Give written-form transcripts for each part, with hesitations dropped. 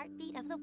heartbeat of the...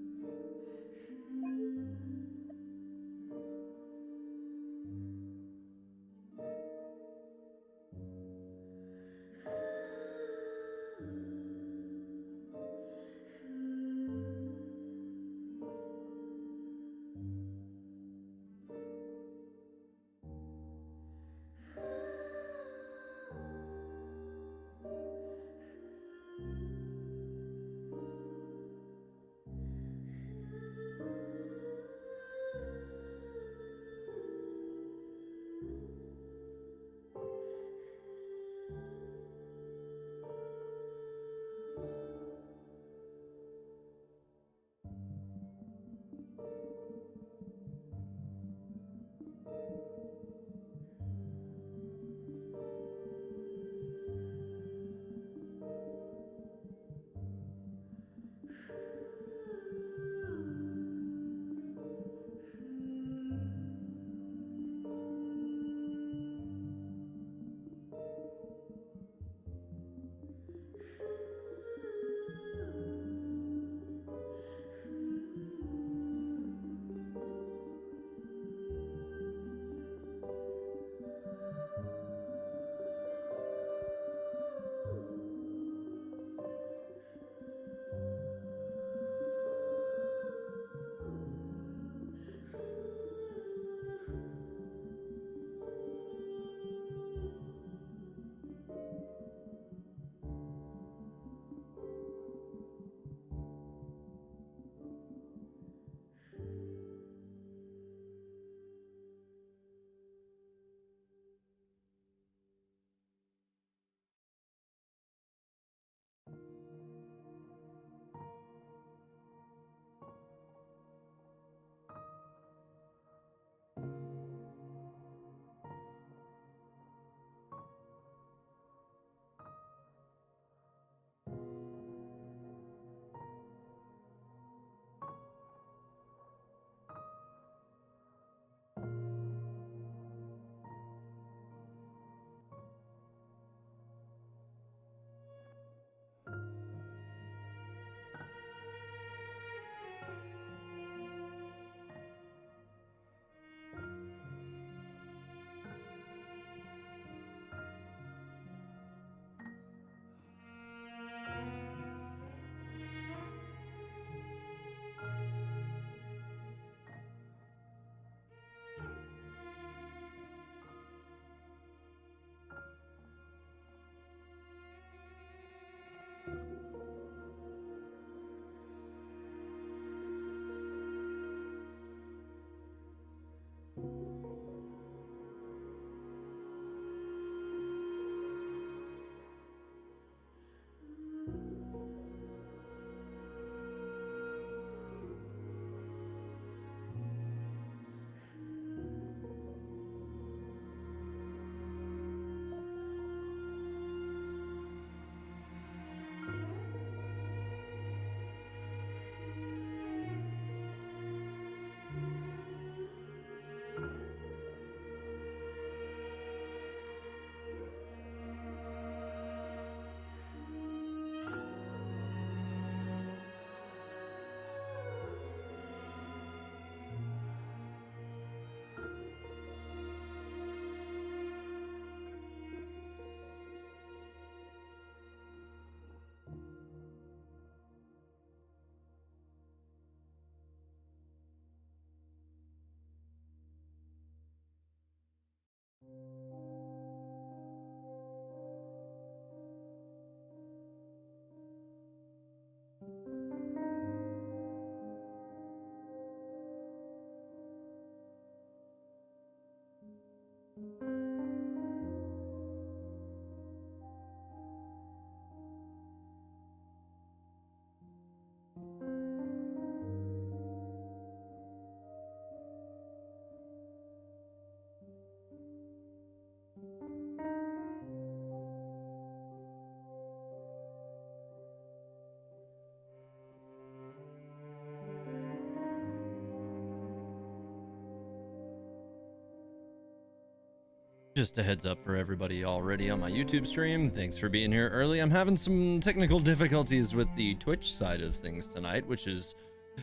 Just a heads up for everybody already on my YouTube stream. Thanks for being here early. I'm having some technical difficulties with the Twitch side of things tonight, which is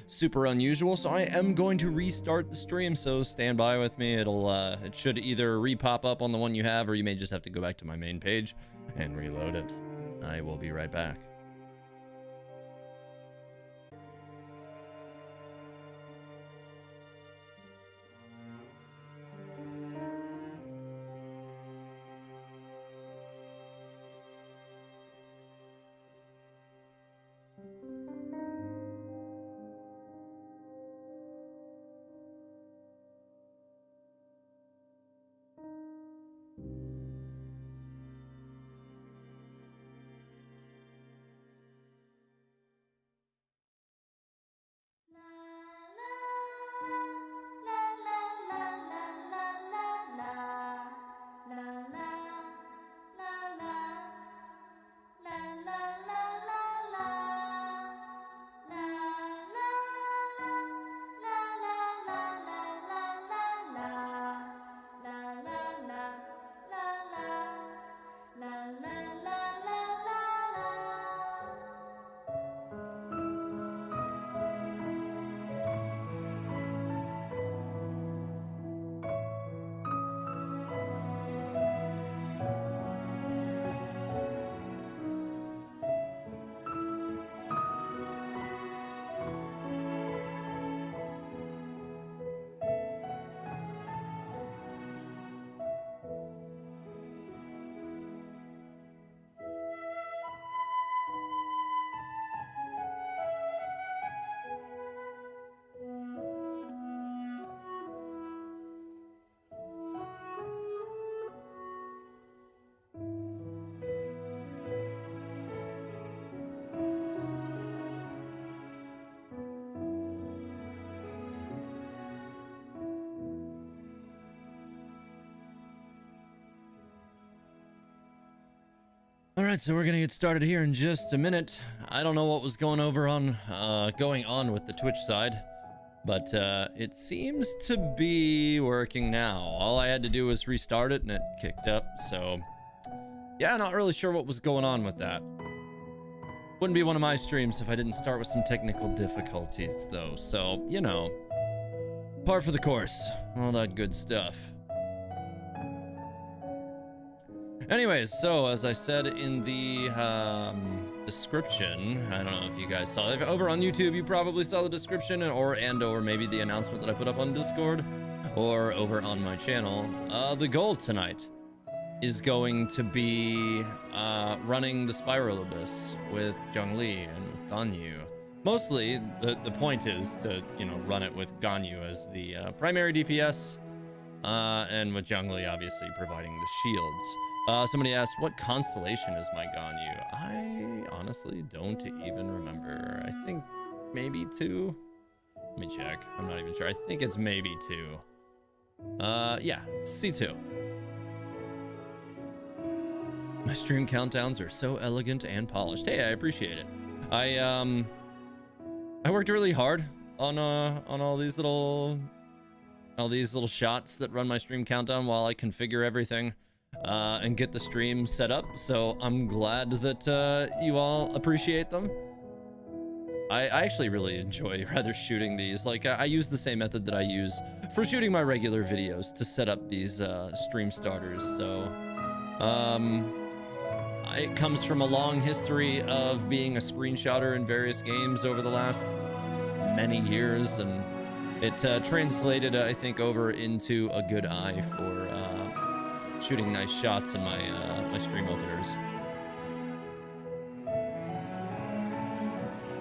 super unusual. So I am going to restart the stream. So stand by with me. It should either re-pop up on the one you have, or you may just have to go back to my main page and reload it. I will be right back. All right, so we're gonna get started here in just a minute. I don't know what was going on with the Twitch side, but it seems to be working now. All I had to do was restart it and it kicked up. So yeah, not really sure what was going on with that. Wouldn't be one of my streams if I didn't start with some technical difficulties though. So, you know, par for the course, all that good stuff. Anyways, so as I said in the description, I don't know if you guys saw it. Over on YouTube, you probably saw the description or maybe the announcement that I put up on Discord or over on my channel. The goal tonight is going to be running the Spiral Abyss with Zhongli and with Ganyu. Mostly, the point is to, you know, run it with Ganyu as the primary DPS, and with Zhongli obviously providing the shields. Somebody asked, what constellation is my Ganyu? I honestly don't even remember. I think maybe 2. Let me check. I'm not even sure. I think it's maybe 2. Yeah, C2. My stream countdowns are so elegant and polished. Hey, I appreciate it. I worked really hard on all these little shots that run my stream countdown while I configure everything. And get the stream set up, so I'm glad that you all appreciate them. I actually really enjoy shooting these. Like, I use the same method that I use for shooting my regular videos to set up these stream starters. So it comes from a long history of being a screenshotter in various games over the last many years, and it translated, I think, over into a good eye for shooting nice shots in my stream openers.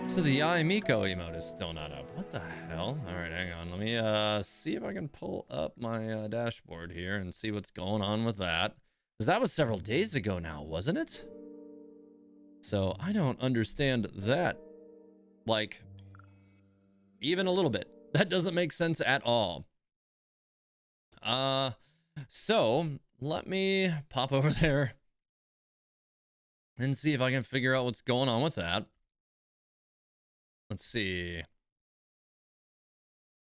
So the Yai Miko emote is still not up. What the hell? All right, hang on. Let me see if I can pull up my dashboard here and see what's going on with that. Because that was several days ago now, wasn't it? So I don't understand that. Like, even a little bit. That doesn't make sense at all. So let me pop over there and see if I can figure out what's going on with that. Let's see.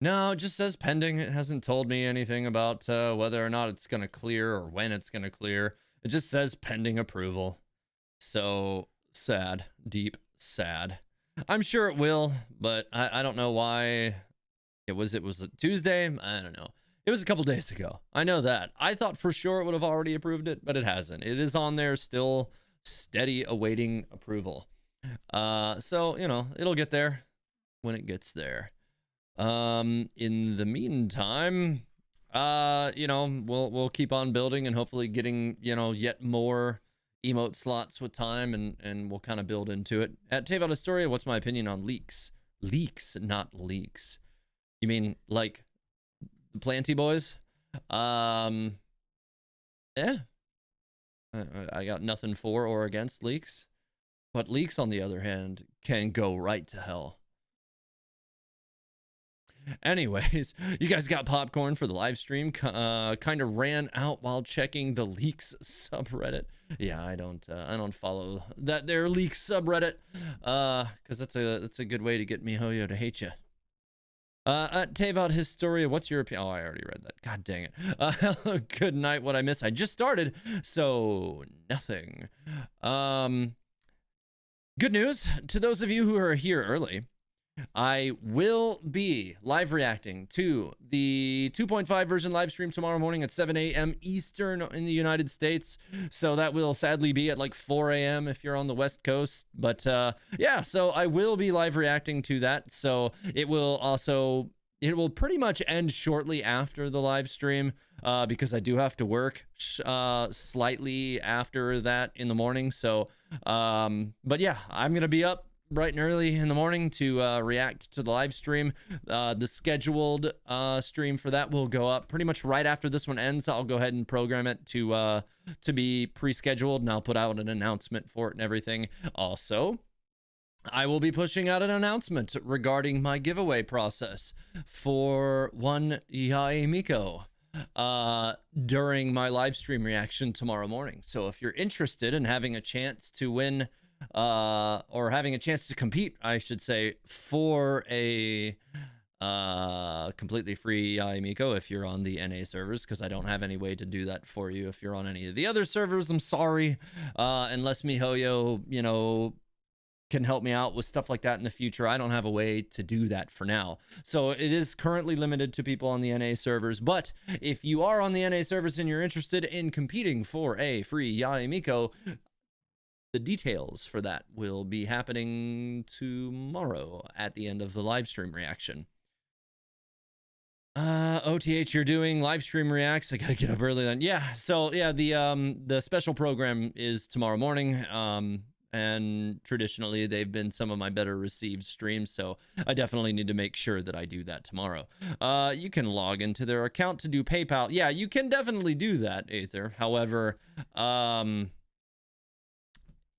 No, it just says pending. It hasn't told me anything about whether or not it's going to clear or when it's going to clear. It just says pending approval. So sad, deep sad. I'm sure it will, but I don't know why. It was a Tuesday. I don't know. It was a couple days ago. I know that. I thought for sure it would have already approved it, but it hasn't. It is on there still, steady awaiting approval. So, you know, it'll get there when it gets there. In the meantime, you know, we'll keep on building and hopefully getting, you know, yet more emote slots with time, and we'll kind of build into it. At Tavon Astoria, what's my opinion on leaks? Leaks, not leaks. You mean like the Planty Boys? Yeah. I got nothing for or against leaks. But leaks, on the other hand, can go right to hell. Anyways, you guys got popcorn for the live stream. Kind of ran out while checking the leaks subreddit. Yeah, I don't follow that there leaks subreddit, because that's a good way to get MiHoYo to hate you. Tavod Historia, what's your opinion? Oh, I already read that. God dang it. Good night. What I miss? I just started, so nothing. Good news to those of you who are here early. I will be live reacting to the 2.5 version live stream tomorrow morning at 7 a.m. Eastern in the United States. So that will sadly be at like 4 a.m. if you're on the West Coast. But yeah, so I will be live reacting to that. So it will pretty much end shortly after the live stream, because I do have to work slightly after that in the morning. So, but yeah, I'm going to be up bright and early in the morning to react to the live stream. The scheduled stream for that will go up pretty much right after this one ends. I'll go ahead and program it to be pre-scheduled, and I'll put out an announcement for it and everything. Also, I will be pushing out an announcement regarding my giveaway process for one Yae Miko during my live stream reaction tomorrow morning. So if you're interested in having a chance to win, or having a chance to compete, I should say, for a completely free Yae Miko if you're on the NA servers, because I don't have any way to do that for you if you're on any of the other servers. I'm sorry, unless MiHoYo, you know, can help me out with stuff like that in the future. I don't have a way to do that for now. So it is currently limited to people on the NA servers. But if you are on the NA servers and you're interested in competing for a free Yae Miko, the details for that will be happening tomorrow at the end of the live stream reaction. OTH, you're doing live stream reacts. I gotta get up early then. Yeah, so yeah, the special program is tomorrow morning. And traditionally they've been some of my better received streams, so I definitely need to make sure that I do that tomorrow. You can log into their account to do PayPal. Yeah, you can definitely do that, Aether. However,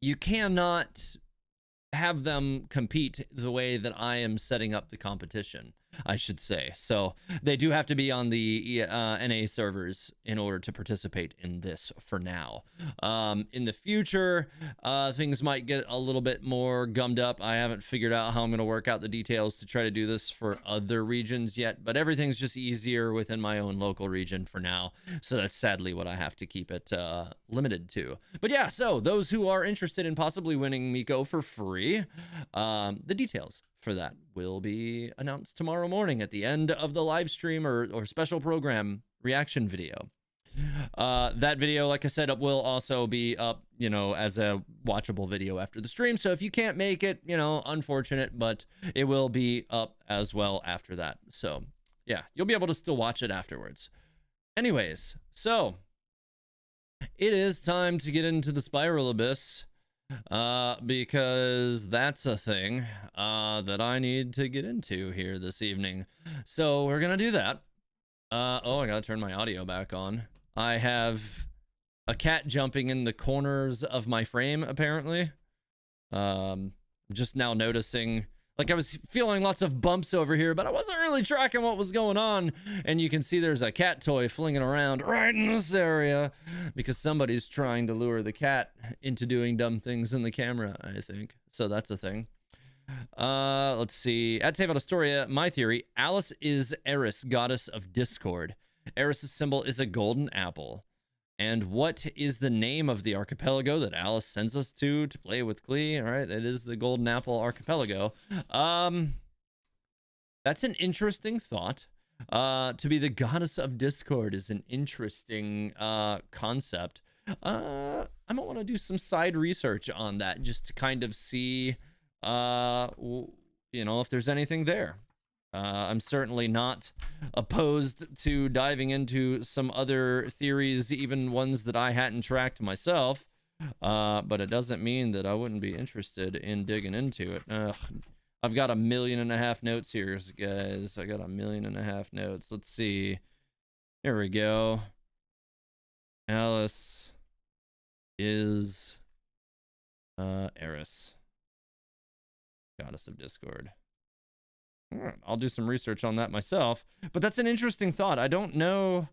you cannot have them compete the way that I am setting up the competition, I should say. So they do have to be on the NA servers in order to participate in this for now. In the future, things might get a little bit more gummed up. I haven't figured out how I'm going to work out the details to try to do this for other regions yet, but everything's just easier within my own local region for now. So that's sadly what I have to keep it limited to. But yeah, so those who are interested in possibly winning Miko for free, the details for that will be announced tomorrow morning at the end of the live stream or special program reaction video. That video, like I said, will also be up, you know, as a watchable video after the stream. So if you can't make it, you know, unfortunate, but it will be up as well after that. So yeah, you'll be able to still watch it afterwards. Anyways, so it is time to get into the Spiral Abyss. Because that's a thing that I need to get into here this evening. So we're gonna do that. Oh, I gotta turn my audio back on. I have a cat jumping in the corners of my frame, apparently. Just now noticing, like, I was feeling lots of bumps over here, but I wasn't really tracking what was going on. And you can see there's a cat toy flinging around right in this area because somebody's trying to lure the cat into doing dumb things in the camera, I think. So that's a thing. Let's see. At Teva Astoria, my theory: Alice is Eris, goddess of discord. Eris's symbol is a golden apple. And what is the name of the archipelago that Alice sends us to play with Klee? All right, it is the Golden Apple Archipelago. That's an interesting thought. To be the goddess of discord is an interesting concept. I might want to do some side research on that just to kind of see, you know, if there's anything there. I'm certainly not opposed to diving into some other theories, even ones that I hadn't tracked myself. But it doesn't mean that I wouldn't be interested in digging into it. I've got 1.5 million notes here, guys. I got 1.5 million notes. Let's see. Here we go. Alice is Eris, goddess of discord. I'll do some research on that myself, but that's an interesting thought. I don't know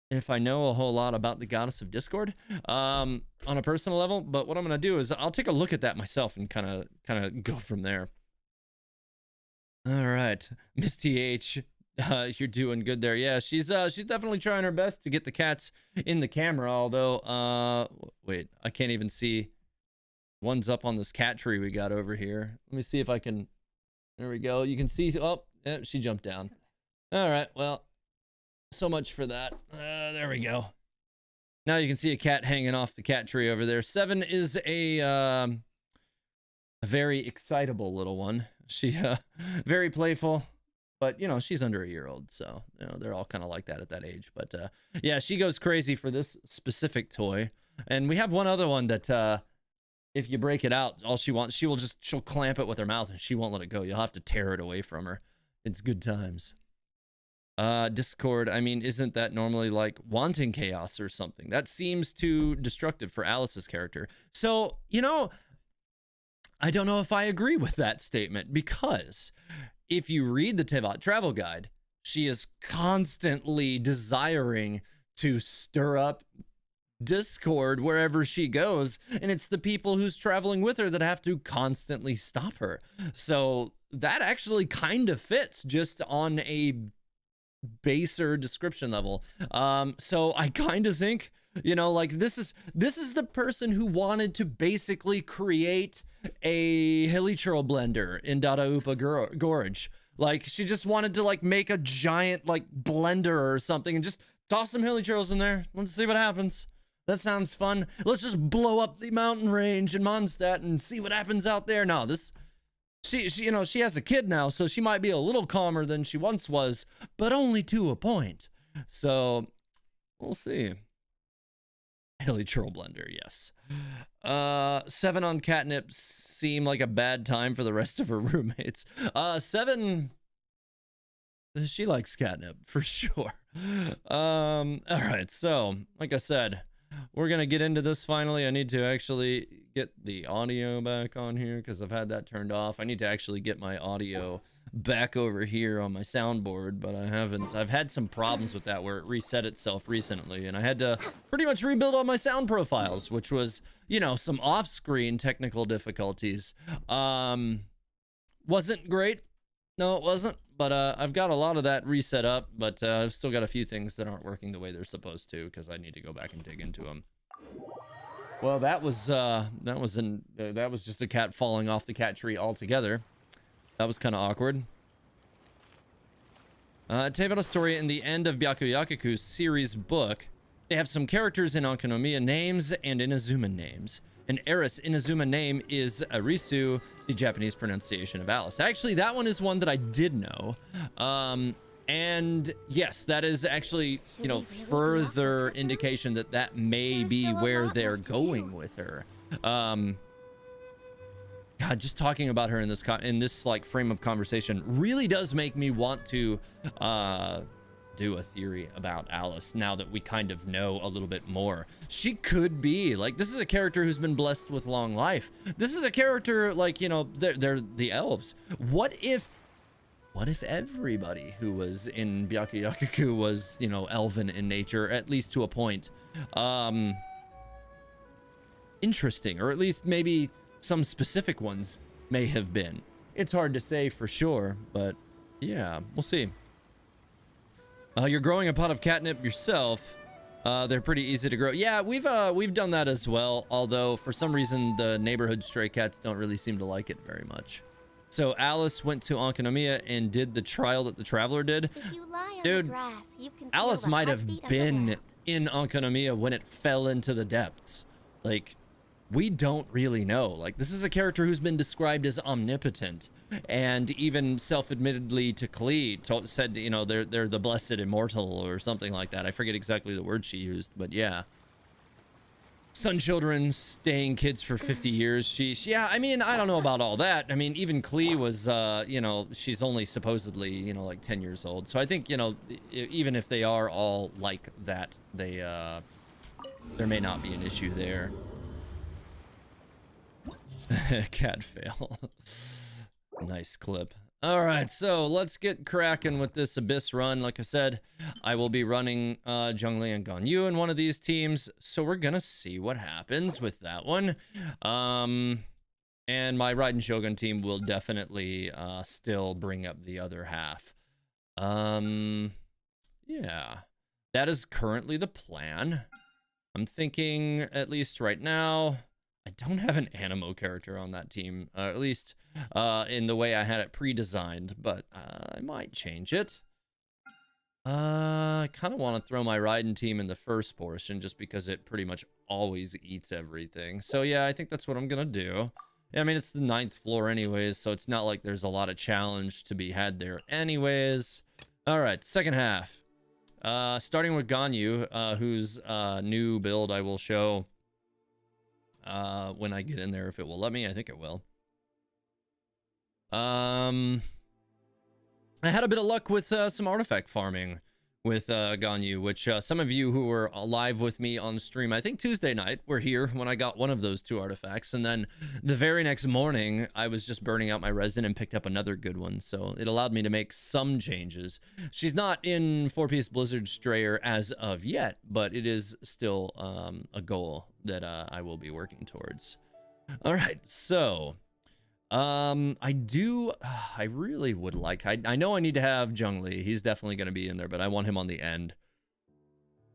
if I know a whole lot about the goddess of discord on a personal level, but what I'm going to do is I'll take a look at that myself and kind of go from there. All right, Miss TH, you're doing good there. Yeah, she's definitely trying her best to get the cats in the camera, although wait, I can't even see. One's up on this cat tree we got over here. Let me see if I can. There we go. You can see. Oh, yeah, she jumped down. All right. Well, so much for that. There we go. Now you can see a cat hanging off the cat tree over there. 7 is a very excitable little one. She very playful, but you know, she's under a year old, so you know, they're all kind of like that at that age. But yeah, she goes crazy for this specific toy. And we have one other one that if you break it out, all she wants, she'll clamp it with her mouth and she won't let it go. You'll have to tear it away from her. It's good times. Discord, I mean, isn't that normally like wanting chaos or something? That seems too destructive for Alice's character. So, you know, I don't know if I agree with that statement, because if you read the Tevat travel guide, she is constantly desiring to stir up discord wherever she goes, and it's the people who's traveling with her that have to constantly stop her. So that actually kind of fits just on a baser description level. So I kind of think, you know, like this is the person who wanted to basically create a hilly churl blender in Dadaupa Gorge. Like, she just wanted to like make a giant like blender or something and just toss some hilly churls in there. Let's see what happens. That sounds fun. Let's just blow up the mountain range in Mondstadt and see what happens out there. No, she you know, she has a kid now, so she might be a little calmer than she once was, but only to a point. So we'll see. Hilly churl blender, yes. 7 on catnip seem like a bad time for the rest of her roommates. 7, she likes catnip for sure. All right, so like I said, we're gonna get into this finally. I need to actually get the audio back on here because I've had that turned off. I need to actually get my audio back over here on my soundboard, but I haven't. I've had some problems with that where it reset itself recently, and I had to pretty much rebuild all my sound profiles, which was, you know, some off-screen technical difficulties. Wasn't great. No, it wasn't. But I've got a lot of that reset up, but I've still got a few things that aren't working the way they're supposed to because I need to go back and dig into them. Well, that was just a cat falling off the cat tree altogether. That was kind of awkward. Teivara story in the end of Byakuyaku's series book. They have some characters in Okonomiya names and Inazuma names. An Eris Inazuma name is Arisu, the Japanese pronunciation of Alice. Actually, that one is one that I did know. And yes, that is actually, you know, further indication that that may be where they're going with her. God, just talking about her in this like frame of conversation really does make me want to do a theory about Alice now that we kind of know a little bit more. She could be like, this is a character who's been blessed with long life. This is a character like, you know, they're the elves. What if everybody who was in Byakuyaku was, you know, elven in nature, at least to a point? Interesting, or at least maybe some specific ones may have been. It's hard to say for sure, but yeah, we'll see. You're growing a pot of catnip yourself. They're pretty easy to grow. Yeah, we've done that as well, although for some reason the neighborhood stray cats don't really seem to like it very much. So Alice went to Onkonomiya and did the trial that the traveler did. If you lie on Dude, the grass, you can Alice feel the might have heartbeat of the been land. in Onkonomiya when it fell into the depths. Like, we don't really know. Like, this is a character who's been described as omnipotent, and even self-admittedly to Klee said, you know, they're the blessed immortal or something like that. I forget exactly the word she used, but yeah. Sun children staying kids for 50 years. Yeah, I mean, I don't know about all that. I mean, even Klee was, you know, she's only supposedly, you know, like 10 years old. So I think, you know, even if they are all like that, they, there may not be an issue there. Cat fail. Nice clip. All right, so let's get cracking with this Abyss run. Like I said, I will be running Zhongli and Ganyu in one of these teams, so we're gonna see what happens with that one. And my Raiden Shogun team will definitely still bring up the other half. Yeah, that is currently the plan. I'm thinking, at least right now, I don't have an Animo character on that team, at least in the way I had it pre-designed, but I might change it. I kind of want to throw my Raiden team in the first portion just because it pretty much always eats everything. So yeah, I think that's what I'm going to do. I mean, it's the 9th floor anyways, so it's not like there's a lot of challenge to be had there anyways. All right, second half. Starting with Ganyu, whose new build I will show when I get in there, if it will let me. I think it will. I had a bit of luck with some artifact farming with Ganyu, which some of you who were live with me on stream, I think Tuesday night, were here when I got one of those 2 artifacts, and then the very next morning I was just burning out my resin and picked up another good one, so it allowed me to make some changes. She's not in 4-piece Blizzard Strayer as of yet, but it is still a goal that I will be working towards. All right, so I really would like, I know I need to have Zhongli. He's definitely going to be in there, but I want him on the end.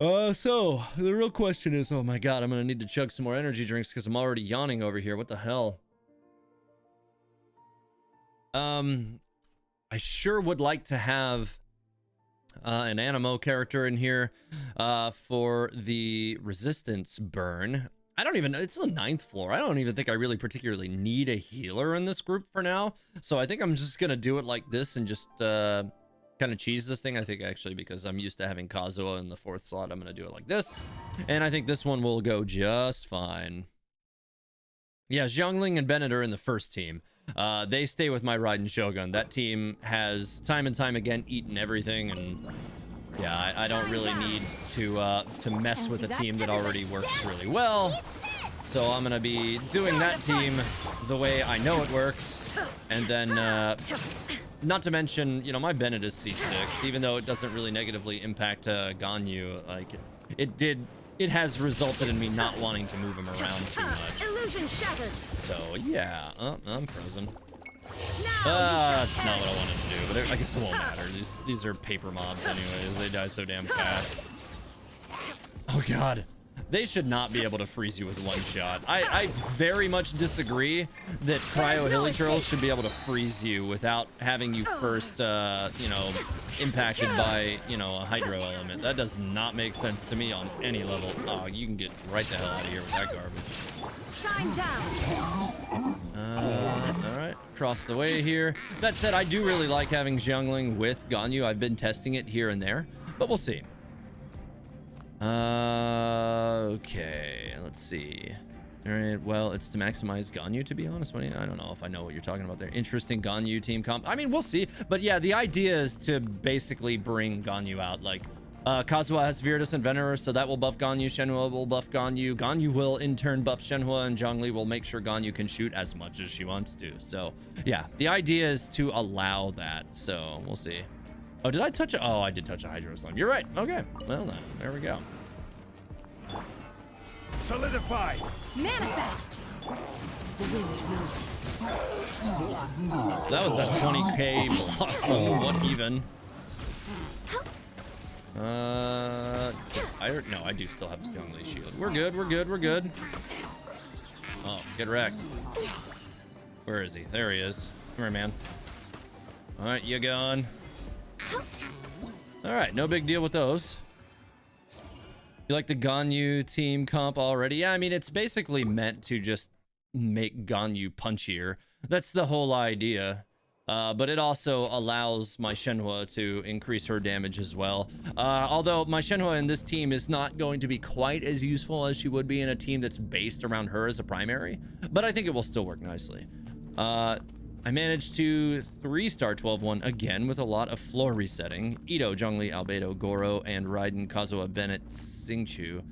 So the real question is, oh my god, I'm going to need to chug some more energy drinks because I'm already yawning over here. What the hell? I sure would like to have an Animo character in here for the resistance burn. I don't even, it's the 9th floor. I don't even think I really particularly need a healer in this group for now. So I think I'm just going to do it like this and just kind of cheese this thing. I think actually because I'm used to having Kazuha in the 4th slot, I'm going to do it like this. And I think this one will go just fine. Yeah, Xiangling and Bennett are in the first team. They stay with my Raiden Shogun. That team has time and time again eaten everything, and yeah, I don't really need to mess with a team that already works really well. So I'm gonna be doing that team the way I know it works, and then not to mention, you know, my Bennett is C6, even though it doesn't really negatively impact Ganyu. Like it has resulted in me not wanting to move him around too much. Illusion shattered. So yeah, I'm frozen. That's not what I wanted to do, but I guess it won't matter. These are paper mobs anyways. They die so damn fast. Oh god. They should not be able to freeze you with one shot. I very much disagree that Cryo Hilichurls should be able to freeze you without having you first, you know, impacted by, you know, a Hydro element. That does not make sense to me on any level. Oh, you can get right the hell out of here with that garbage. Shine down. All right, across the way here. That said, I do really like having Xiangling with Ganyu. I've been testing it here and there, but we'll see. Okay, let's see. All right, well, it's to maximize Ganyu, to be honest with you. I don't know if I know what you're talking about there. Interesting Ganyu team comp. I mean, we'll see. But yeah, the idea is to basically bring Ganyu out. Like, Kazuha has Virtus and Venerer, so that will buff Ganyu. Shenhua will buff Ganyu. Ganyu will in turn buff Shenhua, and Zhongli will make sure Ganyu can shoot as much as she wants to. So yeah, the idea is to allow that. So we'll see. Oh, did I touch it? Oh, I did touch a Hydro Slime. You're right. Okay. Well then, there we go. Solidify. Manifest. That was a 20k blossom. What even? No, I do still have the Youngly shield. We're good. We're good. We're good. Oh, get wrecked. Where is he? There he is. Come here, man. All right, you gone. All right, no big deal with those. You like the Ganyu team comp already? Yeah, I mean, it's basically meant to just make Ganyu punchier. That's the whole idea. But it also allows my Shenhua to increase her damage as well. Although my Shenhua in this team is not going to be quite as useful as she would be in a team that's based around her as a primary. But I think it will still work nicely. I managed to 3-star 12-1 again with a lot of floor resetting. Ito, Zhongli, Albedo, Goro, and Raiden, Kazuha, Bennett, Xingqiu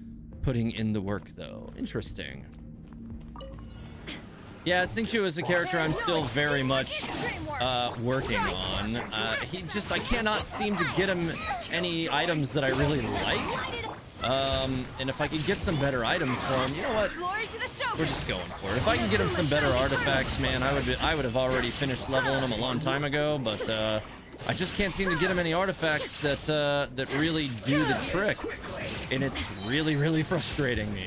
putting in the work though. Interesting. Yeah, Xingqiu is a character I'm still very much working on. I cannot seem to get him any items that I really like. And if I could get some better items for him, you know what? We're just going for it. If I can get him some better artifacts, man, I would have already finished leveling him a long time ago, but I just can't seem to get him any artifacts that really do the trick. And it's really, really frustrating me.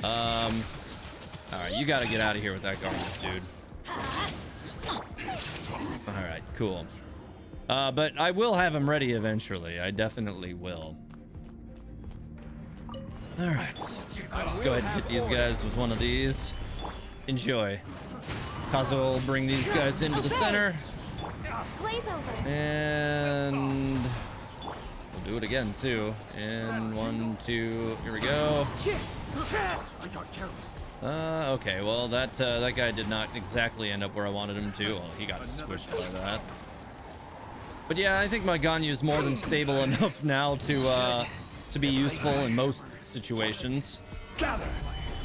All right, you got to get out of here with that garbage, dude. All right, cool. But I will have him ready eventually. I definitely will. All right, I'll just go ahead and hit these guys with one of these. Enjoy. Kazuo will bring these guys into the center. And we'll do it again, too. And 1, 2, here we go. Okay, well, that guy did not exactly end up where I wanted him to. Well, he got squished by that. But yeah, I think my Ganyu is more than stable enough now to be useful in most situations.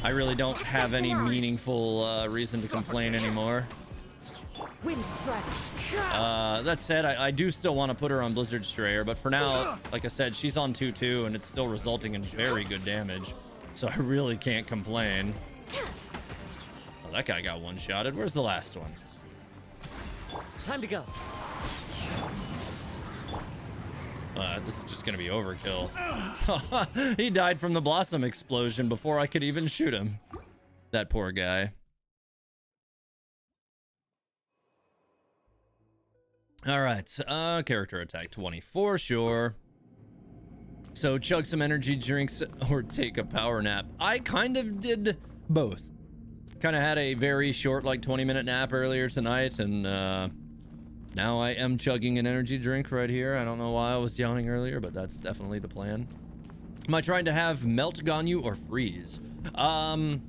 I really don't have any meaningful reason to complain anymore. That said, I do still want to put her on Blizzard Strayer, but for now, like I said, she's on 2-2, and it's still resulting in very good damage. So I really can't complain. Oh, that guy got one-shotted. Where's the last one? Time to go. This is just gonna be overkill. He died from the blossom explosion before I could even shoot him. That poor guy. All right, character attack 24, sure. So chug some energy drinks or take a power nap. I kind of did both. Kind of had a very short, like 20-minute nap earlier tonight, and now I am chugging an energy drink right here. I don't know why I was yawning earlier, but that's definitely the plan. Am I trying to have melt Ganyu or freeze? The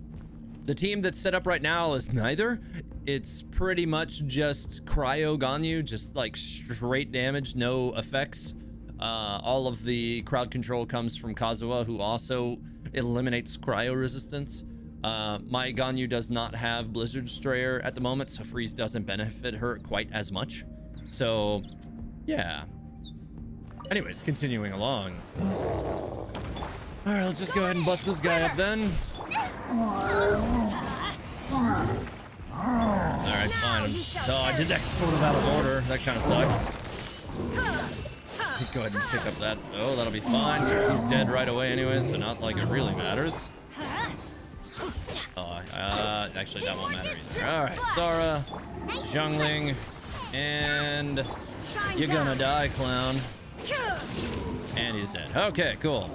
team that's set up right now is neither. It's pretty much just cryo Ganyu, just like straight damage, no effects. All of the crowd control comes from Kazuha, who also eliminates cryo resistance. My Ganyu does not have Blizzard Strayer at the moment, so freeze doesn't benefit her quite as much. So, yeah. Anyways, continuing along. All right, let's just go ahead and bust this guy up then. All right, fine. So I did that sort of out of order. That kind of sucks. Go ahead and pick up that. Oh, that'll be fine because he's dead right away anyway, so not like it really matters. Oh, actually, that won't matter either. All right, Sara, Zhongling, and you're gonna die, clown. And he's dead. Okay, cool.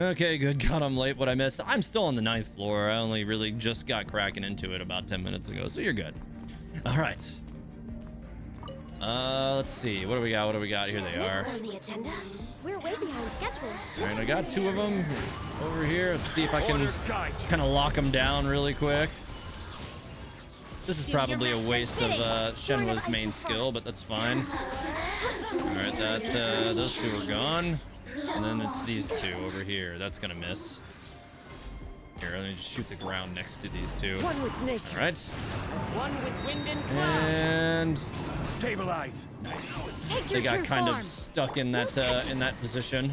Okay, good. Got him late. What I missed? I'm still on the 9th floor. I only really just got cracking into it about 10 minutes ago, so you're good. All right. Let's see. What do we got? What do we got? Here they are. On the agenda. We're way behind schedule. All right, I got 2 of them over here. Let's see if I can kind of lock them down really quick. This is probably a waste of Shenhua's main skill, but that's fine. All right, those 2 are gone. And then it's these 2 over here. That's gonna miss. Here, let me just shoot the ground next to these 2. One with nature. All right. One with wind and cloud. And stabilize. Nice. Take They your got true kind form. of stuck in that position.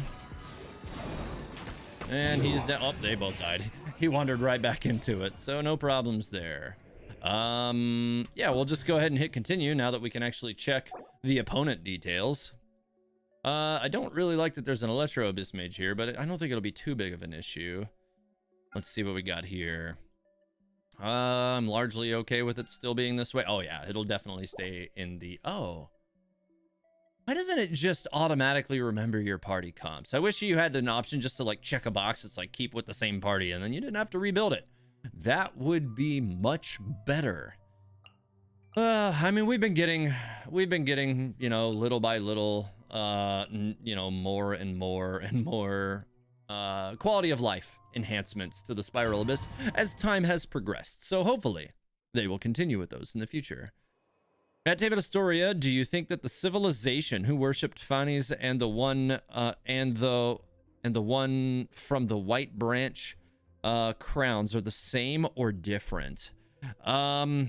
And he's dead. Oh, they both died. he wandered right back into it, so no problems there. Yeah, we'll just go ahead and hit continue now that we can actually check the opponent details. I don't really like that there's an Electro Abyss Mage here, but I don't think it'll be too big of an issue. Let's see what we got here. I'm largely okay with it still being this way. Oh yeah, it'll definitely stay in the... Oh. Why doesn't it just automatically remember your party comps? I wish you had an option just to like check a box. It's like keep with the same party and then you didn't have to rebuild it. That would be much better. I mean, we've been getting, you know, little by little, you know, more and more and more quality of life enhancements to the Spiral Abyss as time has progressed. So hopefully they will continue with those in the future. At David Astoria, do you think that the civilization who worshipped Fanes and the one from the White Branch crowns are the same or different? At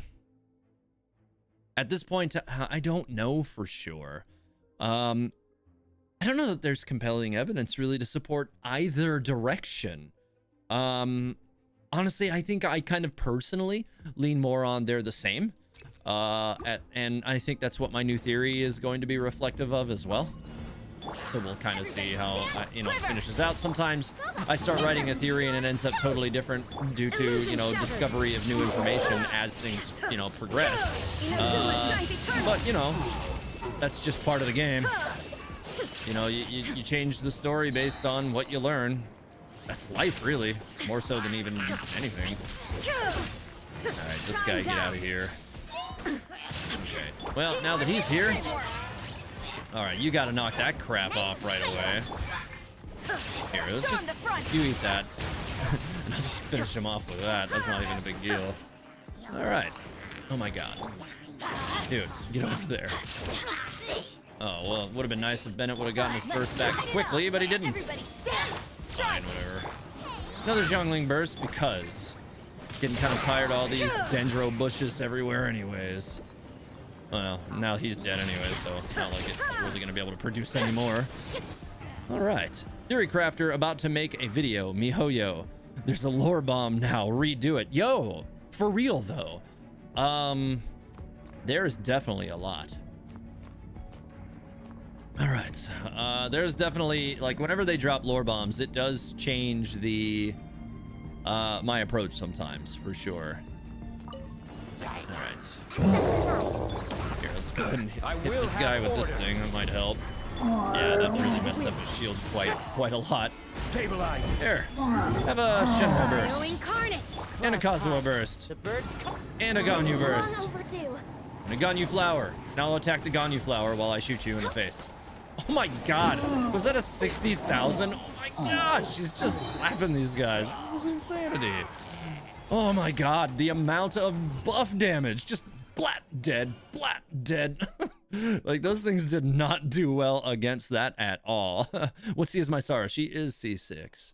this point, I don't know for sure. I don't know that there's compelling evidence really to support either direction. Honestly, I think I kind of personally lean more on they're the same. And I think that's what my new theory is going to be reflective of as well. So we'll kind of see how you know, it finishes out. Sometimes I start writing a theory and it ends up totally different due to, you know, discovery of new information as things, you know, progress. But you know, that's just part of the game. You know, you change the story based on what you learn. That's life, really, more so than even anything. All right, this guy, get out of here. Okay. Well, now that he's here, all right, you got to knock that crap off right away. Here, let's just you eat that. And I'll just finish him off with that. That's not even a big deal. All right. Oh my God, dude, get over there. Oh well, it would have been nice if Bennett would have gotten his burst back quickly, but he didn't. Fine, whatever. Another Zhongling burst because getting kind of tired of all these dendro bushes everywhere anyways. Well, now he's dead anyway, so not like it's really gonna be able to produce anymore. All right, Theory Crafter about to make a video. MiHoYo, there's a lore bomb now. Redo it, yo. For real though. There's definitely a lot. All right, there's definitely, like, whenever they drop lore bombs, it does change the my approach sometimes, for sure. All right. Here, let's go ahead and hit this guy with this thing. That might help. Yeah, that really messed up his shield quite a lot. Stabilize. Here, have a Shenmue burst, and a Kazuha burst, and a Ganyu burst, and a Ganyu flower. Now I'll attack the Ganyu flower while I shoot you in the face. Oh my God, was that a 60,000? Oh my God, she's just slapping these guys. This is insanity. Oh my God, the amount of buff damage, just blat dead, blat dead. Like, those things did not do well against that at all. What C is my Sara? She is C6.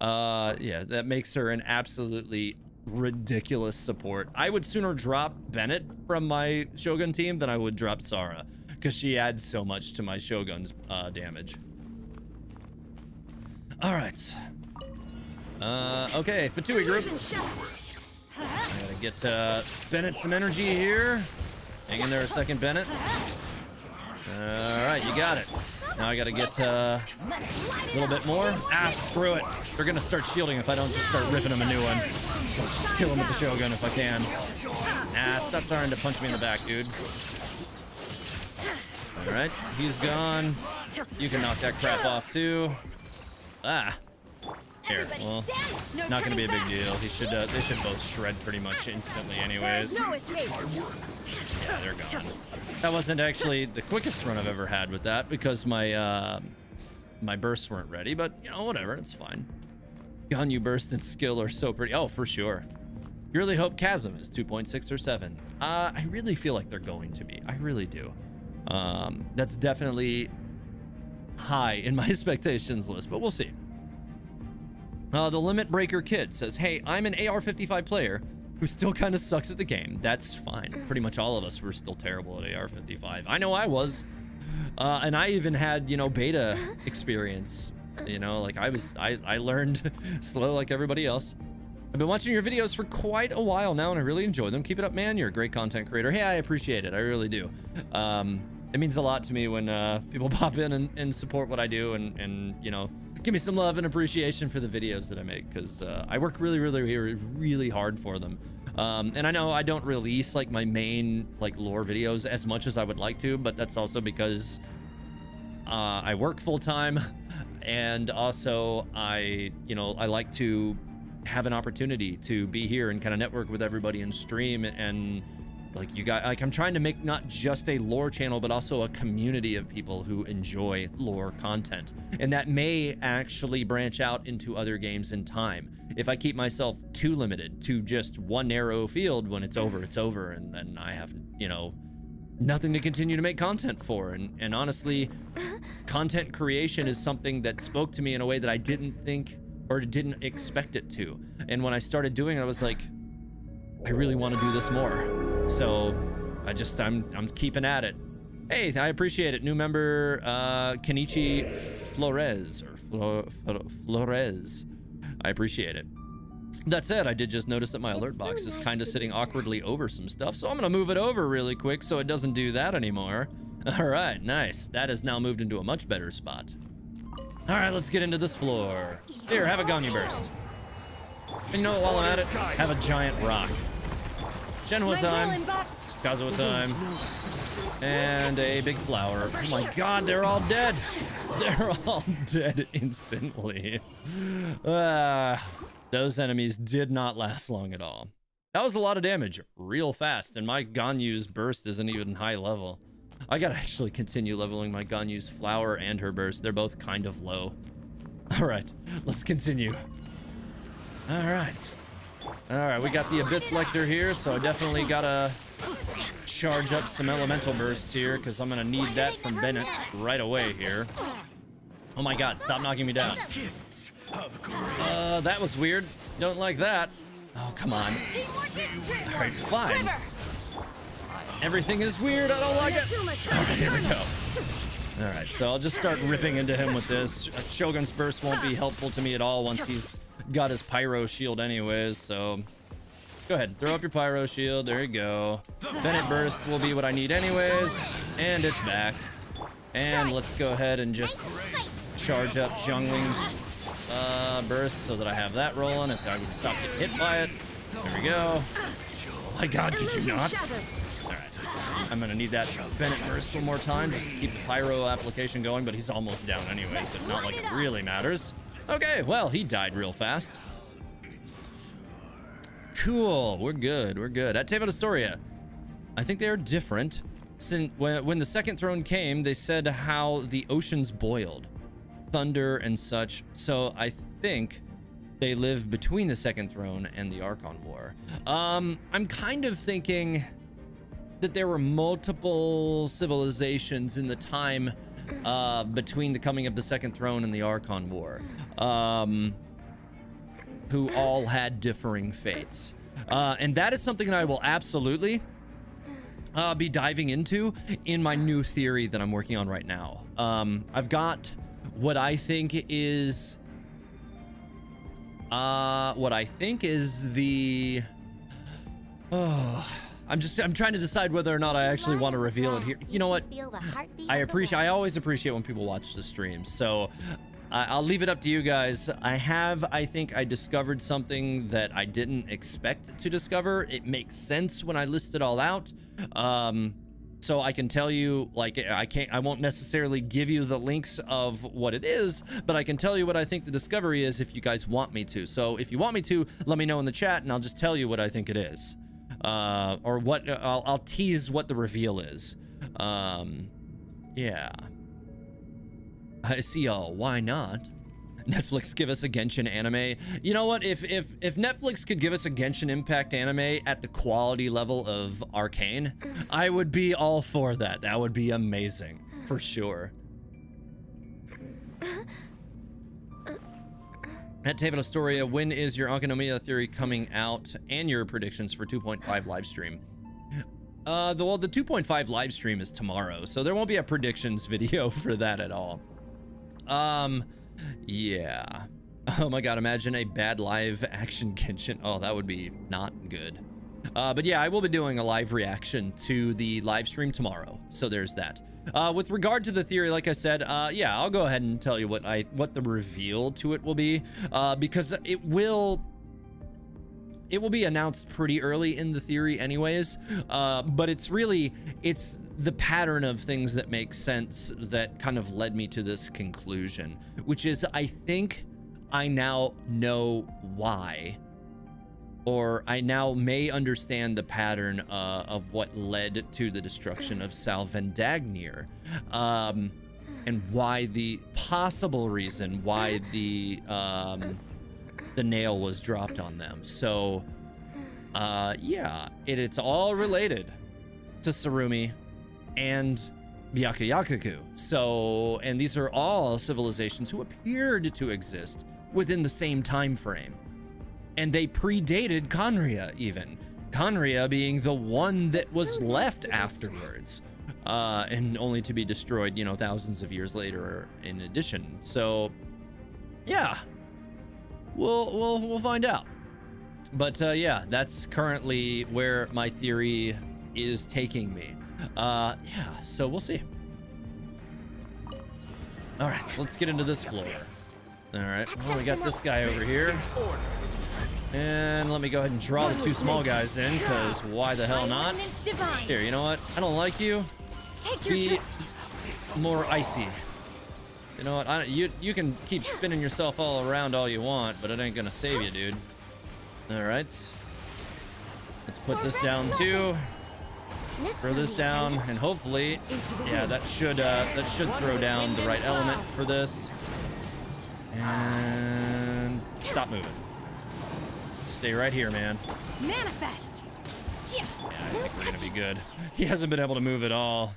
Yeah, that makes her an absolutely ridiculous support. I would sooner drop Bennett from my Shogun team than I would drop Sara, because she adds so much to my Shogun's damage. All right. Okay, Fatui group. I gotta get Bennett some energy here. Hang in there a second, Bennett. All right, you got it. Now I gotta get a little bit more. Ah, screw it. They're gonna start shielding if I don't just start ripping them a new one. So I'll just kill him with the Shogun if I can. Ah, stop trying to punch me in the back, dude. All right, he's gone. You can knock that crap off too. Ah. Here, well, not gonna be a big deal. They should both shred pretty much instantly anyways. Yeah, they're gone. That wasn't actually the quickest run I've ever had with that because my my bursts weren't ready, but you know, whatever, it's fine. Ganyu burst and skill are so pretty. Oh, for sure. You really hope Chasm is 2.6 or 7. I really feel like they're going to be. I really do. That's definitely high in my expectations list, but we'll see. The Limit Breaker Kid says, hey, I'm an AR-55 player who still kind of sucks at the game. That's fine. Pretty much all of us were still terrible at AR-55. I know I was. And I even had, you know, beta experience. You know, like I learned slow like everybody else. I've been watching your videos for quite a while now, and I really enjoy them. Keep it up, man. You're a great content creator. Hey, I appreciate it. I really do. It means a lot to me when people pop in and support what I do and you know, give me some love and appreciation for the videos that I make, because I work really hard for them. And I know I don't release like my main like lore videos as much as I would like to, but that's also because I work full time, and also I like to have an opportunity to be here and kind of network with everybody and stream, and like you guys, like I'm trying to make not just a lore channel but also a community of people who enjoy lore content, and that may actually branch out into other games in time. If I keep myself too limited to just one narrow field, when it's over, and then I have, you know, nothing to continue to make content for. And honestly, content creation is something that spoke to me in a way that I didn't think or didn't expect it to. And when I started doing it, I was like, I really want to do this more. So I'm keeping at it. Hey, I appreciate it. New member, Kenichi Flores, or Flores. I appreciate it. That said, I did just notice that my alert box is kind of sitting awkwardly over some stuff, so I'm gonna move it over really quick so it doesn't do that anymore. All right, nice. That has now moved into a much better spot. All right, let's get into this floor. Here, have a Ganyu burst. And you know what, while I'm at it, have a giant rock. Shenhua time, Kazuha time, and a big flower. Oh my god, they're all dead. They're all dead instantly. Those enemies did not last long at all. That was a lot of damage real fast, and my Ganyu's burst isn't even high level. I gotta actually continue leveling my Ganyu's flower and her burst. They're both kind of low. All right, let's continue. All right, we got the Abyss Lecter here, so I definitely gotta charge up some elemental bursts here, because I'm gonna need that from Bennett right away here. Oh my god, stop knocking me down. That was weird. Don't like that. Oh, come on. All right, fine. Everything is weird. I don't like it. All right, here we go. All right, so I'll just start ripping into him with this. Shogun's burst won't be helpful to me at all once he's got his pyro shield anyways, so go ahead, throw up your pyro shield. There you go. Bennett burst will be what I need anyways, and it's back. And let's go ahead and just charge up Zhongling's burst so that I have that rolling if I can stop getting hit by it. There we go. Oh my god, did you not? Alright, I'm gonna need that Bennett burst one more time just to keep the pyro application going, but he's almost down anyway, so it's not like it really matters. Okay, well, he died real fast. Cool, we're good. At Teva Astoria, I think they are different. Since when the second throne came, they said how the oceans boiled, thunder and such. So I think they live between the second throne and the Archon War. I'm kind of thinking that there were multiple civilizations in the time between the coming of the second throne and the Archon War, who all had differing fates. And that is something that I will absolutely be diving into in my new theory that I'm working on right now. I've got what I think is the I'm trying to decide whether or not I actually want to reveal it here. You know what? I always appreciate when people watch the streams, so I'll leave it up to you guys. I think I discovered something that I didn't expect to discover. It makes sense when I list it all out. So I can tell you, like, I won't necessarily give you the links of what it is, but I can tell you what I think the discovery is if you guys want me to. So if you want me to, let me know in the chat and I'll just tell you what I think it is. Or what I'll tease what the reveal is. Yeah. I see y'all. Why not? Netflix give us a Genshin anime. You know what? If Netflix could give us a Genshin Impact anime at the quality level of Arcane, I would be all for that. That would be amazing, for sure. At Teva Astoria, when is your Ankanomiya theory coming out and your predictions for 2.5 live stream? The 2.5 live stream is tomorrow, so there won't be a predictions video for that at all. Yeah. Oh my god, imagine a bad live action Genshin. Oh, that would be not good. But yeah, I will be doing a live reaction to the live stream tomorrow. So there's that. With regard to the theory, like I said, yeah, I'll go ahead and tell you what the reveal to it will be, because it will be announced pretty early in the theory anyways. But it's the pattern of things that make sense that kind of led me to this conclusion, which is I think I now know why, or I now may understand the pattern of what led to the destruction of Salvandagnir, and why the possible reason why the nail was dropped on them. So yeah, it's all related to Sarumi and Byakuyakuku. So, and these are all civilizations who appeared to exist within the same time frame, and they predated Conria, even Conria being the one that was left afterwards, and only to be destroyed, you know, thousands of years later in addition. So yeah, we'll find out. But yeah, that's currently where my theory is taking me. Yeah, so we'll see. All right, so let's get into this floor. All right, well, we got this guy over here, and let me go ahead and draw the two small guys in, because why the hell not? Here, you know what, I don't like you. Be more icy. You know what, you can keep spinning yourself all around all you want, but it ain't gonna save you, dude. All right, let's put this down too. Throw this down, and hopefully, yeah, that should throw down the right element for this. And stop moving. Stay right here, man. Manifest. Yeah, I think we're gonna be good. He hasn't been able to move at all.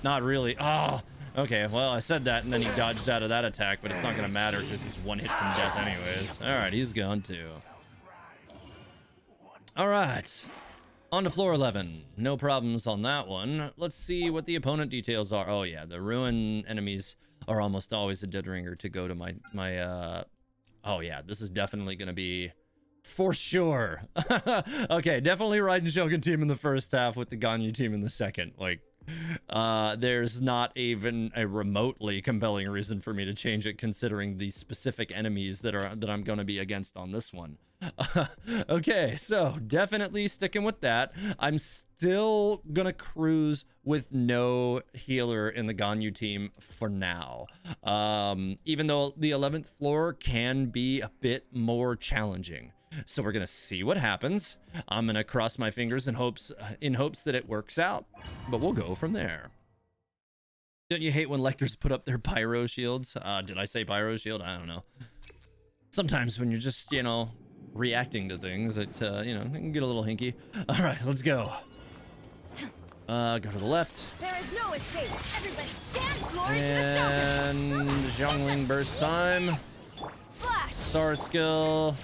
Not really. Oh, okay. Well, I said that, and then he dodged out of that attack, but it's not gonna matter because he's one hit from death anyways. All right, he's gone too. All right. On to floor 11. No problems on that one. Let's see what the opponent details are. Oh yeah, the ruin enemies are almost always a dead ringer to go to my oh yeah, this is definitely gonna be for sure. Okay, definitely Raiden Shogun team in the first half with the Ganyu team in the second. Like, there's not even a remotely compelling reason for me to change it, considering the specific enemies that I'm gonna be against on this one. Okay, so definitely sticking with that. I'm still gonna cruise with no healer in the Ganyu team for now, even though the 11th floor can be a bit more challenging. So we're gonna see what happens. I'm gonna cross my fingers in hopes that it works out, but we'll go from there. Don't you hate when lectors put up their pyro shields? Did I say pyro shield? I don't know. Sometimes when you're just, you know, reacting to things, it you know, it can get a little hinky. All right, let's go. Go to the left. There is no escape. Everybody stand glory to the And Zhongling burst time. Flash. Sara skill.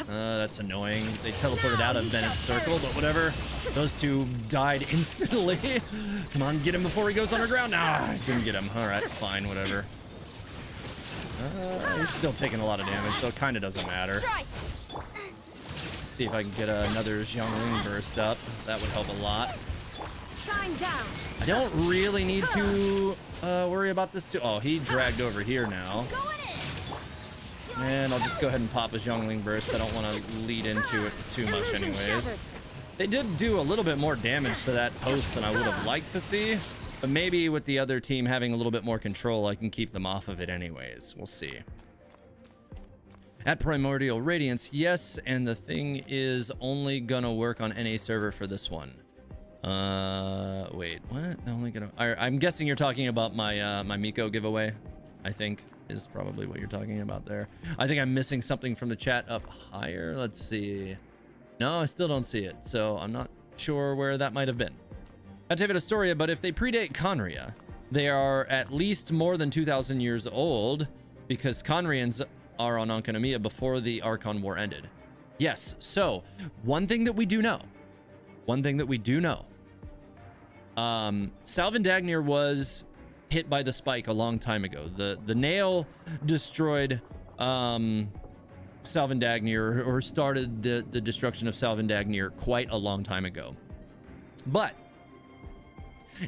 That's annoying. They teleported out of Bennett's circle, but whatever. Those two died instantly. Come on, get him before he goes underground. Nah, I didn't get him. All right, fine, whatever. He's still taking a lot of damage, so it kind of doesn't matter. See if I can get another Zhongling burst up. That would help a lot. Shine down. I don't really need to worry about this too. Oh, he dragged over here now. And I'll just go ahead and pop a Zhongling burst. I don't want to lead into it too much anyways. They did do a little bit more damage to that post than I would have liked to see, but maybe with the other team having a little bit more control, I can keep them off of it anyways. We'll see. At Primordial Radiance, yes, and the thing is only gonna work on NA server for this one. Wait, what? Only gonna... I'm guessing you're talking about my my Miko giveaway, I think is probably what you're talking about there. I think I'm missing something from the chat up higher. Let's see. No, I still don't see it, so I'm not sure where that might have been. Activate Astoria, but if they predate Conria, they are at least more than 2,000 years old, because Conrians are on Ankanomiya before the Archon War ended. Yes, so one thing that we do know, Salvandagnir was hit by the spike a long time ago. The nail destroyed Salvandagnir, or started the destruction of Salvandagnir quite a long time ago. But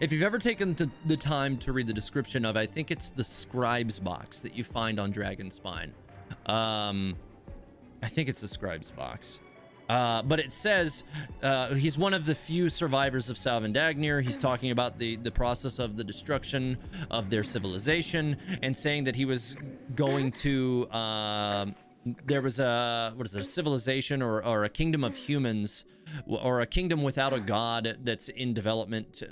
if you've ever taken the time to read the description of, I think it's the Scribe's box that you find on Dragonspine. I think it's the Scribe's box. But it says he's one of the few survivors of Salvandagnir. He's talking about the process of the destruction of their civilization, and saying that he was going to there was a civilization or a kingdom of humans, or a kingdom without a god that's in development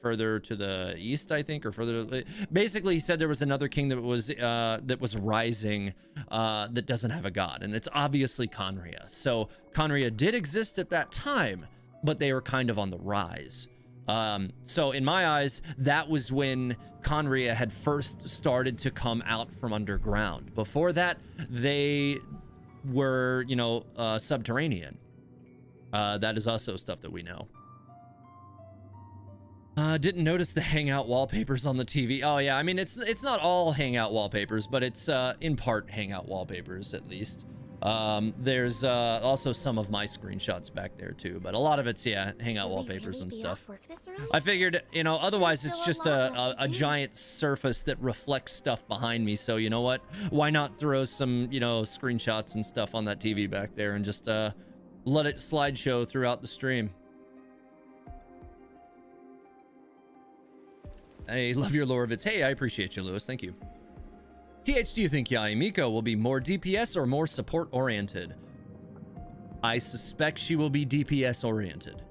further to the east, I think, or further. Basically, he said there was another kingdom that was rising that doesn't have a god, and it's obviously Conria. So Conria did exist at that time, but they were kind of on the rise. So in my eyes, that was when Conria had first started to come out from underground. Before that, they were, subterranean. That is also stuff that we know. Didn't notice the Hangout wallpapers on the TV. Oh yeah, I mean, it's not all Hangout wallpapers, but it's in part Hangout wallpapers at least. There's also some of my screenshots back there too, but a lot of it's, yeah, Hangout wallpapers and stuff. I figured, otherwise it's just a giant surface that reflects stuff behind me. So you know what? Why not throw some, screenshots and stuff on that TV back there and just let it slideshow throughout the stream. I love your lore of it. Hey, I appreciate you, Lewis. Thank you. TH, do you think Yae Miko will be more DPS or more support oriented? I suspect she will be DPS oriented.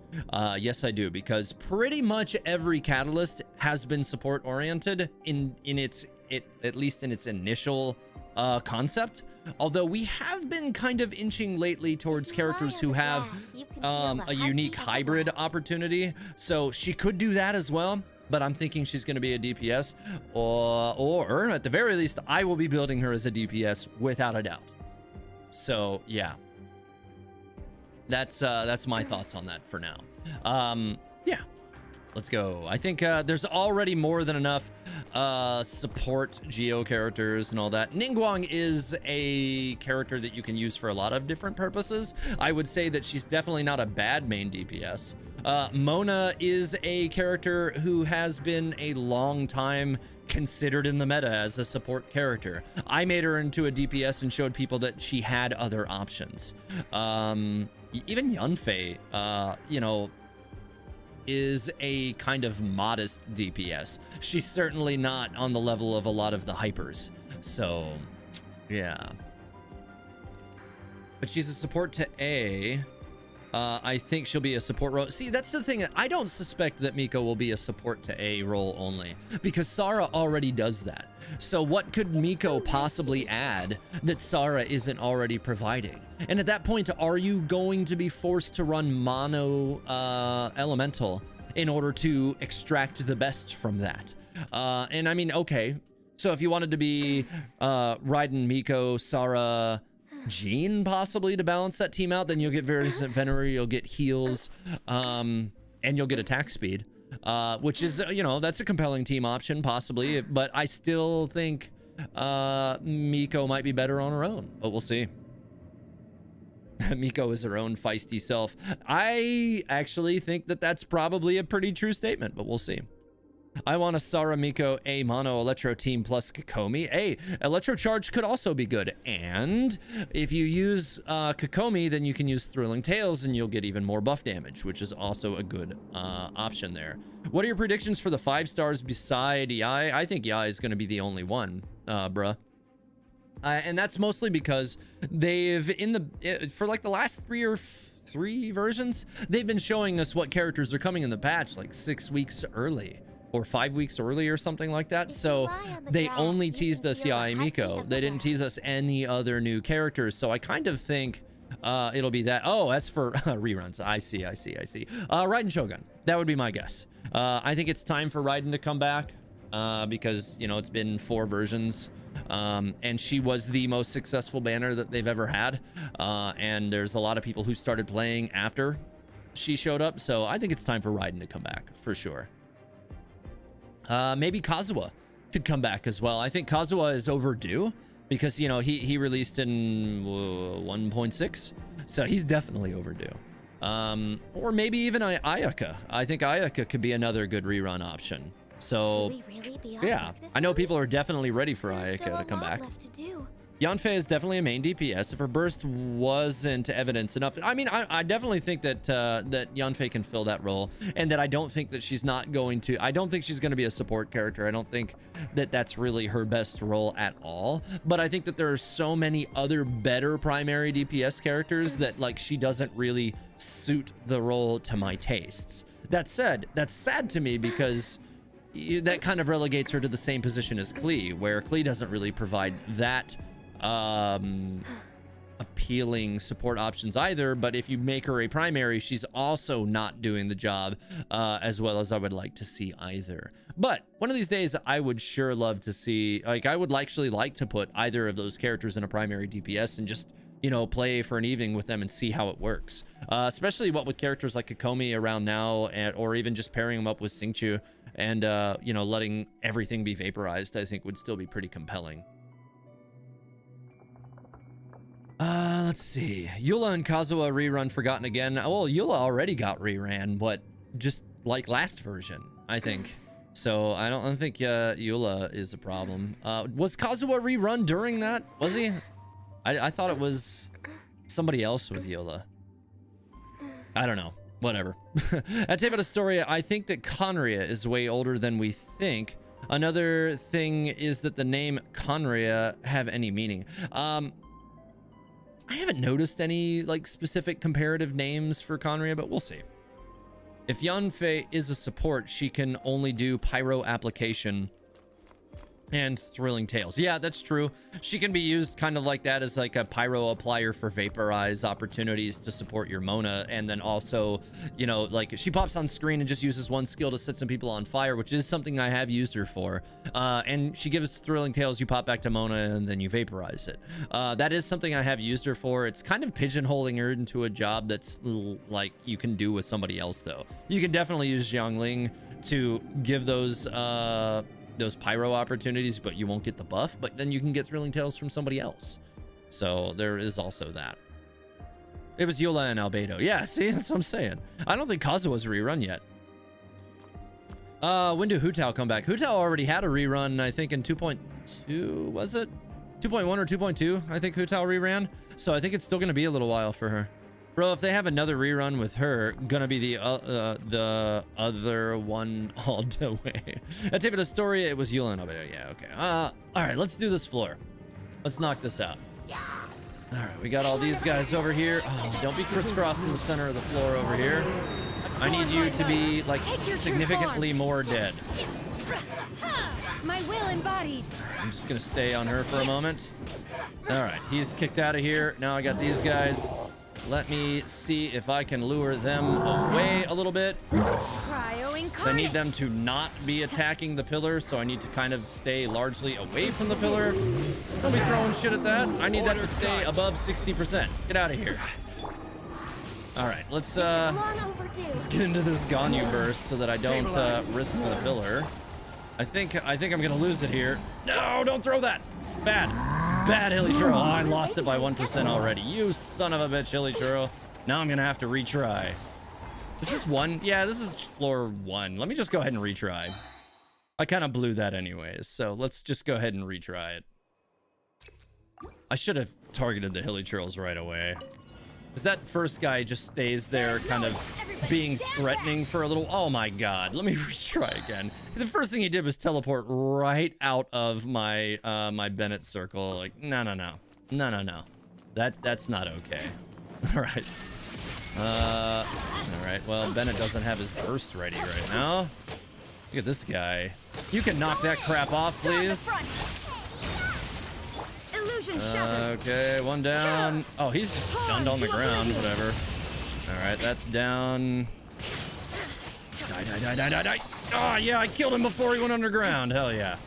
Yes, I do, because pretty much every catalyst has been support oriented at least in its initial concept. Although we have been kind of inching lately towards characters who have a unique hybrid opportunity. So she could do that as well. But I'm thinking she's going to be a DPS, or at the very least, I will be building her as a DPS without a doubt. So yeah, that's my thoughts on that for now. Yeah, let's go. I think there's already more than enough support Geo characters and all that. Ningguang is a character that you can use for a lot of different purposes. I would say that she's definitely not a bad main DPS. Mona is a character who has been a long time considered in the meta as a support character. I made her into a DPS and showed people that she had other options. Even Yunfei, is a kind of modest DPS. She's certainly not on the level of a lot of the hypers. So, yeah. But she's a support to A. I think she'll be a support role. See, that's the thing. I don't suspect that Miko will be a support to A role only, because Sara already does that. So what could Miko possibly add that Sara isn't already providing? And at that point, are you going to be forced to run mono elemental in order to extract the best from that? And I mean, okay, so if you wanted to be Raiden, Miko, Sara, Jean possibly to balance that team out, then you'll get various Venery, you'll get heals, and you'll get attack speed, which is, that's a compelling team option possibly, but I still think Miko might be better on her own, but we'll see. Miko is her own feisty self. I actually think that that's probably a pretty true statement, but we'll see. I want a Sara Miko A mono Electro team plus Kokomi. A Electro Charge could also be good. And if you use Kokomi, then you can use Thrilling Tales and you'll get even more buff damage, which is also a good option there. What are your predictions for the 5 stars beside Yae? I think Yae is going to be the only one, bruh. And that's mostly because they've, for like the last 3 versions, they've been showing us what characters are coming in the patch like 6 weeks early. Or 5 weeks early or something like that. So they only teased us Yae Miko. They didn't tease us any other new characters. So I kind of think it'll be that. Oh, as for reruns, I see. Raiden Shogun, that would be my guess. I think it's time for Raiden to come back because, it's been 4 versions. And she was the most successful banner that they've ever had. And there's a lot of people who started playing after she showed up. So I think it's time for Raiden to come back for sure. Maybe Kazuha could come back as well. I think Kazuha is overdue. because you know he released in 1.6, so he's definitely overdue. Or maybe even Ayaka. I think Ayaka could be another good rerun option. So yeah, I know people are definitely ready for Ayaka to come back. Yanfei is definitely a main DPS. If her burst wasn't evidence enough, I mean, I definitely think that that Yanfei can fill that role, and that I don't think that she's not going to. I don't think she's going to be a support character. I don't think that that's really her best role at all. But I think that there are so many other better primary DPS characters that like she doesn't really suit the role to my tastes. That said, that's sad to me because that kind of relegates her to the same position as Klee, where Klee doesn't really provide that appealing support options either. But if you make her a primary, she's also not doing the job as well as I would like to see either. But one of these days I would sure love to see, like, I would actually like to put either of those characters in a primary DPS and just, you know, play for an evening with them and see how it works, especially what with characters like Kokomi around now, or even just pairing them up with Xingqiu and you know, letting everything be vaporized, I think would still be pretty compelling. Let's see. Eula and Kazuha rerun Forgotten again. Well, Eula already got reran, but just like last version, I think. So I don't think Eula is a problem. Was Kazuha rerun during that? Was he? I thought it was somebody else with Eula. I don't know. Whatever. At Table of Story, I think that Conria is way older than we think. Another thing is that the name Conria have any meaning. I haven't noticed any like specific comparative names for Conria, but we'll see. If Yanfei is a support, she can only do pyro application and thrilling tales. Yeah, that's true. She can be used kind of like that as like a pyro applier for vaporize opportunities to support your Mona, and then also, you know, like she pops on screen and just uses one skill to set some people on fire, which is something I have used her for. And she gives thrilling tales, you pop back to Mona and then you vaporize it. That is something I have used her for. It's kind of pigeonholing her into a job that's like you can do with somebody else though. You can definitely use Xiangling to give those pyro opportunities, but you won't get the buff, but then you can get thrilling tales from somebody else. So there is also that. It was Eula and Albedo. Yeah, see, that's what I'm saying. I don't think Kazuha's rerun yet. When do Hu Tao come back? Hu Tao already had a rerun, I think in 2.2, was it? 2.1 or 2.2, I think Hu Tao reran. So I think it's still gonna be a little while for her. Bro, if they have another rerun with her, gonna be the other one all the way. At Tip of the Story, it was Eula and Albedo. Yeah, okay. All right, let's do this floor. Let's knock this out. All right, we got all these guys over here. Oh, don't be crisscrossing the center of the floor over here. I need you to be, like, significantly more dead. My will embodied. I'm just gonna stay on her for a moment. All right, he's kicked out of here. Now I got these guys. Let me see if I can lure them away a little bit. So I need them to not be attacking the pillar, so I need to kind of stay largely away from the pillar. Don't be throwing shit at that. I need that to stay above 60%. Get out of here. All right, let's get into this Ganyu burst so that I don't risk the pillar. I think I'm gonna lose it here. No, don't throw that. Bad Hilly Churro. Oh, I lost it by 1% already. You son of a bitch, Hilly Churro. Now I'm gonna have to retry. Is this one? Yeah, this is floor 1. Let me just go ahead and retry. I kind of blew that anyways, so let's just go ahead and retry it. I should have targeted the Hilly Churros right away. Because that first guy just stays there kind of being threatening for a little. Oh my god, let me retry again. The first thing he did was teleport right out of my my Bennett circle. Like, no. That's not okay. All right, well, Bennett doesn't have his burst ready right now. Look at this guy. You can knock that crap off, please. Okay, one down. Oh, he's just stunned on the ground. Whatever. All right, that's down. Die. Oh, yeah, I killed him before he went underground. Hell yeah.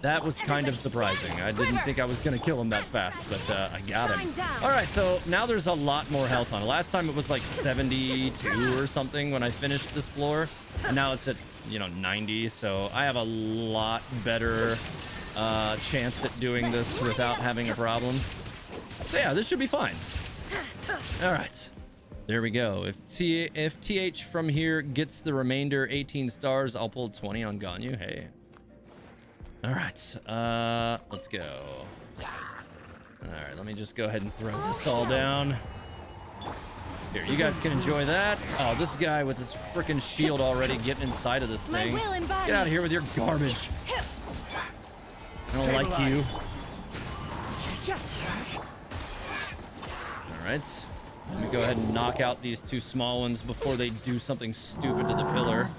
That was kind of surprising. I didn't think I was going to kill him that fast, but I got him. All right, so now there's a lot more health on it. Last time it was like 72 or something when I finished this floor. And now it's at, you know, 90. So I have a lot better chance at doing this without having a problem. So yeah, this should be fine. All right, there we go. If TH from here gets the remainder 18 stars, I'll pull 20 on Ganyu. Hey. All right, let's go. All right, let me just go ahead and throw this all down. Here, you guys can enjoy that. Oh, this guy with his freaking shield already getting inside of this thing. Get out of here with your garbage. I don't like you. All right. Let me go ahead and knock out these two small ones before they do something stupid to the pillar.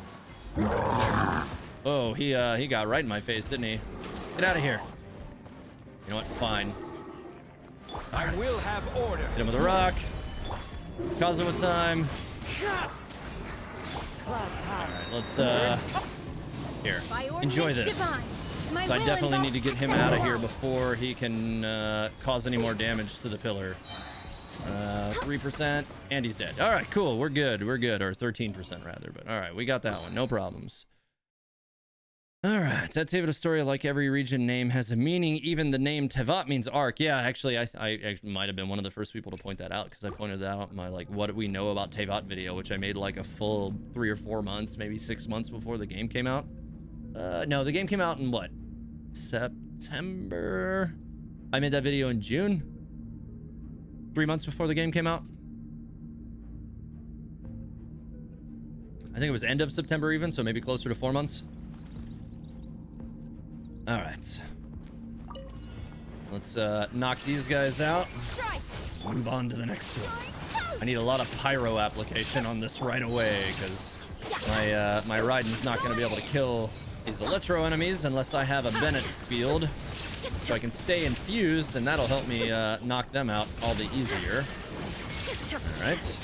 Oh, he got right in my face, didn't he? Get out of here. You know what? Fine. I will have order. Hit him with a rock. Kazuha time. Alright, let's here. Enjoy this. So I definitely need to get him out of here before he can cause any more damage to the pillar. 3%, and he's dead. Alright, cool. We're good. We're good. Or 13% rather, but alright, we got that one. No problems. Alright, that Teyvat story, like every region name, has a meaning. Even the name Teyvat means arc. Yeah, actually, I might have been one of the first people to point that out, because I pointed that out in my, like, what we know about Teyvat video, which I made, like, a full 3 or 4 months, maybe 6 months before the game came out. No, the game came out in, what? September? I made that video in June? 3 months before the game came out? I think it was end of September even, so maybe closer to 4 months. All right, let's knock these guys out. Move on to the next one. I need a lot of pyro application on this right away, because my Raiden's not going to be able to kill these electro enemies unless I have a Bennett field, so I can stay infused, and that'll help me knock them out all the easier. All right,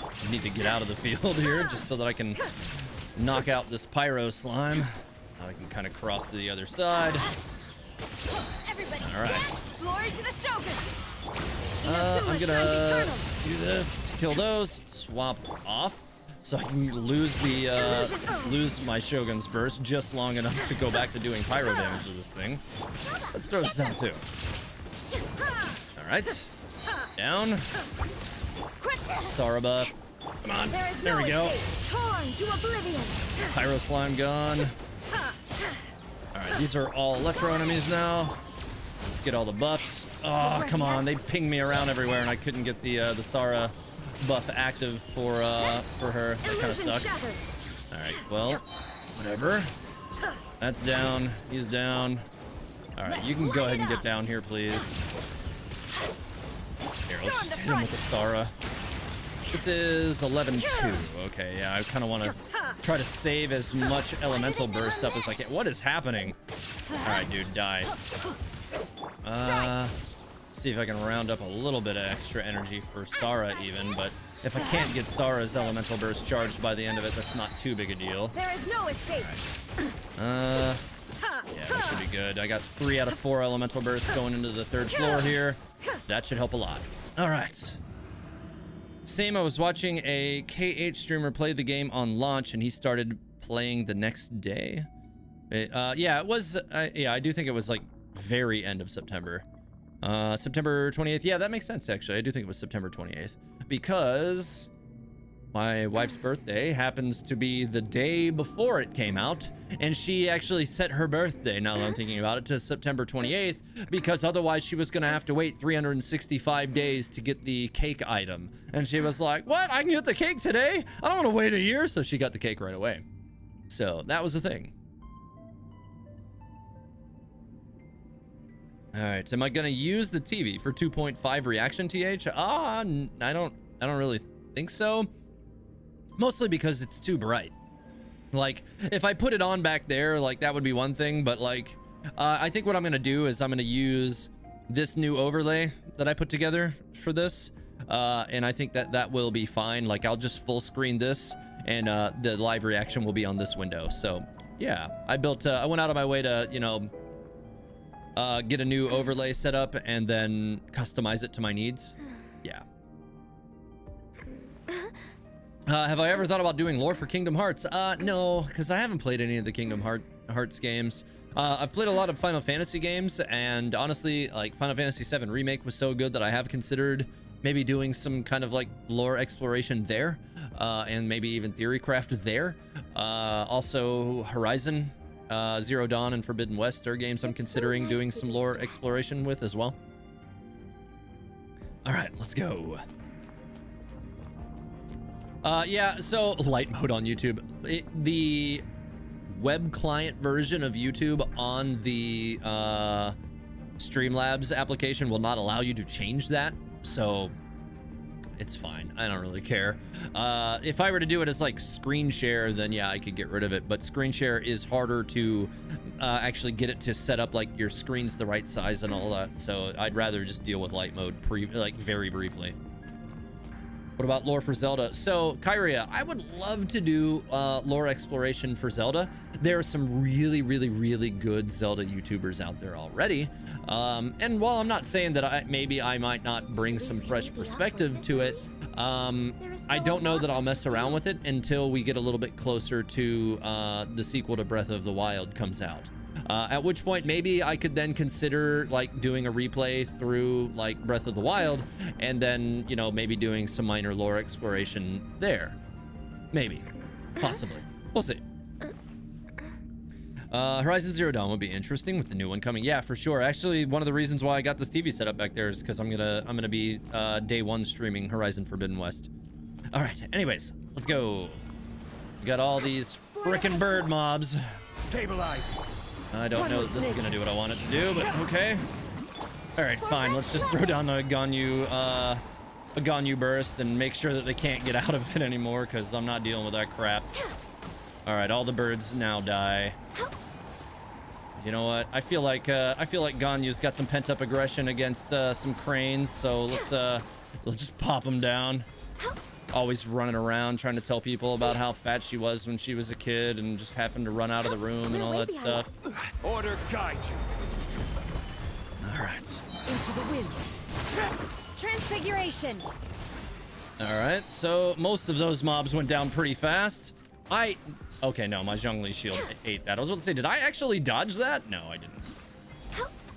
I need to get out of the field here just so that I can knock out this pyro slime. I can kind of cross to the other side. All right. Glory to the Shogun. I'm gonna do this to kill those. Swap off so I can lose my Shogun's burst just long enough to go back to doing pyro damage to this thing. Let's throw this down too. All right. Down. Saraba. Come on. There we go. Pyro slime gone. Alright, these are all electro enemies now. Let's get all the buffs. Oh, come on. They pinged me around everywhere and I couldn't get the Sara buff active for her. That kind of sucks. Alright, well, whatever. That's down. He's down. Alright, you can go ahead and get down here, please. Here, let's just hit him with the Sara. This is 11-2. Okay, yeah, I kind of want to try to save as much elemental burst up as I can. What is happening? All right, dude, die. See if I can round up a little bit of extra energy for Sara even, but if I can't get Sara's elemental burst charged by the end of it, that's not too big a deal. There is no escape. Right. Yeah, that should be good. I got 3 out of 4 elemental bursts going into the 3rd floor here. That should help a lot. All right. Same, I was watching a KH streamer play the game on launch and he started playing the next day. Yeah, it was, yeah, I do think it was like very end of September. September 28th. Yeah, that makes sense actually. I do think it was September 28th because my wife's birthday happens to be the day before it came out, and she actually set her birthday, now that I'm thinking about it, to September 28th because otherwise she was gonna have to wait 365 days to get the cake item. And she was like, what? I can get the cake today? I don't want to wait a year. So she got the cake right away. So that was the thing. All right, am I gonna use the TV for 2.5 reaction TH? I don't really think so. Mostly because it's too bright. Like, if I put it on back there, like, that would be one thing, but like, I think what I'm gonna do is I'm gonna use this new overlay that I put together for this, and I think that will be fine. Like, I'll just full screen this, and the live reaction will be on this window. So, yeah, I went out of my way to, you know, get a new overlay set up and then customize it to my needs. Yeah. Have I ever thought about doing lore for Kingdom Hearts? No, because I haven't played any of the Kingdom Hearts games. I've played a lot of Final Fantasy games, and honestly, like Final Fantasy VII Remake was so good that I have considered maybe doing some kind of like lore exploration there, and maybe even theorycraft there. Also, Horizon Zero Dawn and Forbidden West are games I'm considering doing some lore exploration with as well. All right, let's go. Yeah, so light mode on YouTube. The web client version of YouTube on the Streamlabs application will not allow you to change that, so it's fine. I don't really care. If I were to do it as like screen share, then yeah, I could get rid of it, but screen share is harder to actually get it to set up like your screen's the right size and all that, so I'd rather just deal with light mode like very briefly. What about lore for Zelda? So, Kyria, I would love to do lore exploration for Zelda. There are some really, really, really good Zelda YouTubers out there already. And while I'm not saying that maybe I might not bring some fresh perspective to it, I don't know that I'll mess around with it until we get a little bit closer to the sequel to Breath of the Wild comes out. At which point maybe I could then consider like doing a replay through like Breath of the Wild, and then, you know, maybe doing some minor lore exploration there. Maybe, possibly, we'll see. Horizon Zero Dawn would be interesting with the new one coming. Yeah, for sure. Actually, one of the reasons why I got this TV set up back there is because I'm gonna be day one streaming Horizon Forbidden West. All right, anyways, let's go. We got all these frickin' bird mobs. Stabilize. I don't know that this is gonna do what I want it to do, but okay. All right, fine. Let's just throw down a Ganyu burst and make sure that they can't get out of it anymore, because I'm not dealing with that crap. All right, all the birds now die. You know what? I feel like Ganyu's got some pent-up aggression against some cranes, so let's just pop them down. Always running around trying to tell people about how fat she was when she was a kid and just happened to run out of the room and all that stuff. Order guide you. All right. Into the wind. Transfiguration. All right. So most of those mobs went down pretty fast. Okay, no, my Zhongli shield ate that. I was about to say, did I actually dodge that? No, I didn't.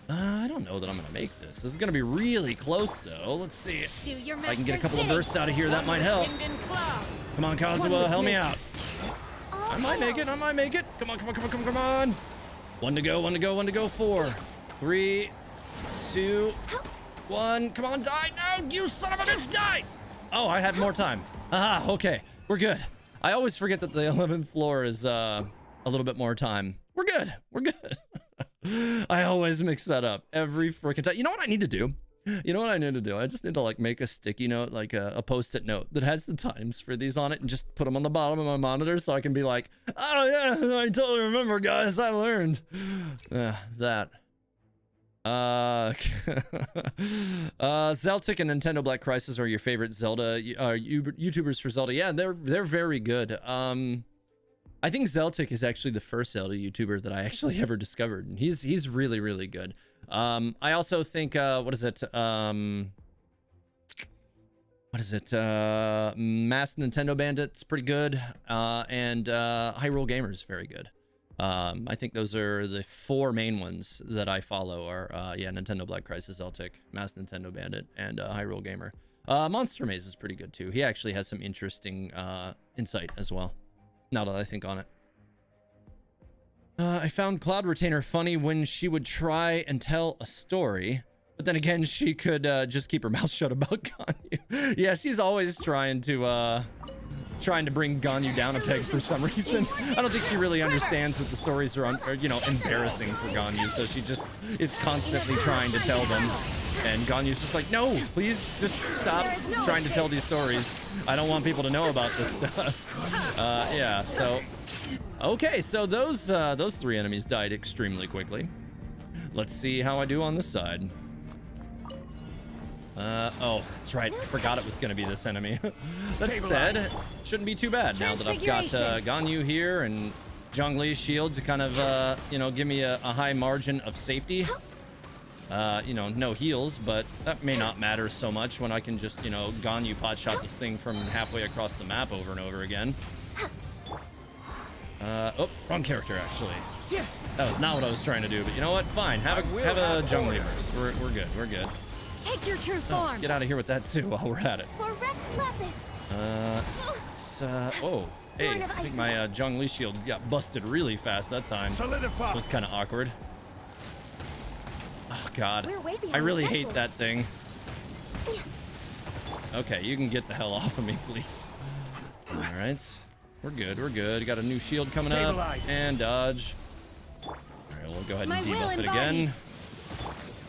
I don't know that I'm gonna make this. This is gonna be really close though. Let's see. If I can get a couple of bursts out of here, that might help. Come on, Kazuha, help me out. I might make it. I might make it. Come on, come on, come on, come on, come on. One to go, one to go, one to go. 4, 3, 2, 1. Come on, die. No, you son of a bitch, die. Oh, I had more time. Aha, okay. We're good. I always forget that the 11th floor is a little bit more time. We're good. We're good. I always mix that up every freaking time. You know what I need to do? You know what I need to do? I just need to like make a sticky note, like a post-it note that has the times for these on it, and just put them on the bottom of my monitor so I can be like, oh yeah, I totally remember, guys. I learned that. Zeltic and Nintendo Black Crisis are your favorite Zelda YouTubers for Zelda. Yeah, they're very good. I think Zeltic is actually the first Zelda YouTuber that I actually ever discovered, and he's really, really good. I also think what is it? Masked Nintendo Bandit's pretty good, and Hyrule Gamer is very good. I think those are the 4 main ones that I follow are yeah, Nintendo Black Crisis, Zeltic, Masked Nintendo Bandit, and Hyrule Gamer. Monster Maze is pretty good too. He actually has some interesting insight as well, now that I think on it. I found Cloud Retainer funny when she would try and tell a story, but then again, she could just keep her mouth shut about Ganyu. Yeah, she's always trying to bring Ganyu down a peg for some reason. I don't think she really understands that the stories are you know, embarrassing for Ganyu, so she just is constantly trying to tell them. And Ganyu's just like, no, please just stop trying to tell these stories. I don't want people to know about this stuff. Yeah, so... Okay, so those 3 enemies died extremely quickly. Let's see how I do on this side. Oh, that's right. I forgot it was going to be this enemy. That said, shouldn't be too bad now that I've got Ganyu here and Zhongli's shield to kind of, you know, give me a high margin of safety. You know, no heals, but that may not matter so much when I can just, you know, Ganyu potshot this thing from halfway across the map over and over again. Oh, wrong character, actually. That was not what I was trying to do, but you know what? Fine. Have a jungling burst. We're good. We're good. Take your true form. Get out of here with that, too, while we're at it. For Rex Lapis. Oh. Hey, I think my Zhongli shield got busted really fast that time. Solidify. It was kind of awkward. Oh, God. We're way behind I really schedule. hate that thing. Okay, you can get the hell off of me, please. All right. We're good. We're good. Got a new shield coming Stabilize. up. And dodge. All right, we'll go ahead My and will debuff it embodied. again.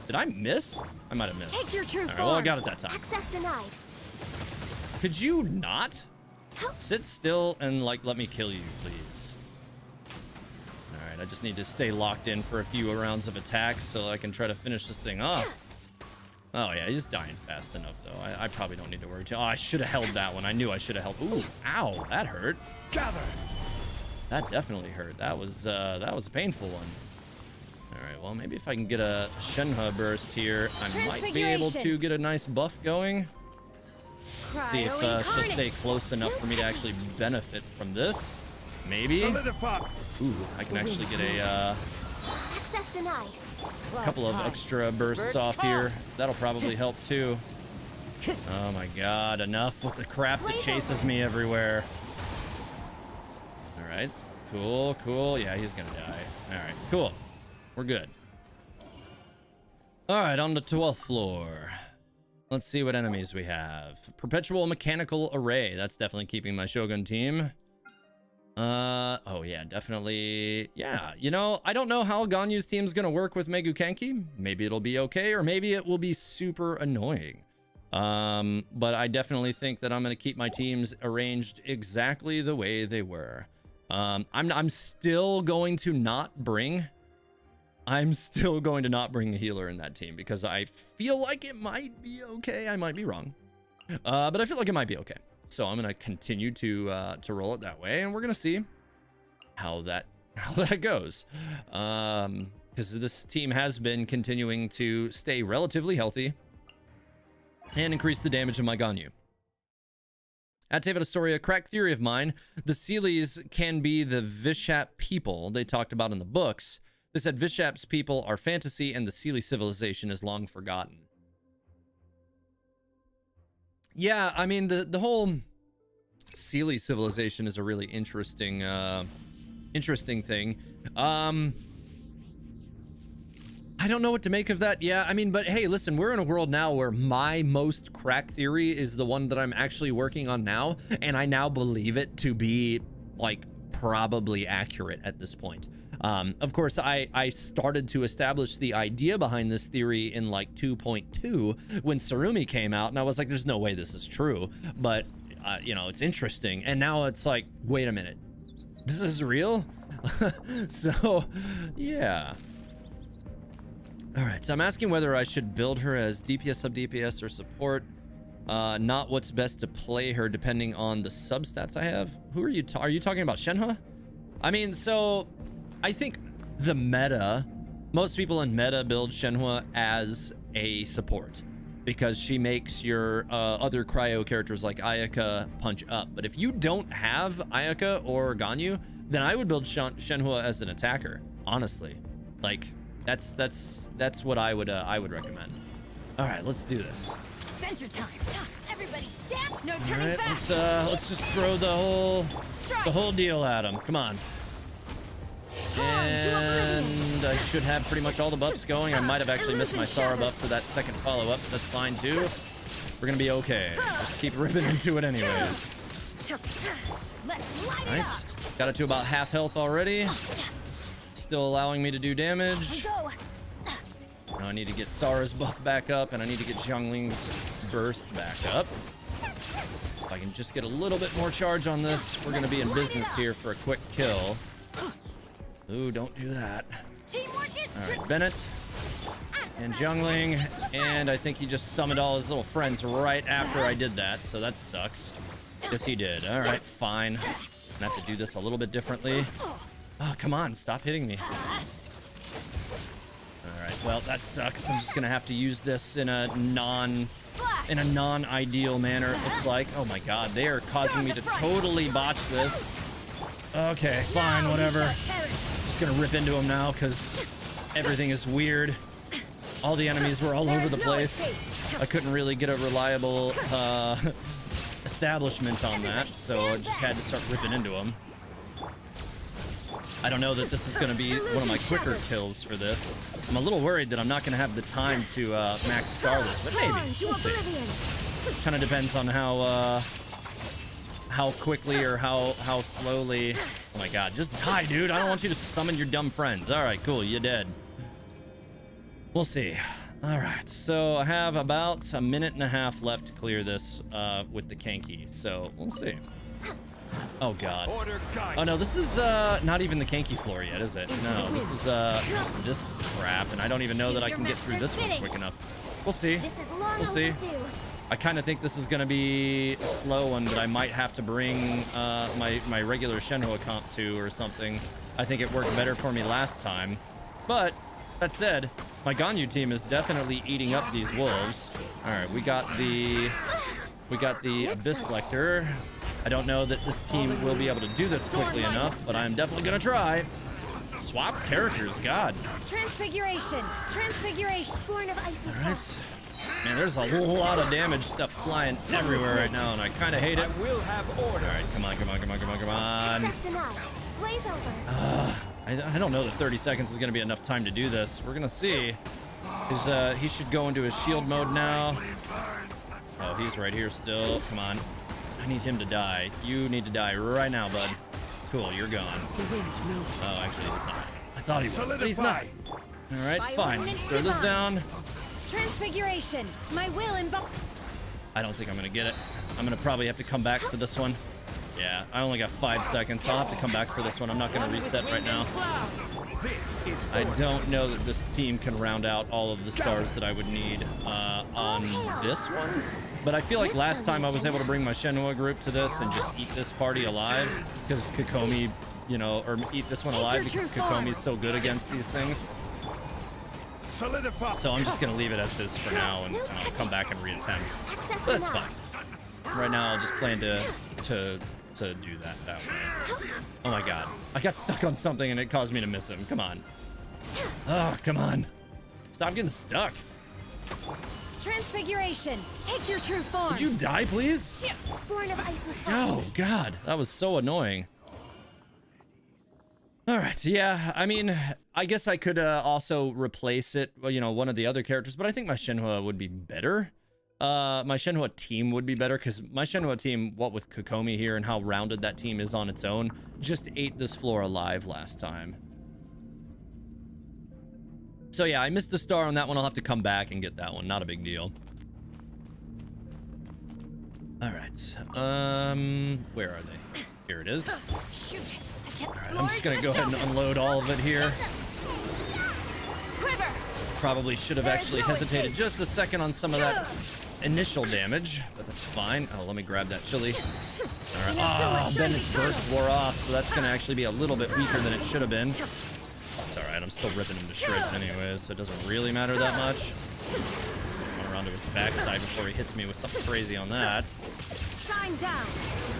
Did I miss? I might have missed. Take your true All right, form. well, I got it that time. Access denied. Could you not? Sit still and, like, let me kill you, please. All right, I just need to stay locked in for a few rounds of attacks so I can try to finish this thing off. Oh, yeah, he's dying fast enough, though. I probably don't need to worry too. Oh, I should have held that one. I knew I should have held. Ooh, ow, that hurt. Gather. That definitely hurt. That was a painful one. All right, well, maybe if I can get a Shenhe burst here, I might be able to get a nice buff going. See if she'll stay close enough for me to actually benefit from this. Maybe. Solidify. Ooh, I can actually get a Access denied. couple of extra bursts off here. That'll probably help too. Oh my God, enough with the crap that chases me everywhere. All right, cool, cool. Yeah, he's gonna die. All right, cool. We're good. All right, on the 12th floor. Let's see what enemies we have. Perpetual Mechanical Array. That's definitely keeping my Shogun team. Oh yeah, definitely. Yeah, you know, I don't know how Ganyu's team's gonna work with Megukenki. Maybe it'll be okay, or maybe it will be super annoying. But I definitely think that I'm gonna keep my teams arranged exactly the way they were. I'm still going to not bring the healer in that team because I feel like it might be okay. I might be wrong, but I feel like it might be okay. So I'm gonna continue to roll it that way, and we're gonna see how that goes. Because this team has been continuing to stay relatively healthy and increase the damage of my Ganyu. At David Astoria, crack theory of mine: the Seelies can be the Vishap people they talked about in the books. They said Vishap's people are fantasy and the Seelie civilization is long forgotten. Yeah, I mean, the whole Seelie civilization is a really interesting thing. I don't know what to make of that. Yeah, I mean, but hey, listen, we're in a world now where my most crack theory is the one that I'm actually working on now, and I now believe it to be, like, probably accurate at this point. Of course, I started to establish the idea behind this theory in like 2.2 when Sarumi came out, and I was like, there's no way this is true, but you know, it's interesting. And now it's like, wait a minute, this is real? So yeah. All right, so I'm asking whether I should build her as DPS, sub DPS, or support. Not what's best to play her depending on the sub stats I have. Who are you talking about, Shenhe? I mean, so I think the meta, most people in meta build Shenhe as a support because she makes your other cryo characters like Ayaka punch up. But if you don't have Ayaka or Ganyu, then I would build Shenhe as an attacker, honestly. Like, that's what I would recommend. All right, let's do this. Venture time. Everybody stand. No All turning right, back. let's just throw the whole deal at him. Come on. And I should have pretty much all the buffs going. I might have actually missed my Sara buff for that second follow-up. That's fine too. We're gonna be okay. Just keep ripping into it anyways. Let's light it Right, up. got it to about half health already. Still allowing me to do We damage. go. Now I need to get Sara's buff back up, and I need to get Zhongling's burst back up. If I can just get a little bit more charge on this, we're gonna be in business here for a quick kill. Ooh, don't do that. Teamwork is All right, Bennett and Zhongling, and I think he just summoned all his little friends right after I did that, so that sucks. Yes, he did. All right, fine. I'm gonna have to do this a little bit differently. Oh, come on, stop hitting me. All right, well, that sucks. I'm just gonna have to use this in a non-ideal manner, it looks like. Oh my god, they are causing me to totally botch this. Okay, fine, whatever. Just gonna rip into him now because everything is weird. All the enemies were all over the place. I couldn't really get a reliable establishment on that, so I just had to start ripping into them. I don't know that this is going to be one of my quicker kills for this. I'm a little worried that I'm not going to have the time to max star this, but maybe. We'll see. Kind of depends on how quickly or how slowly. Oh my god, just die, dude. I don't want you to summon your dumb friends. All right, cool, you're dead. We'll see. All right, so I have about 1.5 minutes left to clear this with the Kanki, so we'll see. Oh god. Oh no, this is not even the Kanki floor yet, is it? No, this is just this crap, and I don't even know that I can get through this one quick enough. We'll see. We'll see. I kind of think this is going to be a slow one that I might have to bring my regular Shenhua comp to or something. I think it worked better for me last time. But that said, my Ganyu team is definitely eating up these wolves. All right, we got the Abyss Lecter. I don't know that this team will be able to do this quickly enough, but I'm definitely gonna try. Swap characters, god. Transfiguration. Born of icy frost. Man, there's a lot of damage stuff flying everywhere right now, and I kind of hate it. I will have order. All right, come on. Access denied. Blaze over. I don't know that 30 seconds is gonna be enough time to do this. We're gonna see. He should go into his shield mode now. Oh, he's right here still. Come on. I need him to die. You need to die right now, bud. Cool, you're gone. Oh, actually, he's not. I thought he was, but he's not. All right, fine. Throw this down. Transfiguration. My will and I don't think I'm gonna get it. I'm gonna probably have to come back for this one. Yeah, I only got 5 seconds. I'll have to come back for this one. I'm not gonna reset right now. I don't know that this team can round out all of the stars that I would need on this one. But I feel like last time I was able to bring my Shenhua group to this and just eat this party alive because Kokomi, you know, or eat this one alive because Kokomi's so good against these things. So I'm just gonna leave it as is for now, and I'll come back and reattempt. But that's fine. Right now, I'll just plan to do that way. Oh my god, I got stuck on something and it caused me to miss him. Come on. Oh, come on. Stop getting stuck. Transfiguration. Take your true form. Would you die, please? Born of icy frost. Oh god, that was so annoying. All right, yeah, I mean, I guess I could also replace it, you know, one of the other characters, but I think my Shenhua would be better. My Shenhua team would be better, because my Shenhua team, what with Kokomi here and how rounded that team is on its own, just ate this floor alive last time. So yeah, I missed a star on that one. I'll have to come back and get that one. Not a big deal. All right, where are they? Here it is. Shoot. All right, I'm just gonna go ahead and unload all of it here. Quiver. Probably should have actually hesitated just a second on some of that initial damage, but that's fine. Oh, let me grab that chili. All right. Oh, then its burst wore off, so that's gonna actually be a little bit weaker than it should have been. It's all right. I'm still ripping him to shreds anyways, so it doesn't really matter that much. Going around to his backside before he hits me with something crazy on that. Shine down.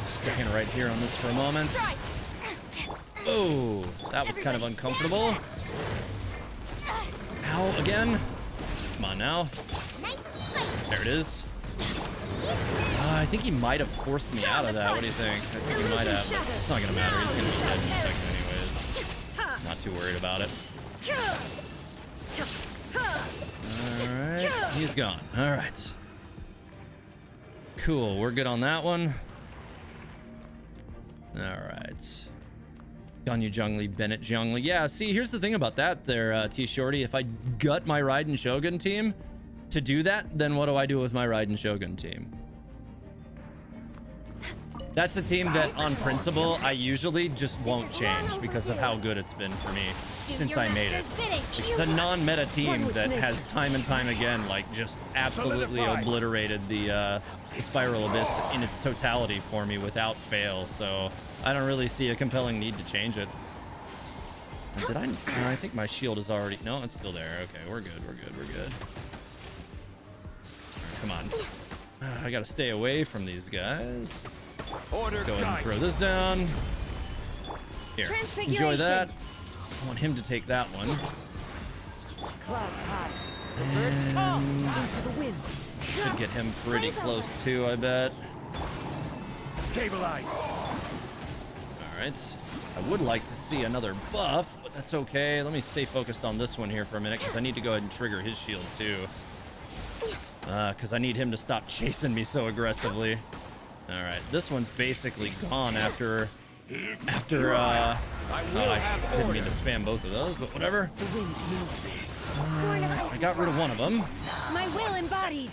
Staying right here on this for a moment. Oh, that was kind of uncomfortable. Ow, again. Come on now. There it is. I think he might have forced me out of that. What do you think? I think he might have, but it's not going to matter. He's going to be dead in a second anyways. Not too worried about it. Alright, he's gone. Alright. Cool, we're good on that one. Alright. Ganyu Zhongli, Bennett Zhongli. Yeah, see, here's the thing about that there, T-Shorty. If I gut my Raiden Shogun team to do that, then what do I do with my Raiden Shogun team? That's a team that, on principle, I usually just won't change because of how good it's been for me since I made it. It's a non-meta team that has time and time again, like, just absolutely obliterated the Spiral Abyss in its totality for me without fail, so I don't really see a compelling need to change it. Did I think my shield is already... No, it's still there. Okay, we're good. Right, come on. I gotta stay away from these guys. Go ahead and throw this down. Here, enjoy Transfiguration. that. I want him to take that one. Clouds high. The birds call into the wind. Should get him pretty close too, I bet. Stabilize. All right. I would like to see another buff, but that's okay. Let me stay focused on this one here for a minute because I need to go ahead and trigger his shield too. Because I need him to stop chasing me so aggressively. All right, this one's basically gone after I didn't mean to spam both of those, but whatever. The wind knows me. I got rid of one of them. My will embodied.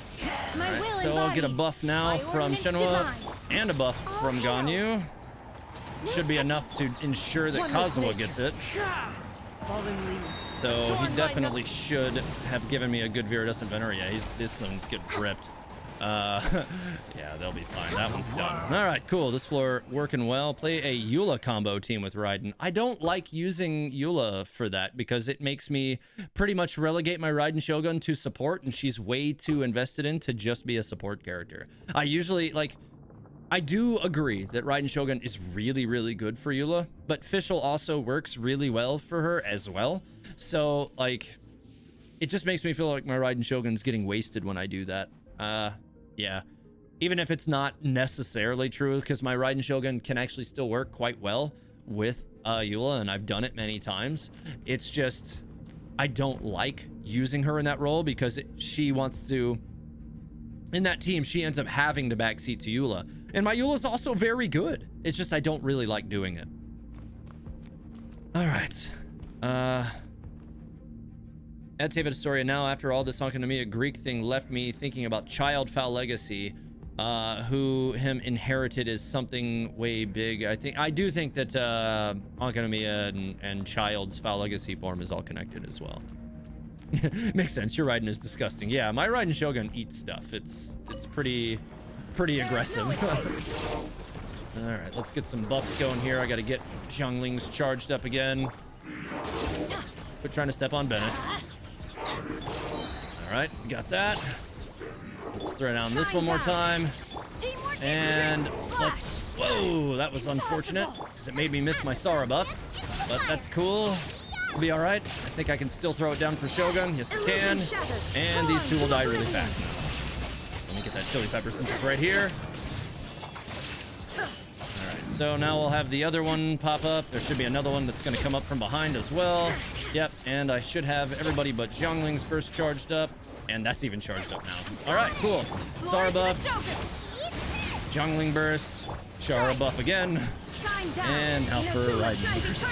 My will embodied. So I'll get a buff now My from ordinance Shenhua divine. and a buff from Ganyu. Should be enough to ensure that Kazuha gets it. Falling leaves. So he definitely should have given me a good Viridescent Venom. Yeah, this one's getting ripped. Yeah, they'll be fine. That one's done. All right, cool. This floor working well. Play a Eula combo team with Raiden. I don't like using Eula for that because it makes me pretty much relegate my Raiden Shogun to support, and she's way too invested in to just be a support character. I usually, like, I do agree that Raiden Shogun is really, really good for Eula, but Fischl also works really well for her as well. So, like, it just makes me feel like my Raiden Shogun's getting wasted when I do that. Yeah. Even if it's not necessarily true, because my Raiden Shogun can actually still work quite well with Eula, and I've done it many times. It's just, I don't like using her in that role because she wants to... In that team, she ends up having to backseat to Eula. And my Eula's also very good. It's just I don't really like doing it. All right. At Teva Historia now, after all this Ankanomiya Greek thing left me thinking about Child Foul Legacy, who him inherited is something way big. I do think that Ankanomiya and Child's Foul Legacy form is all connected as well. Makes sense. Your Raiden is disgusting. Yeah, my Raiden Shogun eats stuff. It's pretty aggressive. All right, let's get some buffs going here. I got to get Zhonglings charged up again. Quit trying to step on Bennett. All right, got that. Let's throw down this one more time. And let's... Whoa, that was unfortunate because it made me miss my Sara buff. But that's cool. It'll be all right. I think I can still throw it down for Shogun. Yes, I can. And these two will die really fast. Let me get that chili pepper since it's right here. All right, so now we'll have the other one pop up. There should be another one that's going to come up from behind as well. Yep, and I should have everybody but Zhongling's burst charged up. And that's even charged up now. All right, cool. Sara buff. Zhongling burst. Chara buff again. And now for Raiden burst.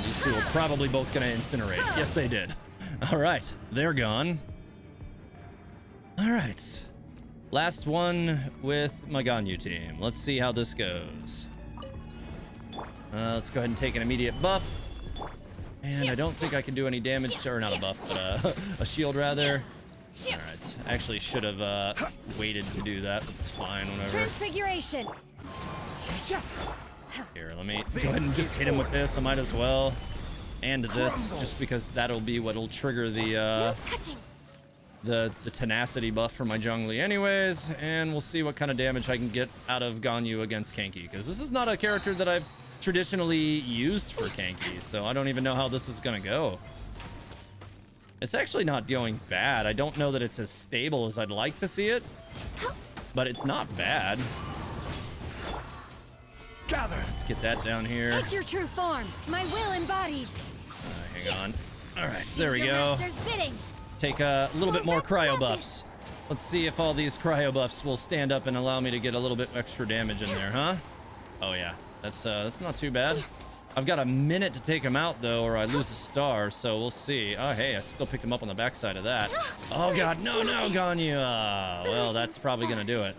These two are probably both going to incinerate. Yes, they did. All right, they're gone. All right. Last one with my Ganyu team. Let's see how this goes. Let's go ahead and take an immediate buff. And I don't think I can do any damage, or not a buff, but a shield rather. All right, actually should have waited to do that, but it's fine, whatever. Transfiguration. Here, let me go ahead and just hit him with this. I might as well. And this, just because that'll be what'll trigger the tenacity buff for my Zhongli anyways. And we'll see what kind of damage I can get out of Ganyu against Kanki, because this is not a character that I've traditionally used for Kanki, so I don't even know how this is gonna go. It's actually not going bad. I don't know that it's as stable as I'd like to see it, but it's not bad. Gather. Let's get that down here. Take your true form. My will embodied. Hang on. All right, so there we Your go. master's bidding. Take a little bit more cryo buffs. Let's see if all these cryo buffs will stand up and allow me to get a little bit extra damage in there, huh? Oh yeah, that's not too bad. I've got a minute to take him out though, or I lose a star, so we'll see. Oh hey, I still picked him up on the backside of that. Oh god, no, Ganyu. Well, that's probably gonna do it.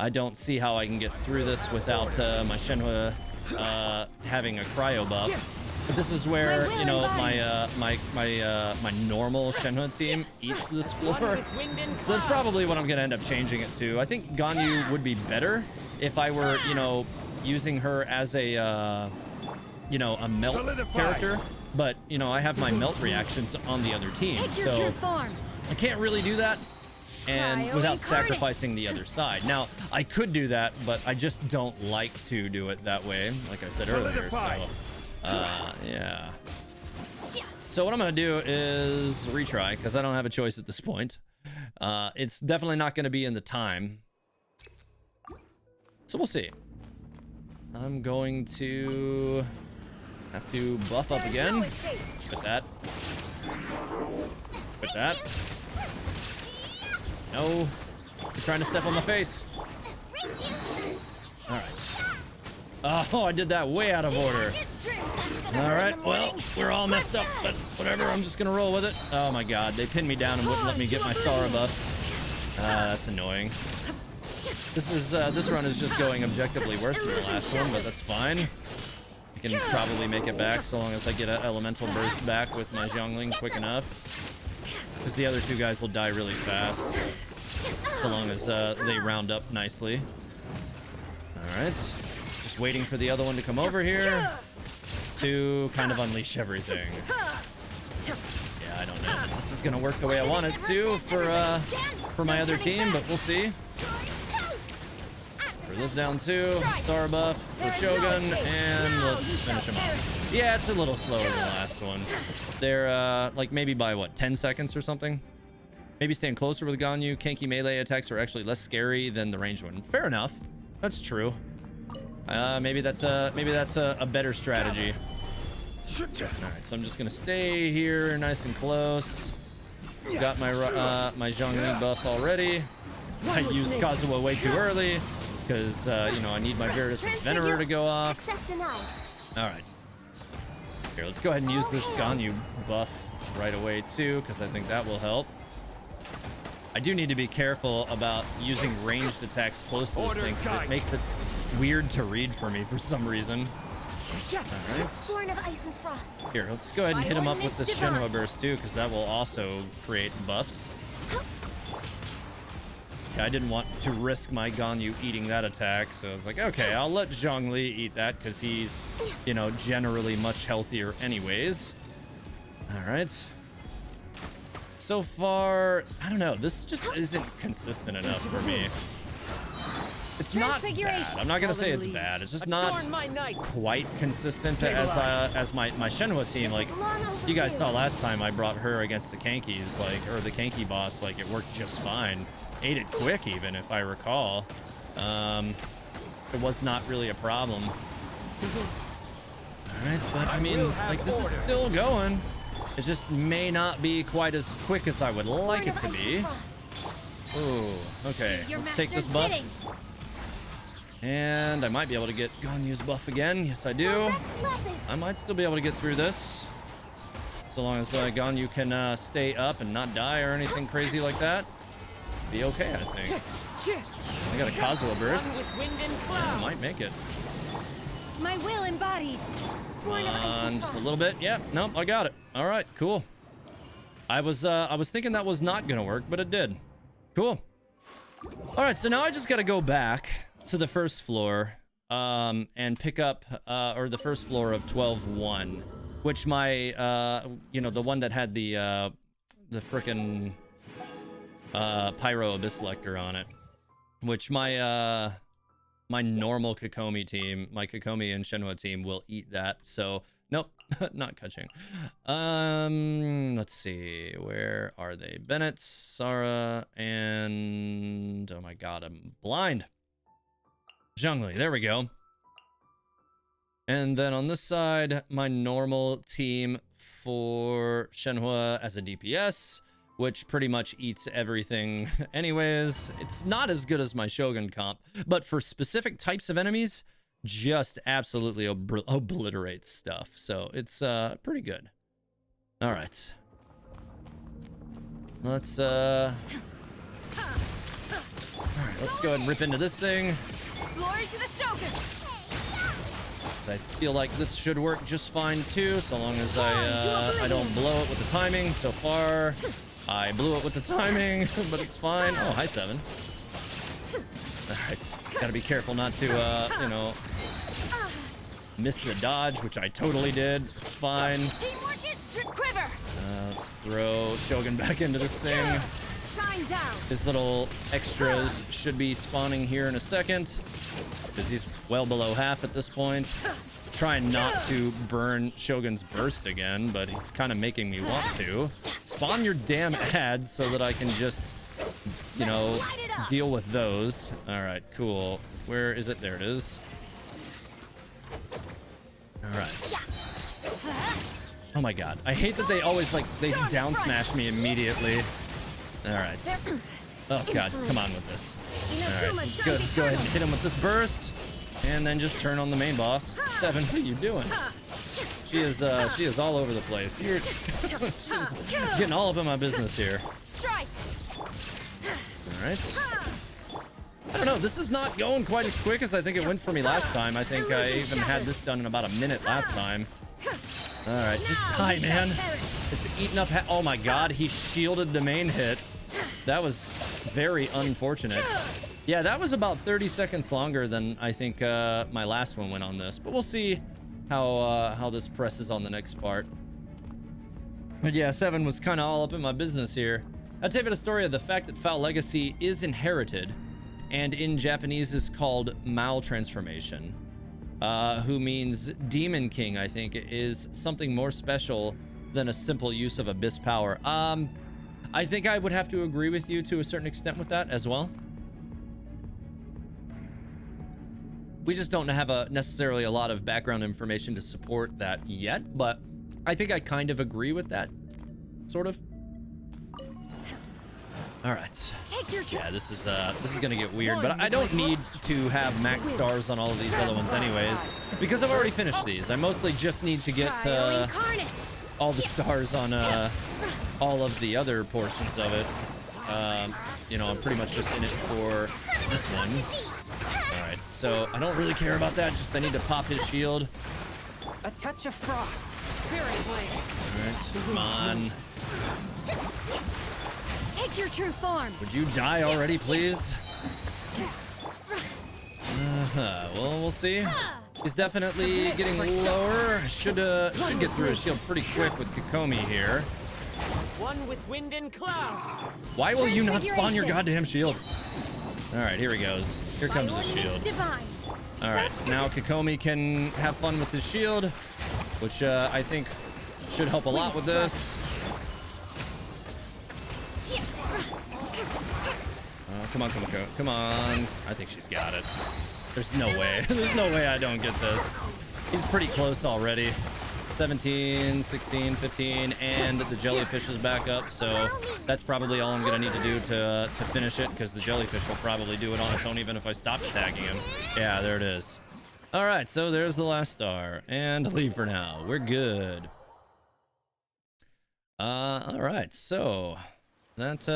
I don't see how I can get through this without my Shenhua having a cryo buff. But this is where, you know, my normal Shenhua team eats this floor. So that's probably what I'm gonna end up changing it to. I think Ganyu would be better if I were, you know, using her as a you know, a melt character. But, you know, I have my melt reactions on the other team. Take your true So form. I can't really do that. and without sacrificing the other side. Now, I could do that, but I just don't like to do it that way, like I said earlier. So, yeah. So what I'm going to do is retry, because I don't have a choice at this point. It's definitely not going to be in the time. So we'll see. I'm going to have to buff up again. With that. With that. No. You're trying to step on my face. Alright. Oh, I did that way out of order. Alright, well, we're all messed up, but whatever, I'm just gonna roll with it. Oh my god, they pinned me down and wouldn't let me get my Sara buff. That's annoying. This run is just going objectively worse than the last one, but that's fine. I can probably make it back so long as I get an elemental burst back with my Zhongling quick enough. Because the other two guys will die really fast. So long as they round up nicely. Alright. Just waiting for the other one to come over here to kind of unleash everything. Yeah, I don't know if this is going to work the way I want it to for my other team, but we'll see. Throw this down too. Sara buff for Shogun, and let's finish him off. Yeah, it's a little slower than the last one. They're like maybe by what, 10 seconds or something? Maybe stand closer with Ganyu. Kanky melee attacks are actually less scary than the ranged one. Fair enough. That's true. Maybe that's a better strategy. Alright, so I'm just gonna stay here nice and close. Got my my Zhongli buff already. I used Kazuha way too early because you know, I need my Veritas Venerer to go off. Alright. Here, let's go ahead and use this Ganyu buff right away too, because I think that will help. I do need to be careful about using ranged attacks close to this thing, because it makes it weird to read for me for some reason. Alright. Here, let's go ahead and hit him up with this Shenhua burst too, because that will also create buffs. Yeah, I didn't want to risk my Ganyu eating that attack, so I was like, okay, I'll let Zhongli eat that, because he's, you know, generally much healthier anyways. Alright. So far, I don't know, this just isn't consistent enough for me. It's not bad. I'm not gonna say it's bad. It's just not quite consistent as my Shenhua team. Like, you guys saw last time I brought her against the Kankys, like, or the Kanky boss, like, it worked just fine. Ate it quick even, if I recall. It was not really a problem. Alright, but I mean, like, this is still going. It just may not be quite as quick as I would like it to be. Ooh, okay. Let's take this buff. And I might be able to get Ganyu's buff again. Yes, I do. I might still be able to get through this. So long as Ganyu can stay up and not die or anything crazy like that. Be okay, I think. I got a Kazuha burst. Yeah, I might make it. My will embodied. Come on, just a little bit. Yeah, nope, I got it. All right, cool. I was thinking that was not gonna work, but it did. Cool. All right, so now I just gotta go back to the first floor and pick up or the first floor of 12-1, which my you know, the one that had the frickin' Pyro Abyss Lector on it, which my my normal Kokomi team, my Kokomi and Shenhua team will eat that. So nope, not catching. Let's see, where are they? Bennett, Sara, and oh my god, I'm blind. Zhongli, there we go. And then on this side, my normal team for Shenhua as a DPS, which pretty much eats everything anyways. It's not as good as my Shogun comp, but for specific types of enemies, just absolutely obliterates stuff. So it's pretty good. All right. Let's all right, let's go ahead and rip into this thing. Glory to the Shogun. I feel like this should work just fine too, so long as I don't blow it with the timing. So far, I blew it with the timing, but it's fine. Oh, hi, 7. Alright, gotta be careful not to, you know, miss the dodge, which I totally did. It's fine. Let's throw Shogun back into this thing. I'm down. His little extras should be spawning here in a second, because he's well below half at this point. Trying not to burn Shogun's burst again, but he's kind of making me want to. Spawn your damn ads so that I can just, you know, deal with those. All right, cool. Where is it? There it is. All right. Oh my god. I hate that they always, like, they down smash me immediately. All right. Oh god, come on with this. All right, go ahead and hit him with this burst. And then just turn on the main boss. Seven, what are you doing? She is all over the place. She's getting all up in my business here. All right. I don't know. This is not going quite as quick as I think it went for me last time. I think I even had this done in about a minute last time. All right, just die, man. It's eating up. Oh my god, he shielded the main hit. That was very unfortunate. Yeah, that was about 30 seconds longer than I think my last one went on this, but we'll see how this presses on the next part. But yeah, 7 was kind of all up in my business here. I'll tell you a story of the fact that Foul Legacy is inherited, and in Japanese is called maltransformation, who means Demon King. I think is something more special than a simple use of Abyss power. I think I would have to agree with you to a certain extent with that as well. We just don't have necessarily a lot of background information to support that yet, but I think I kind of agree with that, sort of. All right. Yeah, this is gonna get weird, but I don't need to have max stars on all of these other ones anyways, because I've already finished these. I mostly just need to get all the stars on all of the other portions of it. You know, I'm pretty much just in it for this one. All right, so I don't really care about that. Just I need to pop his shield. A touch of frost. Very All right, come on. Take your true form. Would you die already, please? Well, we'll see. He's definitely getting lower. Should get through his shield pretty quick with Kokomi here. One with wind and cloud. Why will you not spawn your goddamn shield? All right, here he goes. Here comes the shield. All right, now Kokomi can have fun with his shield, which I think should help a lot with this. Come on, come on. I think she's got it. There's no way. There's no way I don't get this. He's pretty close already. 17, 16, 15, and the jellyfish is back up, so that's probably all I'm gonna need to do to finish it, because the jellyfish will probably do it on its own even if I stop attacking him. Yeah, there it is. All right, so there's the last star, and leave for now. We're good. All right, so that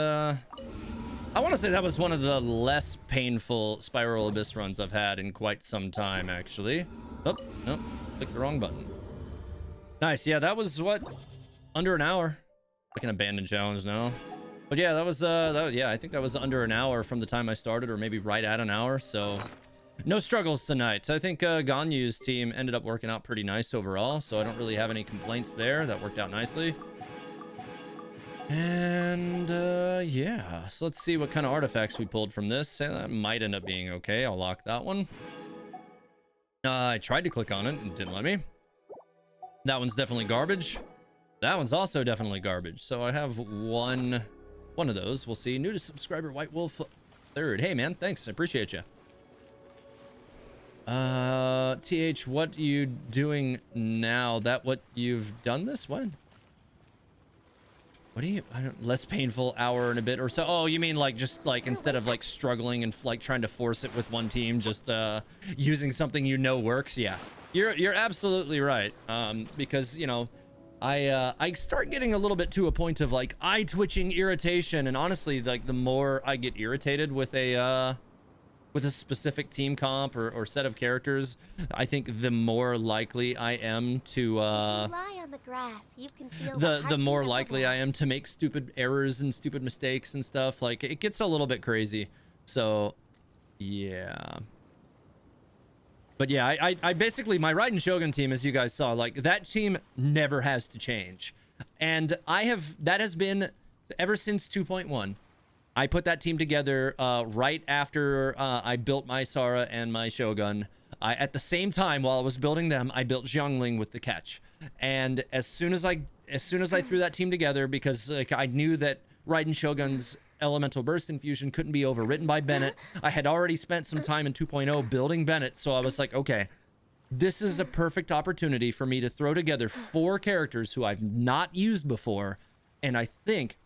I want to say that was one of the less painful Spiral Abyss runs I've had in quite some time, actually. Oh, no, clicked the wrong button. Nice, yeah, that was what, under an hour. I can abandon challenge now. But yeah, that was yeah, I think that was under an hour from the time I started, or maybe right at an hour. So no struggles tonight. I think Ganyu's team ended up working out pretty nice overall, so I don't really have any complaints there. That worked out nicely. And yeah, so let's see what kind of artifacts we pulled from this. That might end up being okay. I'll lock that one. I tried to click on it and didn't let me. That one's definitely garbage. That one's also definitely garbage. So I have one of those. We'll see. New to subscriber White Wolf 3rd. Hey man, thanks. I appreciate you. TH, what you doing now? That what you've done this? When? What do you, less painful hour and a bit or so? Oh, you mean like just like instead of like struggling and like trying to force it with one team, just using something you know works? Yeah, you're absolutely right. Because you know, I start getting a little bit to a point of like eye twitching irritation, and honestly, like the more I get irritated with a specific team comp or set of characters, I think the more likely I am to lie on the grass, you can feel the more likely I am to make stupid errors and stupid mistakes and stuff. Like it gets a little bit crazy. So yeah. But yeah, I basically, my Raiden Shogun team, as you guys saw, like that team never has to change. And that has been ever since 2.1. I put that team together right after I built my Sara and my Shogun. At the same time, while I was building them, I built Xiangling with the catch. And as soon as I threw that team together, because like I knew that Raiden Shogun's Elemental Burst Infusion couldn't be overwritten by Bennett. I had already spent some time in 2.0 building Bennett, so I was like, okay, this is a perfect opportunity for me to throw together 4 characters who I've not used before, and I think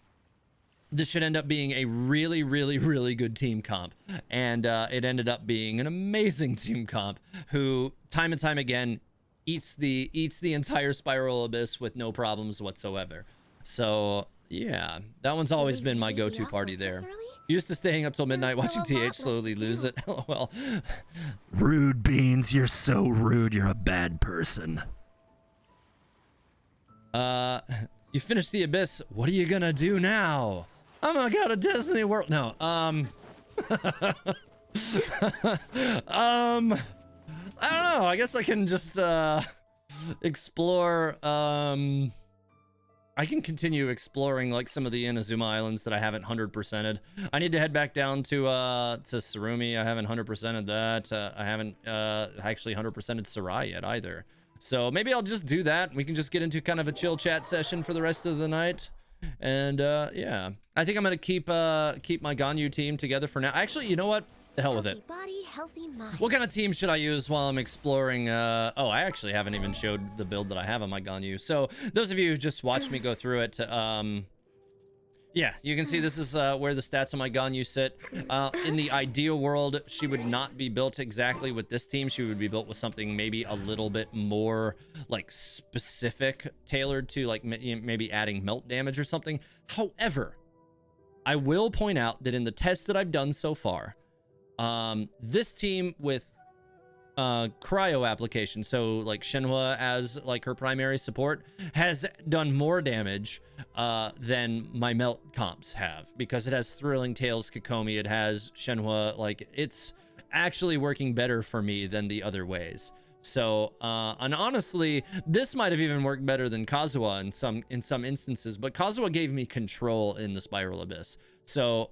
this should end up being a really, really, really good team comp. And it ended up being an amazing team comp who, time and time again, eats the entire Spiral Abyss with no problems whatsoever. So yeah, that one's always been my go-to party there. Used to staying up till midnight watching TH slowly lose it. LOL. Rude Beans, you're so rude. You're a bad person. You finished the Abyss. What are you gonna do now? I'm gonna go to Disney World. No. I don't know. I guess I can just explore. I can continue exploring like some of the Inazuma Islands that I haven't 100%ed. I need to head back down to Surumi. I haven't 100%ed that. I haven't actually 100%ed Sarai yet either. So maybe I'll just do that. We can just get into kind of a chill chat session for the rest of the night. And yeah, I think I'm gonna keep my Ganyu team together for now. Actually, you know what? The hell with it. Body, healthy mind. What kind of team should I use while I'm exploring? Oh, I actually haven't even showed the build that I have on my Ganyu. So those of you who just watched me go through it, yeah, you can see this is where the stats on my Ganyu sit. In the ideal world, she would not be built exactly with this team. She would be built with something maybe a little bit more like specific, tailored to like maybe adding melt damage or something. However, I will point out that in the tests that I've done so far, this team with cryo application, so like Shenhua as like her primary support, has done more damage than my melt comps have, because it has Thrilling Tales Kikomi, it has Shenhua. Like, it's actually working better for me than the other ways. So and honestly, this might have even worked better than Kazuha in some instances, but Kazuha gave me control in the Spiral Abyss, so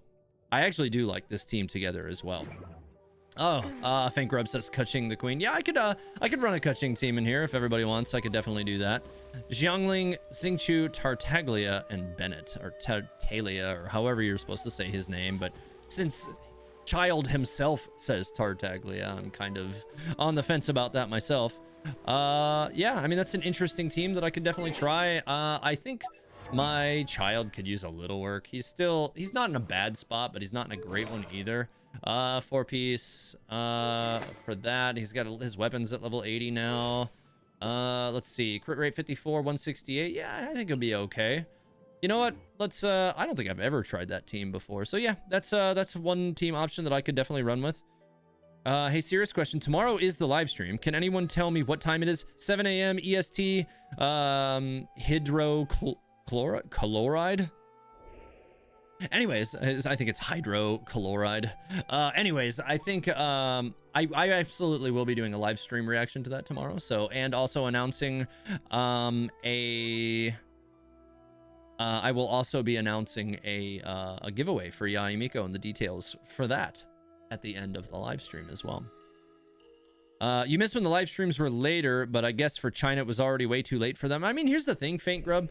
I actually do like this team together as well. Oh, Fink Grub says Kuching the Queen. Yeah, I could run a Kuching team in here if everybody wants. I could definitely do that. Xiangling, Xingqiu, Tartaglia, and Bennett, or Tartaglia, or however you're supposed to say his name. But since Child himself says Tartaglia, I'm kind of on the fence about that myself. Yeah, I mean, that's an interesting team that I could definitely try. I think my Child could use a little work. He's not in a bad spot, but he's not in a great one either. 4-piece for that. He's got his weapons at level 80 now. Let's see, crit rate 54, 168. Yeah, I think it'll be okay. You know what, let's I don't think I've ever tried that team before, so yeah, that's one team option that I could definitely run with. Hey, serious question, tomorrow is the live stream. Can anyone tell me what time it is? 7 a.m. EST. Hydrochloride. Anyways, I think it's hydrochloride. Anyways, I think I absolutely will be doing a live stream reaction to that tomorrow. So, and also announcing I will also be announcing a giveaway for Yai Miko and the details for that at the end of the live stream as well. You missed when the live streams were later, but I guess for China it was already way too late for them. I mean, here's the thing, Faint Grub.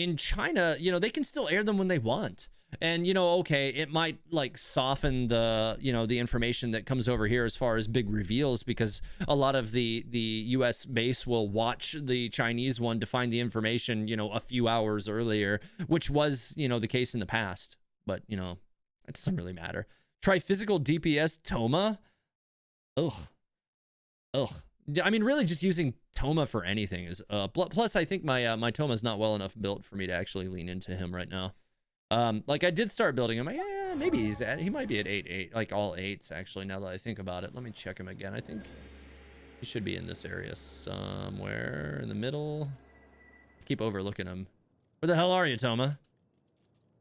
In China, you know, they can still air them when they want. And, you know, okay, it might like soften the, you know, the information that comes over here as far as big reveals, because a lot of the US base will watch the Chinese one to find the information, you know, a few hours earlier, which was, you know, the case in the past. But, you know, it doesn't really matter. Try physical DPS Toma. Ugh. I mean, really just using Toma for anything is plus I think my Toma's not well enough built for me to actually lean into him right now. Like I did start building him. Yeah, maybe he might be at 8-8, like all 8s actually, now that I think about it. Let me check him again. I think he should be in this area somewhere in the middle. Keep overlooking him. Where the hell are you, Toma?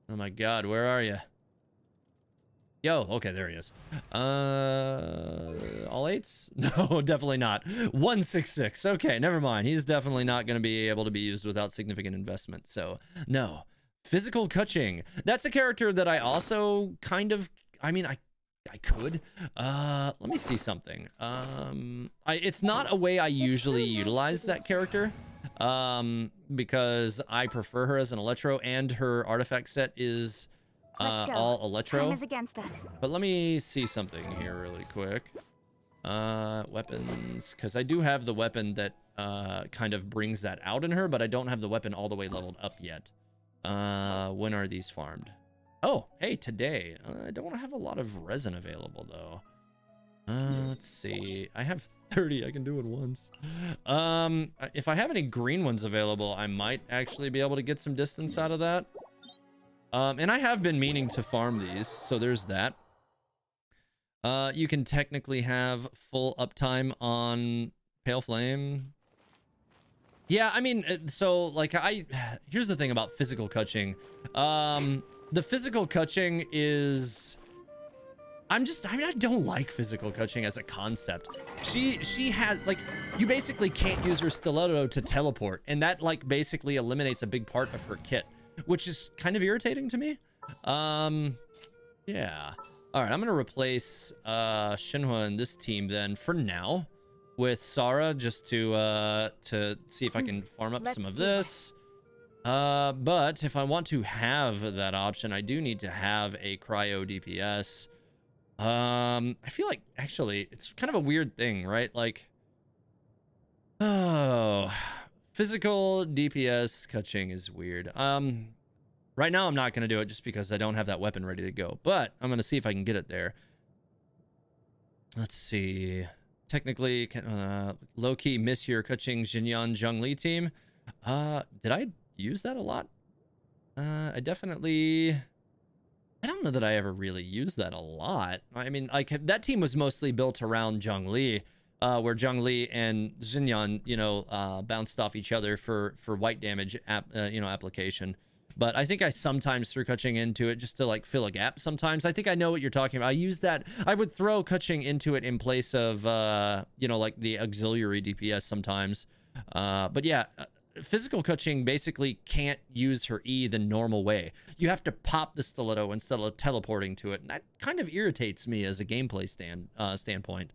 Oh my god, where are you? Yo, okay, there he is. All 8s? No, definitely not. 166. Okay, never mind. He's definitely not going to be able to be used without significant investment. So, no. Physical Kaching. That's a character that I also kind of, I mean, I could. Let me see something. It's not a way I usually utilize that character. Because I prefer her as an Electro, and her artifact set is all Electro. Time is against us. But let me see something here really quick. Weapons, because I do have the weapon that kind of brings that out in her, but I don't have the weapon all the way leveled up yet. When are these farmed? Oh, hey, today. I don't have a lot of resin available though. Let's see. I have 30. I can do it once. If I have any green ones available, I might actually be able to get some distance out of that. And I have been meaning to farm these, so there's that. You can technically have full uptime on Pale Flame. Yeah, I mean, so like here's the thing about physical Kaching. The physical Kaching is, I don't like physical Kaching as a concept. She has, like, you basically can't use her stiletto to teleport, and that like basically eliminates a big part of her kit, which is kind of irritating to me. Yeah. All right, I'm gonna replace Shinhua in this team then for now with Sara, just to see if I can farm up some of this. But if I want to have that option, I do need to have a cryo DPS. I feel like actually it's kind of a weird thing, right? Like, oh, physical DPS Kaching is weird. Right now I'm not going to do it just because I don't have that weapon ready to go, but I'm going to see if I can get it there. Let's see. Technically, low-key miss your Kaching Xinyan Zhongli team. Did I use that a lot? I don't know that I ever really used that a lot. I mean, like, that team was mostly built around Zhongli, where Zhongli and Xinyan, you know, bounced off each other for white damage, application. But I think I sometimes threw Kaching into it just to like fill a gap sometimes. I think I know what you're talking about. I use that. I would throw Kaching into it in place of, you know, like the auxiliary DPS sometimes. But yeah, physical Kaching basically can't use her E the normal way. You have to pop the stiletto instead of teleporting to it. And that kind of irritates me as a gameplay standpoint.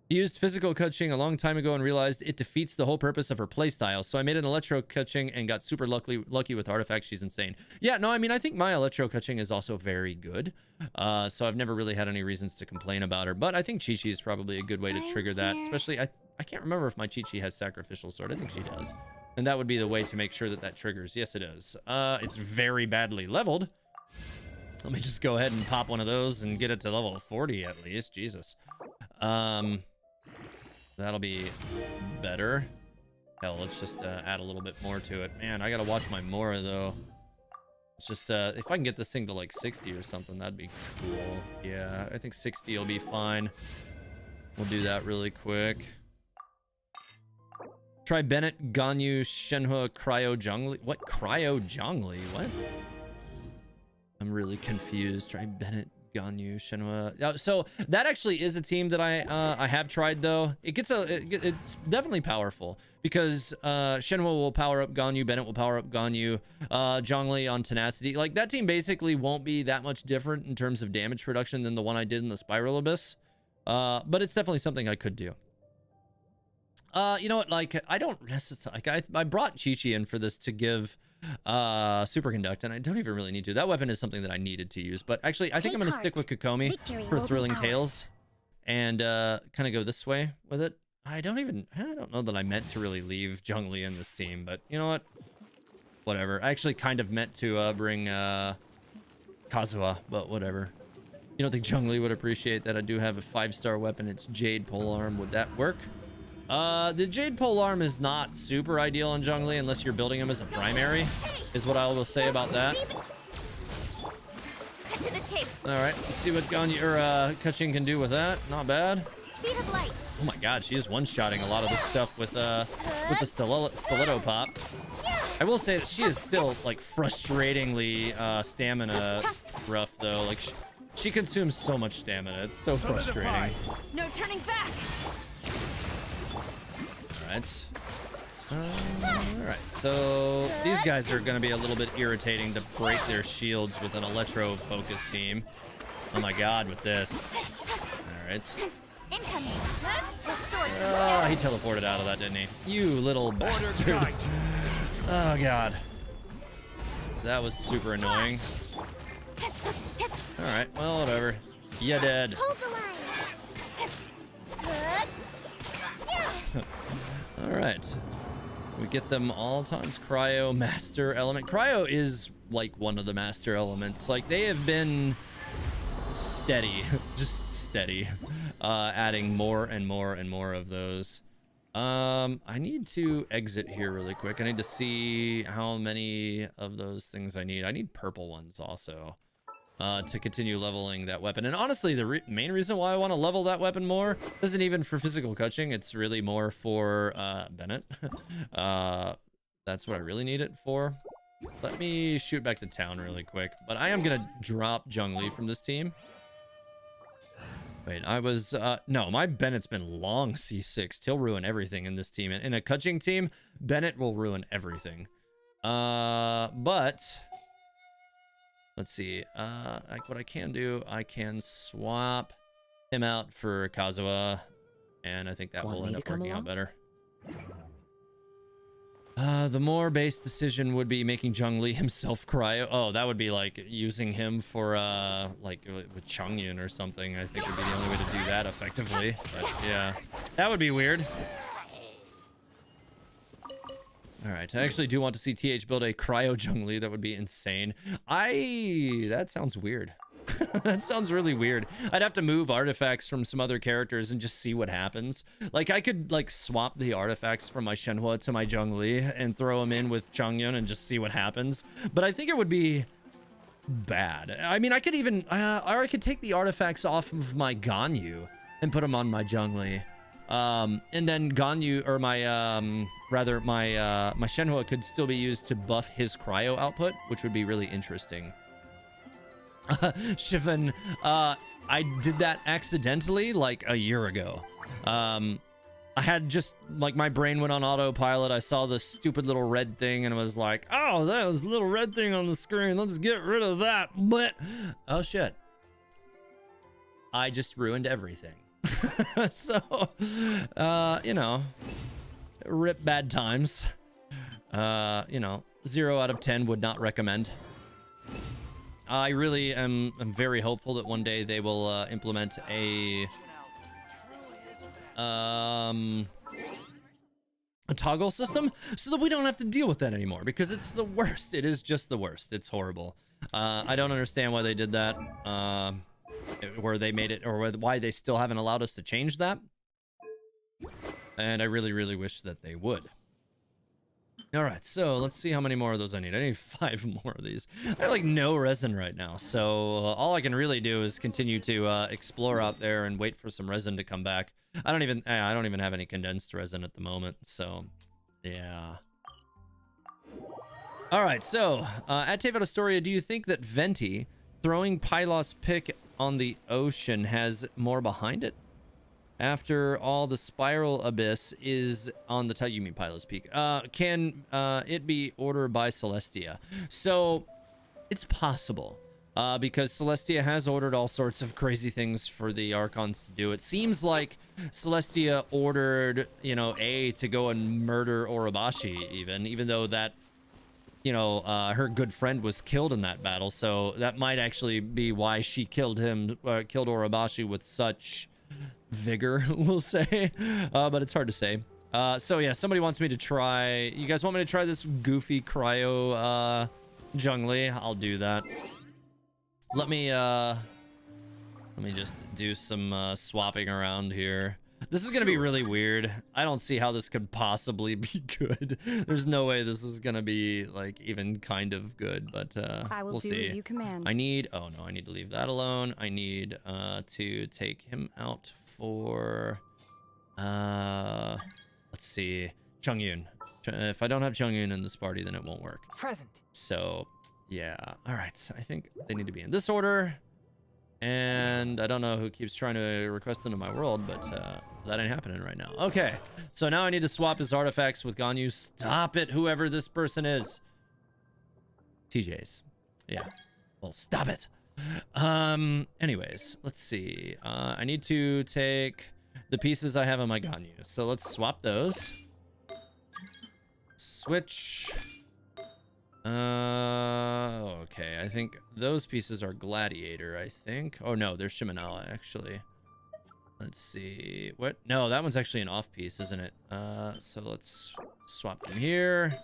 Used physical Kaching a long time ago and realized it defeats the whole purpose of her playstyle. So I made an Electro Kaching and got super lucky with artifacts. She's insane. Yeah, no, I mean, I think my Electro Kaching is also very good. So I've never really had any reasons to complain about her. But I think Chi-Chi is probably a good way to trigger that. Especially, I can't remember if my Chi-Chi has Sacrificial Sword. I think she does. And that would be the way to make sure that that triggers. Yes, it is. It's very badly leveled. Let me just go ahead and pop one of those and get it to level 40 at least. Jesus. That'll be better. Hell, let's just add a little bit more to it. Man, I gotta watch my Mora though. It's just if I can get this thing to like 60 or something, that'd be cool. Yeah, I think 60 will be fine. We'll do that really quick. Try Bennett, Ganyu, Shenhua, Cryo Zhongli. What? Cryo Zhongli? What? I'm really confused. Try Bennett, Ganyu, Shenhua. So that actually is a team that I have tried though. It's definitely powerful because Shenhua will power up Ganyu, Bennett will power up Ganyu, Zhongli on Tenacity. Like that team basically won't be that much different in terms of damage production than the one I did in the Spiral Abyss. But it's definitely something I could do. You know what? Like I don't necessarily like I brought Chi-Chi in for this to give Superconduct, and I don't even really need to. That weapon is something that I needed to use, but actually I think I'm gonna stick with Kokomi for Thrilling Tales and kind of go this way with it. I don't know that I meant to really leave Zhongli in this team, but you know what, whatever. I actually kind of meant to bring Kazuha, but whatever. You don't think Zhongli would appreciate that I do have a 5-star weapon? It's Jade Polearm. Would that work? The Jade Polearm is not super ideal on Zhongli unless you're building him as a primary, is what I will say about that. Cut to the chase. All right, let's see what Ganyu or Kaching can do with that. Not bad. Speed of light. Oh my God, she is one-shotting a lot of this stuff with the stiletto pop. I will say that she is still like frustratingly stamina rough though. Like she consumes so much stamina. It's so frustrating. No turning back. All right. All right, so these guys are going to be a little bit irritating to break their shields with an electro focus team. Oh my god, with this. All right. Incoming. He teleported out of that, didn't he? You little Order bastard. guide you. Oh god. That was super annoying. All right, well, whatever. You dead. Hold the line. Good. Yeah. All right. We get them all times. Cryo, master element. Cryo is like one of the master elements. Like they have been steady, just steady, adding more and more and more of those. I need to exit here really quick. I need to see how many of those things I need. I need purple ones also. To continue leveling that weapon. And honestly, the main reason why I want to level that weapon more isn't even for physical catching. It's really more for Bennett. That's what I really need it for. Let me shoot back to town really quick. But I am going to drop Zhongli from this team. Wait, I was... no, my Bennett's been long C6. He'll ruin everything in this team. In a catching team, Bennett will ruin everything. But... let's see, like what I can do, I can swap him out for Kazuha, and I think that will end up working out better. The more base decision would be making Zhongli himself cryo. Oh, that would be like using him for, like with Chongyun or something. I think would be the only way to do that effectively. But yeah, that would be weird. All right, I actually do want to see TH build a cryo Zhongli. That would be insane. That sounds weird. That sounds really weird. I'd have to move artifacts from some other characters and just see what happens. Like I could like swap the artifacts from my Shenhua to my Zhongli and throw them in with Chongyun and just see what happens. But I think it would be bad. I mean, I could even, or I could take the artifacts off of my Ganyu and put them on my Zhongli. And then Ganyu, or my rather my my Shenhua could still be used to buff his cryo output, which would be really interesting. Shivan, I did that accidentally like a year ago. I had just like my brain went on autopilot. I saw this stupid little red thing and was like, oh, that was a little red thing on the screen. Let's get rid of that. But oh shit, I just ruined everything. So, you know, rip bad times. You know, 0 out of 10 would not recommend. I really am very hopeful that one day they will implement a toggle system so that we don't have to deal with that anymore, because it's the worst. It is just the worst. It's horrible. I don't understand why they did that. Where they made it, or why they still haven't allowed us to change that. And I really, really wish that they would. All right, so let's see how many more of those I need. I need 5 more of these. I have like no resin right now, so all I can really do is continue to explore out there and wait for some resin to come back. I don't even have any condensed resin at the moment, so yeah. All right, so at Tave Astoria, do you think that Venti throwing Pylos pick on the ocean has more behind it? After all, the spiral abyss is on the top. You mean Pylos Peak? Can it be ordered by Celestia? So it's possible, because Celestia has ordered all sorts of crazy things for the Archons to do. It seems like Celestia ordered, you know, A to go and murder Orobashi, even though that, you know, her good friend was killed in that battle. So that might actually be why she killed him, killed Orobashi with such vigor, we'll say. But it's hard to say. So yeah, somebody wants me to try. You guys want me to try this goofy cryo Zhongli? I'll do that. Let me just do some swapping around here. This is gonna be really weird. I don't see how this could possibly be good. There's no way this is gonna be like even kind of good, but I will we'll do see. as you command. I need, oh no, I need to leave that alone. I need to take him out for let's see, Chongyun. If I don't have Chongyun in this party, then it won't work. Present. So yeah, all right, I think they need to be in this order. And I don't know who keeps trying to request into my world, but that ain't happening right now. Okay, so now I need to swap his artifacts with Ganyu. Stop it, whoever this person is. TJ's. Yeah. Well, stop it. Anyways, let's see. I need to take the pieces I have on my Ganyu. So let's swap those. Switch. Okay, I think those pieces are Gladiator, I think. Oh no, they're Shimenawa, actually. Let's see. What? No, that one's actually an off piece, isn't it? So let's swap from here.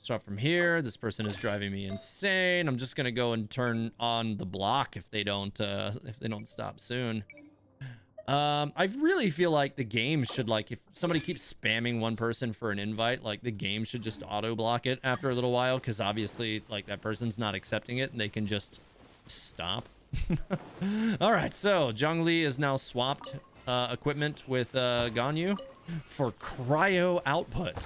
Swap from here. This person is driving me insane. I'm just gonna go and turn on the block if they don't stop soon. I really feel like the game should, like, if somebody keeps spamming one person for an invite, like, the game should just auto block it after a little while, because obviously, like, that person's not accepting it and they can just stop. All right, so Zhongli is now swapped equipment with Ganyu for cryo output.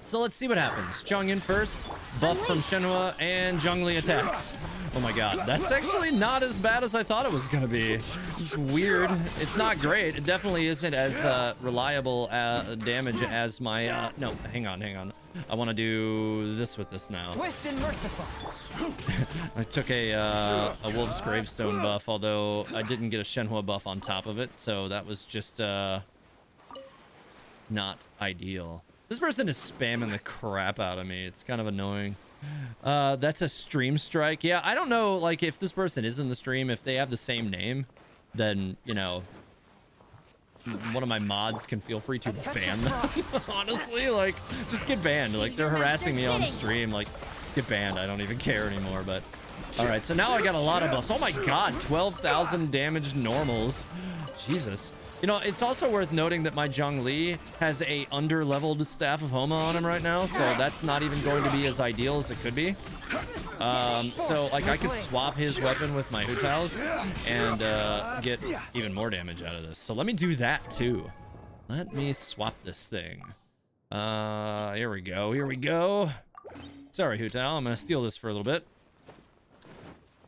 So let's see what happens. Chongyun first, buff from Shenhua, and Zhongli attacks. Oh my god, that's actually not as bad as I thought it was gonna be. It's weird. It's not great. It definitely isn't as reliable damage as my... no, hang on. I want to do this with this now. Swift and merciful. I took a Wolf's Gravestone buff, although I didn't get a Shenhua buff on top of it, so that was just not ideal. This person is spamming the crap out of me. It's kind of annoying. That's a stream strike. Yeah, I don't know, like, if this person is in the stream, if they have the same name, then, you know, one of my mods can feel free to ban them. Honestly, like, just get banned. Like, they're harassing me on stream. Like, get banned. I don't even care anymore, but... All right, so now I got a lot of buffs. Oh my god, 12,000 damaged normals. Jesus. You know, it's also worth noting that my Zhongli has a under-leveled Staff of Homa on him right now, so that's not even going to be as ideal as it could be. So, like, I could swap his weapon with my Hu Tao's and get even more damage out of this. So let me do that, too. Let me swap this thing. Here we go. Sorry, Hu Tao, I'm going to steal this for a little bit.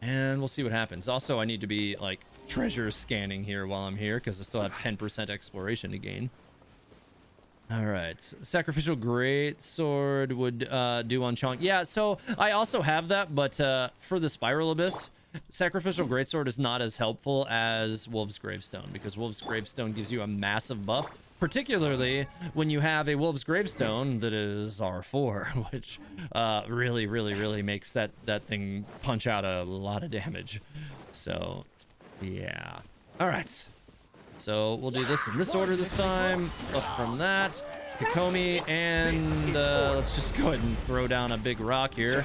And we'll see what happens. Also, I need to be, like, treasure scanning here while I'm here, because I still have 10% exploration to gain. All right, Sacrificial Greatsword would do on Chong. Yeah, so I also have that, but for the Spiral Abyss, Sacrificial Greatsword is not as helpful as Wolf's Gravestone, because Wolf's Gravestone gives you a massive buff, particularly when you have a Wolf's Gravestone that is R4, which really makes that thing punch out a lot of damage. So yeah. All right, so we'll do this in this order this time. Up from that, Kokomi, and let's just go ahead and throw down a big rock here.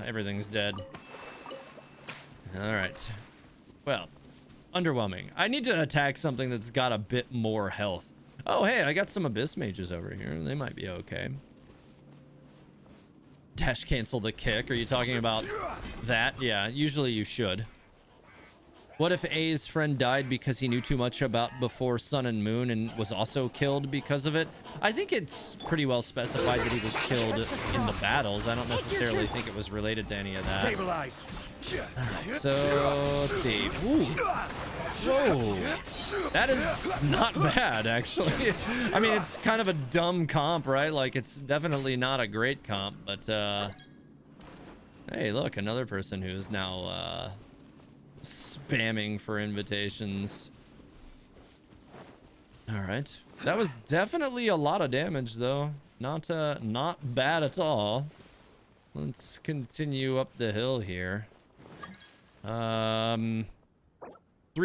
Everything's dead. All right, well, underwhelming. I need to attack something that's got a bit more health. Oh hey, I got some Abyss Mages over here. They might be okay. Dash cancel the kick. Are you talking about that? Yeah, usually you should. What if A's friend died because he knew too much about Before Sun and Moon and was also killed because of it? I think it's pretty well specified that he was killed in the battles. I don't necessarily think it was related to any of that. Stabilize. Right, so let's see. Ooh. Whoa. That is not bad, actually. I mean, it's kind of a dumb comp, right? Like, it's definitely not a great comp, but hey, look, another person who's now spamming for invitations. All right, that was definitely a lot of damage, though. Not bad at all. Let's continue up the hill here. 3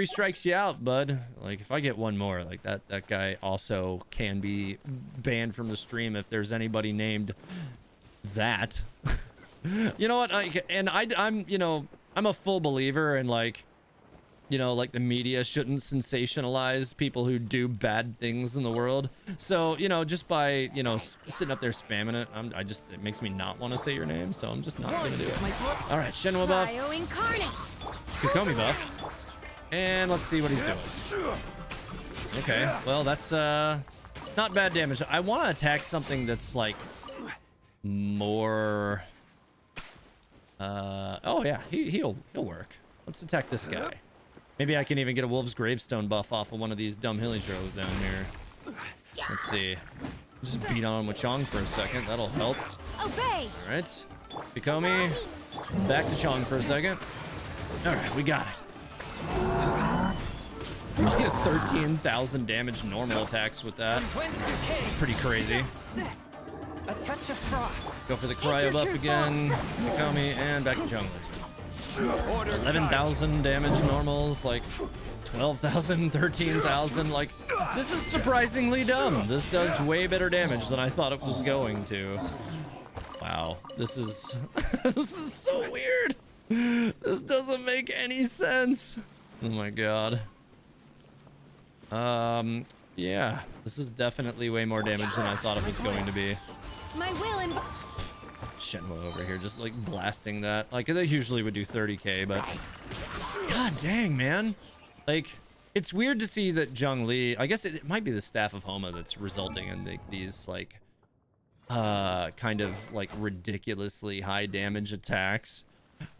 strikes you out, bud. Like, if I get one more, like, that guy also can be banned from the stream if there's anybody named that. You know what? I'm you know, I'm a full believer in, like, you know, like, the media shouldn't sensationalize people who do bad things in the world. So, you know, just by, you know, sitting up there spamming it, it makes me not want to say your name, so I'm just not gonna do it. All right, Shenhua buff, Kokomi buff, and let's see what he's doing. Okay, well, that's not bad damage. I want to attack something that's, like, more... oh yeah, he'll work. Let's attack this guy. Maybe I can even get a Wolf's Gravestone buff off of one of these dumb healing throws down here. Let's see. Just beat on him with Chong for a second. That'll help. Obey. All right. Pikomi. Back to Chong for a second. All right, we got it. We get 13,000 damage normal attacks with that. It's pretty crazy. A touch of frost. Go for the cryo buff again. Pikomi and back to Chong. 11,000 damage normals, like 12,000, 13,000. Like, this is surprisingly dumb. This does way better damage than I thought it was going to. Wow, this is this is so weird. This doesn't make any sense. Oh my god. Yeah, this is definitely way more damage than I thought it was going to be. My will and Shenhua over here just like blasting that. Like, they usually would do 30k, but god dang, man. Like, it's weird to see that Zhongli, I guess it might be the Staff of Homa that's resulting in these like kind of like ridiculously high damage attacks.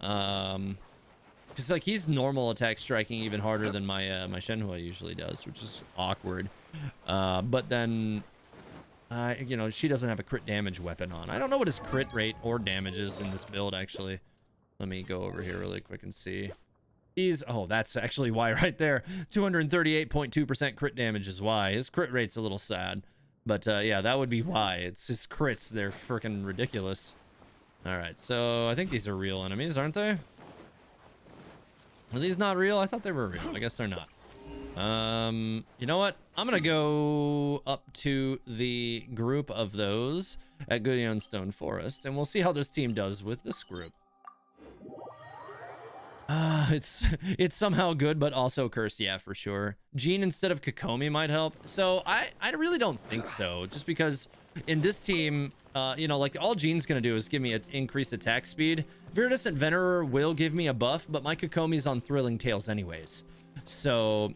Because like he's normal attack striking even harder than my my Shenhua usually does, which is awkward. But then you know, she doesn't have a crit damage weapon on. I don't know what his crit rate or damage is in this build, actually. Let me go over here really quick and see. He's, oh, that's actually why right there. 238.2% crit damage is why. His crit rate's a little sad. But yeah, that would be why. It's his crits. They're freaking ridiculous. All right, so I think these are real enemies, aren't they? Are these not real? I thought they were real. I guess they're not. You know what? I'm gonna go up to the group of those at Goodyeon Stone Forest, and we'll see how this team does with this group. It's somehow good, but also cursed, yeah, for sure. Jean instead of Kokomi might help. So I really don't think so, just because in this team, you know, like all Jean's gonna do is give me an increased attack speed. Viridescent Venerer will give me a buff, but my Kokomi's on Thrilling Tales anyways. So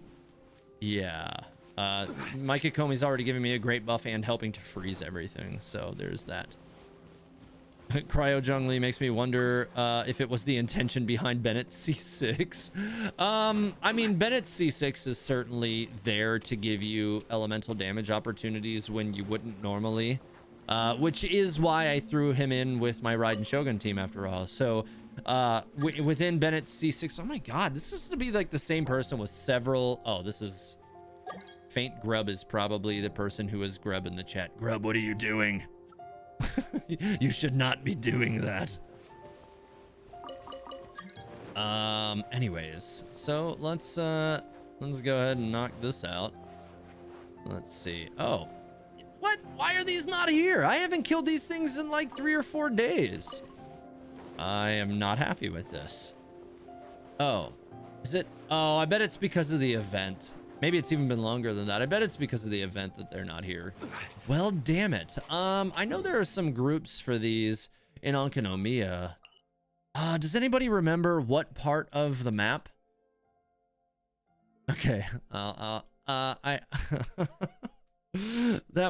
yeah, my Kokomi's already giving me a great buff and helping to freeze everything. So there's that. Cryo Zhongli makes me wonder if it was the intention behind Bennett's C6. I mean, Bennett's C6 is certainly there to give you elemental damage opportunities when you wouldn't normally, which is why I threw him in with my Raiden Shogun team after all. So within Bennett's C6, oh my god, this is to be like the same person with several. Oh, this is Faint Grub is probably the person who is Grub in the chat. Grub, what are you doing? You should not be doing that. Anyways, so let's go ahead and knock this out. Let's see. Oh, what? Why are these not here? I haven't killed these things in like 3 or 4 days. I am not happy with this. Oh, is it? Oh, I bet it's because of the event. Maybe it's even been longer than that. I bet it's because of the event that they're not here. Well, damn it. I know there are some groups for these in Onkanomiya. Does anybody remember what part of the map? Okay. That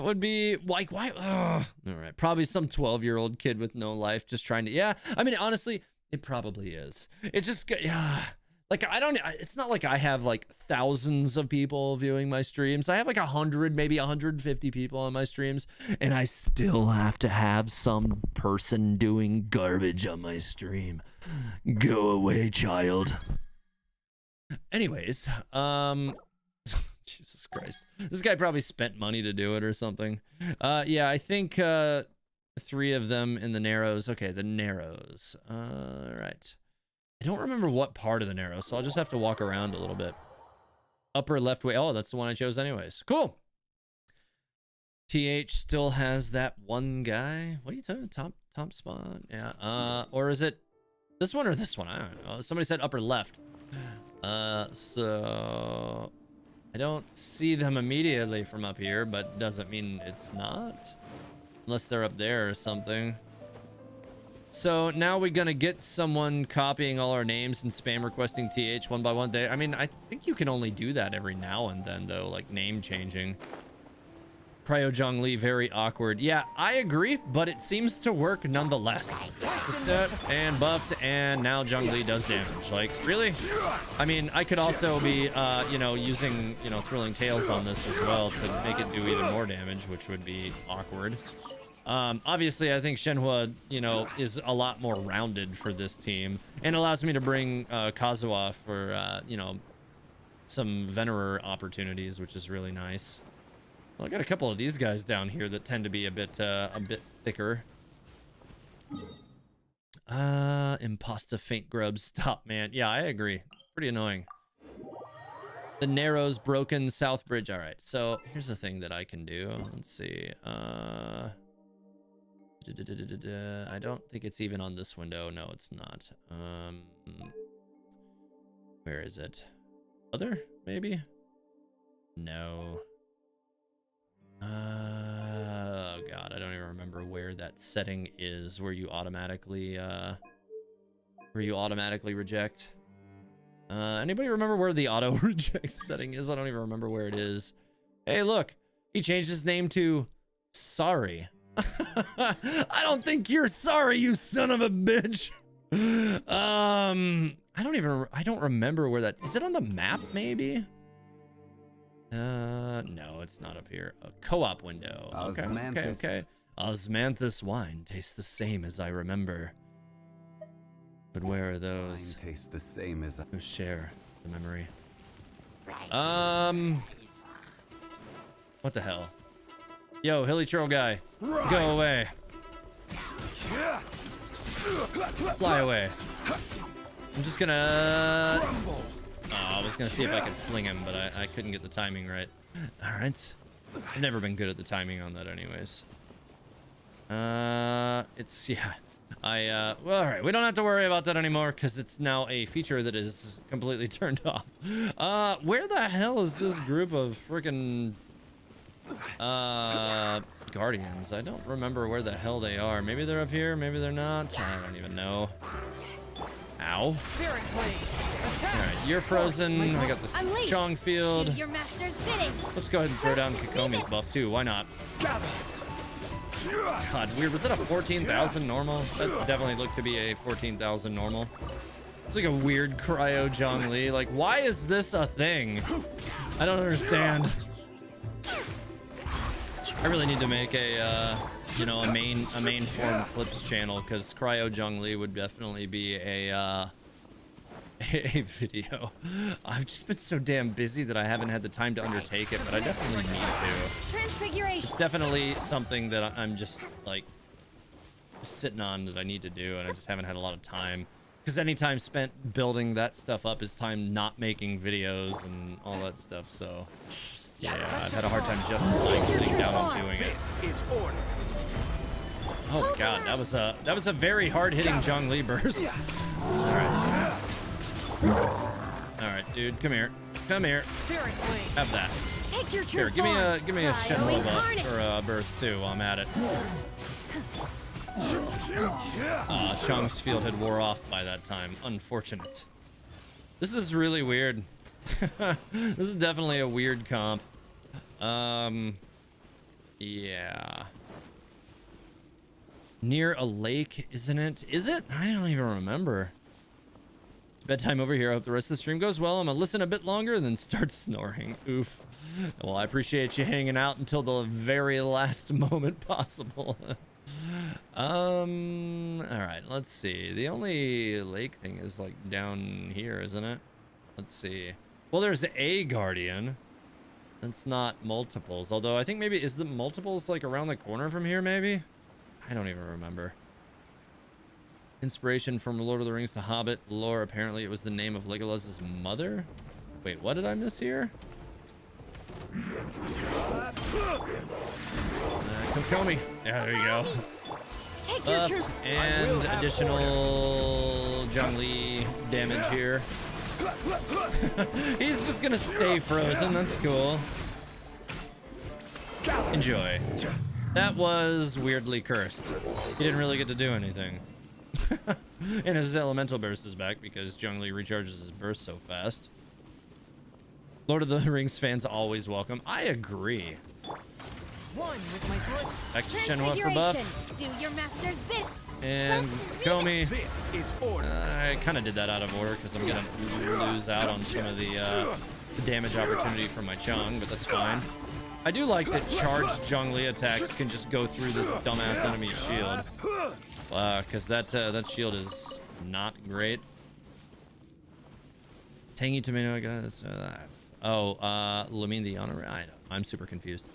would be like, why? All right. Probably some 12-year-old kid with no life just trying to, yeah. I mean, honestly, it probably is. It just, yeah. Like, it's not like I have like thousands of people viewing my streams. I have like 100, maybe 150 people on my streams, and I still have to have some person doing garbage on my stream. Go away, child. Anyways, Jesus Christ. This guy probably spent money to do it or something. Yeah, I think 3 of them in the Narrows. Okay, the Narrows. All right. I don't remember what part of the Narrows, so I'll just have to walk around a little bit. Upper left way. Oh, that's the one I chose anyways. Cool. TH still has that one guy. What are you talking about? Top spot? Yeah. Or is it this one or this one? I don't know. Somebody said upper left. So I don't see them immediately from up here, but doesn't mean it's not. Unless they're up there or something. So now we're gonna get someone copying all our names and spam requesting TH one by one. I mean, I think you can only do that every now and then though, like name changing. Cryo Zhongli, very awkward. Yeah, I agree, but it seems to work nonetheless. Just and buffed, and now Zhongli does damage. Like, really? I mean, I could also be, you know, using, you know, Thrilling Tales on this as well to make it do even more damage, which would be awkward. Obviously, I think Shenhua, you know, is a lot more rounded for this team and allows me to bring Kazuha for, you know, some Venerer opportunities, which is really nice. Well, I got a couple of these guys down here that tend to be a bit thicker. Imposta faint grubs. Stop, man. Yeah, I agree. Pretty annoying. The Narrows broken South Bridge. All right. So here's the thing that I can do. Let's see. I don't think it's even on this window. No, it's not. Where is it? Other? Maybe? No. Oh god, I don't even remember where that setting is where you automatically reject. Anybody remember where the auto reject setting is? I don't even remember where it is. Hey, look, he changed his name to Sorry. I don't think you're sorry, you son of a bitch. I don't remember where that is. It on the map maybe? No, it's not up here. A co-op window. Okay. Osmanthus wine tastes the same as I remember. But where are those? Wine tastes the same as who share the memory? What the hell? Yo, hilly churl guy, go away. Fly away. I'm just gonna. Oh, I was gonna see if I could fling him, but I couldn't get the timing right. All right. I've never been good at the timing on that, anyways. It's yeah. Well, all right. We don't have to worry about that anymore because it's now a feature that is completely turned off. Where the hell is this group of freaking guardians? I don't remember where the hell they are. Maybe they're up here. Maybe they're not. I don't even know. Ow. Alright, you're frozen. I got the Chong field. Your master's bidding. Let's go ahead and throw down Kikomi's buff too. Why not? God, weird. Was that a 14,000 normal? That definitely looked to be a 14,000 normal. It's like a weird cryo Zhongli. Like, why is this a thing? I don't understand. I really need to make a you know, a main form clips channel, because cryo Zhongli would definitely be a video. I've just been so damn busy that I haven't had the time to undertake it, but I definitely need to. Transfiguration. It's definitely something that I'm just like sitting on that I need to do, and I just haven't had a lot of time. Because any time spent building that stuff up is time not making videos and all that stuff. So yeah, I've had a hard time just like sitting down and doing it. Oh god, that was a very hard-hitting Zhongli burst. All right, dude, come here, have that. Take your Here, give me a Shenhua buff or a burst too while I'm at it. Chong's field had wore off by that time. Unfortunate. This is really weird. This is definitely a weird comp. Yeah. Near a lake, isn't it? Is it? I don't even remember. It's bedtime over here. I hope the rest of the stream goes well. I'm gonna listen a bit longer and then start snoring. Oof. Well, I appreciate you hanging out until the very last moment possible. All right, let's see. The only lake thing is like down here, isn't it? Let's see. Well, there's a guardian. That's not multiples. Although I think maybe is the multiples like around the corner from here, maybe? I don't even remember. Inspiration from Lord of the Rings to Hobbit lore. Apparently it was the name of Legolas's mother. Wait, what did I miss here? Kokomi. Yeah, there you go. Take your troop. And additional Zhongli damage here. He's just gonna stay frozen. That's cool. Enjoy. That was weirdly cursed. He didn't really get to do anything. And his elemental burst is back because Zhongli recharges his burst so fast. Lord of the Rings fans always welcome. I agree. one with my foot. Back to Shenhua for buff. Do your master's bid. And Gomi. This is order. I kind of did that out of order because I'm going to lose out on some of the damage opportunity from my Chung, but that's fine. I do like that charged Zhongli attacks can just go through this dumbass enemy's shield. Because that shield is not great. Tangy tomato, guys. Lumine the honor. I know. I'm super confused.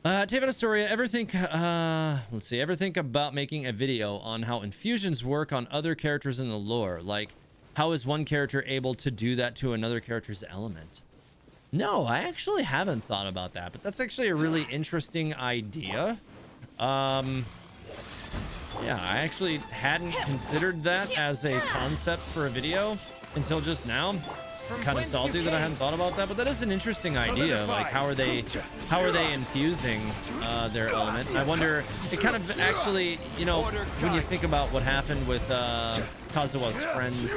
David Astoria, ever think about making a video on how infusions work on other characters in the lore? Like, how is one character able to do that to another character's element? No, I actually haven't thought about that, but that's actually a really interesting idea. Yeah, I actually hadn't considered that as a concept for a video until just now. Kind of salty that I hadn't thought about that, but that is an interesting idea. Like, how are they infusing their element? I wonder. It kind of actually, you know, when you think about what happened with Kazuha's friend's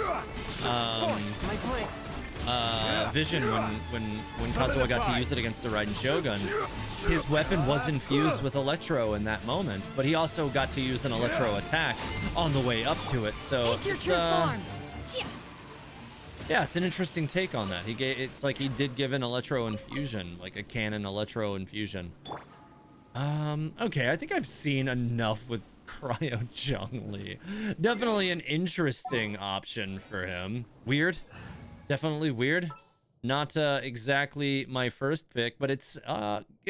vision when Kazuha got to use it against the Raiden Shogun, his weapon was infused with Electro in that moment, but he also got to use an Electro attack on the way up to it. So Take your true form. yeah, it's an interesting take on that. It's like he did give an Electro infusion, like a canon Electro infusion. Okay, I think I've seen enough with Cryo Zhongli. Definitely an interesting option for him. Weird. Definitely weird. Not exactly my first pick, but it's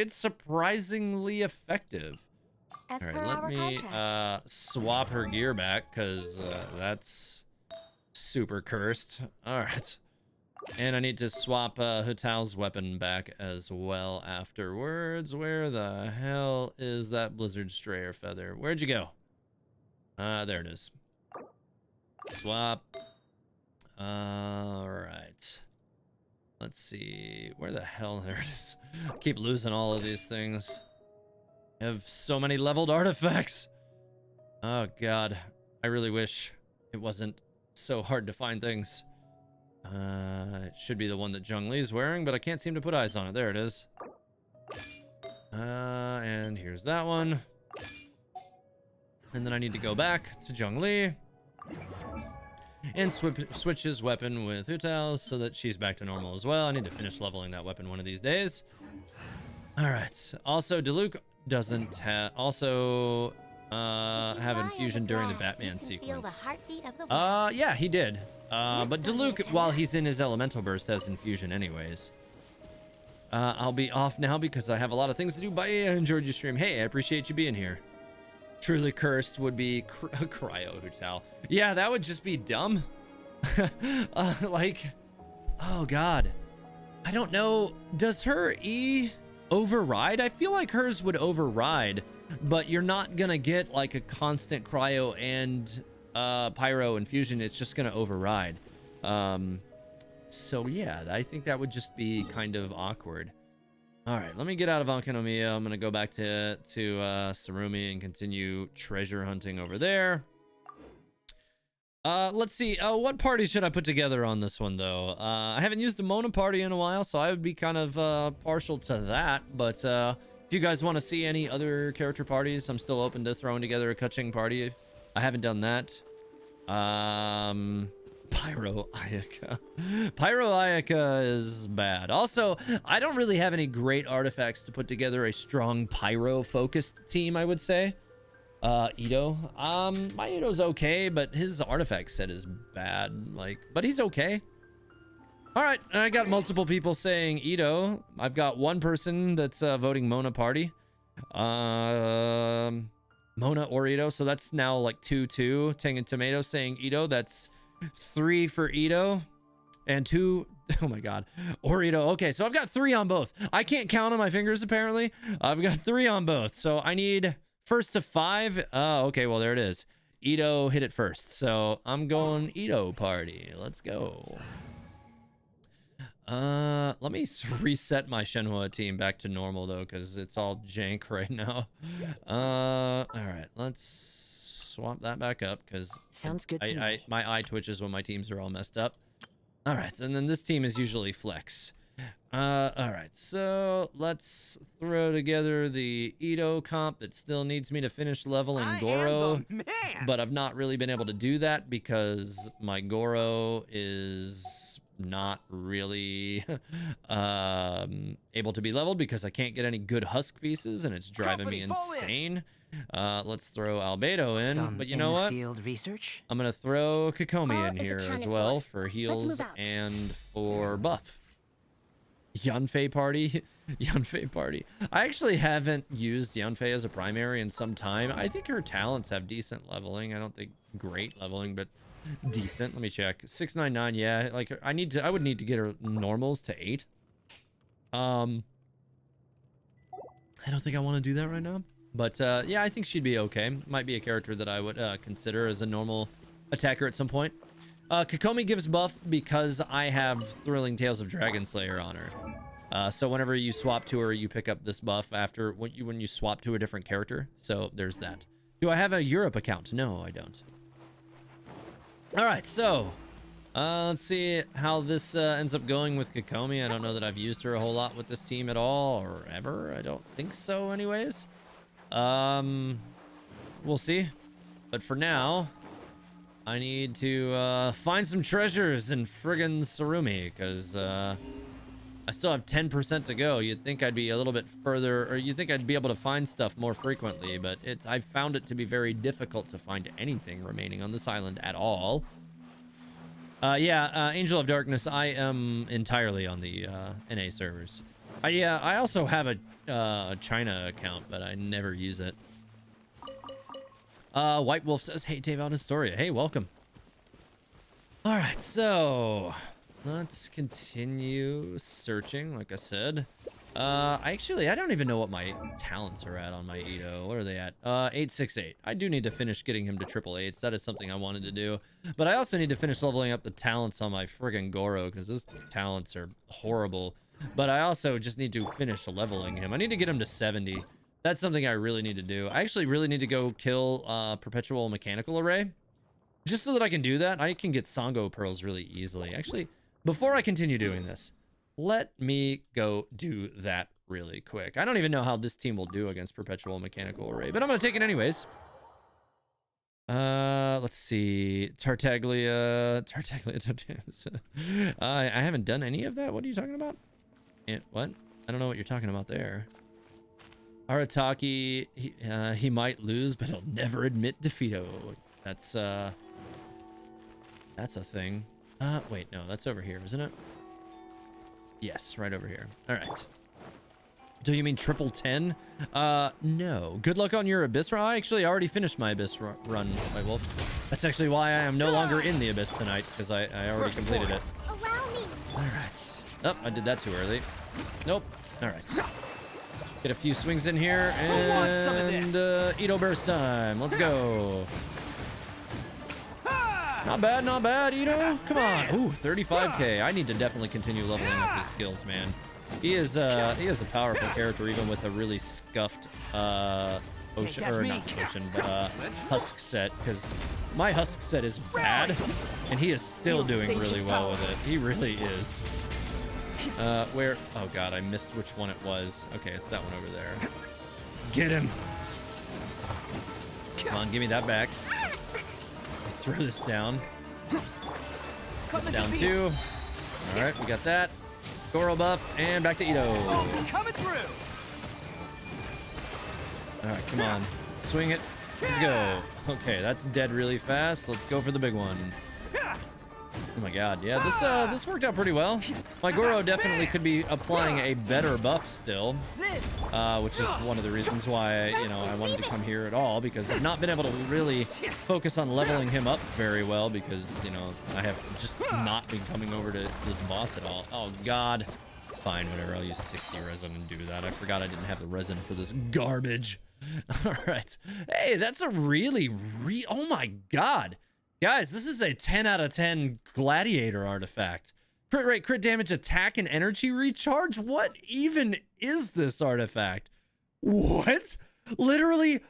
surprisingly effective. As All per right, let our me contract. swap her gear back because that's super cursed. All right, and I need to swap Hutao's weapon back as well afterwards. Where the hell is that Blizzard Strayer feather? Where'd you go? There it is. Swap. All right. Let's see. Where the hell? There it is. I keep losing all of these things. I have so many leveled artifacts. Oh, God. I really wish it wasn't so hard to find things. It should be the one that Zhongli's wearing, but I can't seem to put eyes on it. There it is. And here's that one. And then I need to go back to Zhongli and switch his weapon with Hutao so that she's back to normal as well. I need to finish leveling that weapon one of these days. All right. Also, Diluc doesn't have infusion during the Batman sequence. Yeah, he did. But Diluc, while he's in his elemental burst, has infusion anyways. I'll be off now because I have a lot of things to do. Bye. I enjoyed your stream. Hey, I appreciate you being here. Truly cursed would be Cryo Hutao. Yeah, that would just be dumb. Like, oh God. I don't know. Does her E override? I feel like hers would override, but you're not gonna get like a constant Cryo and Pyro infusion. It's just gonna override. So yeah, I think that would just be kind of awkward. All right, let me get out of Ankanomiya. I'm gonna go back to Sarumi and continue treasure hunting over there. Let's see. What party should I put together on this one though? I haven't used the Mona party in a while, so I would be kind of partial to that. But if you guys want to see any other character parties, I'm still open to throwing together a Kaching party. I haven't done that. Pyro Ayaka. Pyro Ayaka is bad. Also, I don't really have any great artifacts to put together a strong Pyro focused team, I would say. Ito. My Ito's okay, but his artifact set is bad. Like, but he's okay. All right, I got multiple people saying Ito. I've got one person that's voting Mona party. Mona or Ito, so that's now like 2-2. Tang and Tomato saying Ito. That's 3 for Ito and 2. Oh my God, Orito. Okay, so I've got 3 on both. I can't count on my fingers apparently. I've got 3 on both, so I need first to 5. Okay, well there it is. Ito hit it first, so I'm going Ito party. Let's go. Let me reset my Shenhua team back to normal though, because it's all jank right now. All right, let's swap that back up because Sounds good to me. my eye twitches when my teams are all messed up. All right, and then this team is usually flex. All right, so let's throw together the Ito comp that still needs me to finish leveling Goro, but I've not really been able to do that because my Goro is not really able to be leveled because I can't get any good husk pieces and it's driving me insane. Let's throw Albedo in, but you know what? Field research? I'm gonna throw Kokomi All in is here as accounted well for. for heals move out. and for buff. Yunfei party. Yunfei party. I actually haven't used Yunfei as a primary in some time. I think her talents have decent leveling. I don't think great leveling, but decent. Let me check. 699. Yeah, like I would need to get her normals to 8. I don't think I want to do that right now. But yeah, I think she'd be okay. Might be a character that I would consider as a normal attacker at some point. Kokomi gives buff because I have Thrilling Tales of Dragon Slayer on her. So whenever you swap to her, you pick up this buff after when you swap to a different character. So there's that. Do I have a Europe account? No, I don't. All right, so let's see how this ends up going with Kokomi. I don't know that I've used her a whole lot with this team at all or ever. I don't think so anyways. We'll see. But for now, I need to find some treasures in friggin' Sarumi, because I still have 10% to go. You'd think I'd be a little bit further, or you'd think I'd be able to find stuff more frequently, but I've found it to be very difficult to find anything remaining on this island at all. Yeah, Angel of Darkness, I am entirely on the NA servers. I also have a China account, but I never use it. White Wolf says, hey, Dave out Astoria. Hey, welcome. All right, so let's continue searching, like I said. I don't even know what my talents are at on my Ito. What are they at? 868. I do need to finish getting him to triple eights. That is something I wanted to do. But I also need to finish leveling up the talents on my friggin' Goro, because those talents are horrible. But I also just need to finish leveling him. I need to get him to 70. That's something I really need to do. I actually really need to go kill Perpetual Mechanical Array. Just so that I can do that, I can get Sango Pearls really easily. Actually, before I continue doing this, let me go do that really quick. I don't even know how this team will do against Perpetual Mechanical Array, but I'm going to take it anyways. Let's see. Tartaglia. I haven't done any of that. What are you talking about? What? I don't know what you're talking about there. Arataki, he might lose, but he'll never admit defeat. Oh, that's a thing. Wait, no, that's over here, isn't it? Yes, right over here. All right. Do you mean triple 10? No. Good luck on your Abyss run. I actually already finished my Abyss run, White Wolf. That's actually why I am no longer in the Abyss tonight, because I already completed it. Allow me. All right. Oh, I did that too early. Nope. All right. Get a few swings in here, and Ito burst time. Let's go. Not bad, not bad, Ito. Come on. Ooh, 35k. I need to definitely continue leveling up his skills, man. He is a powerful character, even with a really scuffed ocean, or not ocean, but husk set, because my husk set is bad, and he is still doing really well with it. He really is. Where? Oh god, I missed which one it was. Okay, it's that one over there. Let's get him. Come on, give me that back. Throw this down. This down too. All right, we got that. Goro buff, and back to Ito. Coming through. All right, come on. Swing it. Let's go. Okay, that's dead really fast. Let's go for the big one. Oh my god, yeah, this worked out pretty well. My Goro definitely could be applying a better buff still, which is one of the reasons why I wanted to come here at all, because I've not been able to really focus on leveling him up very well, because I have just not been coming over to this boss at all. Oh god. Fine, whatever, I'll use 60 resin and do that. I forgot I didn't have the resin for this garbage. All right. Hey, that's a oh my god. Guys, this is a 10 out of 10 gladiator artifact. Crit rate, crit damage, attack, and energy recharge? What even is this artifact? What? Literally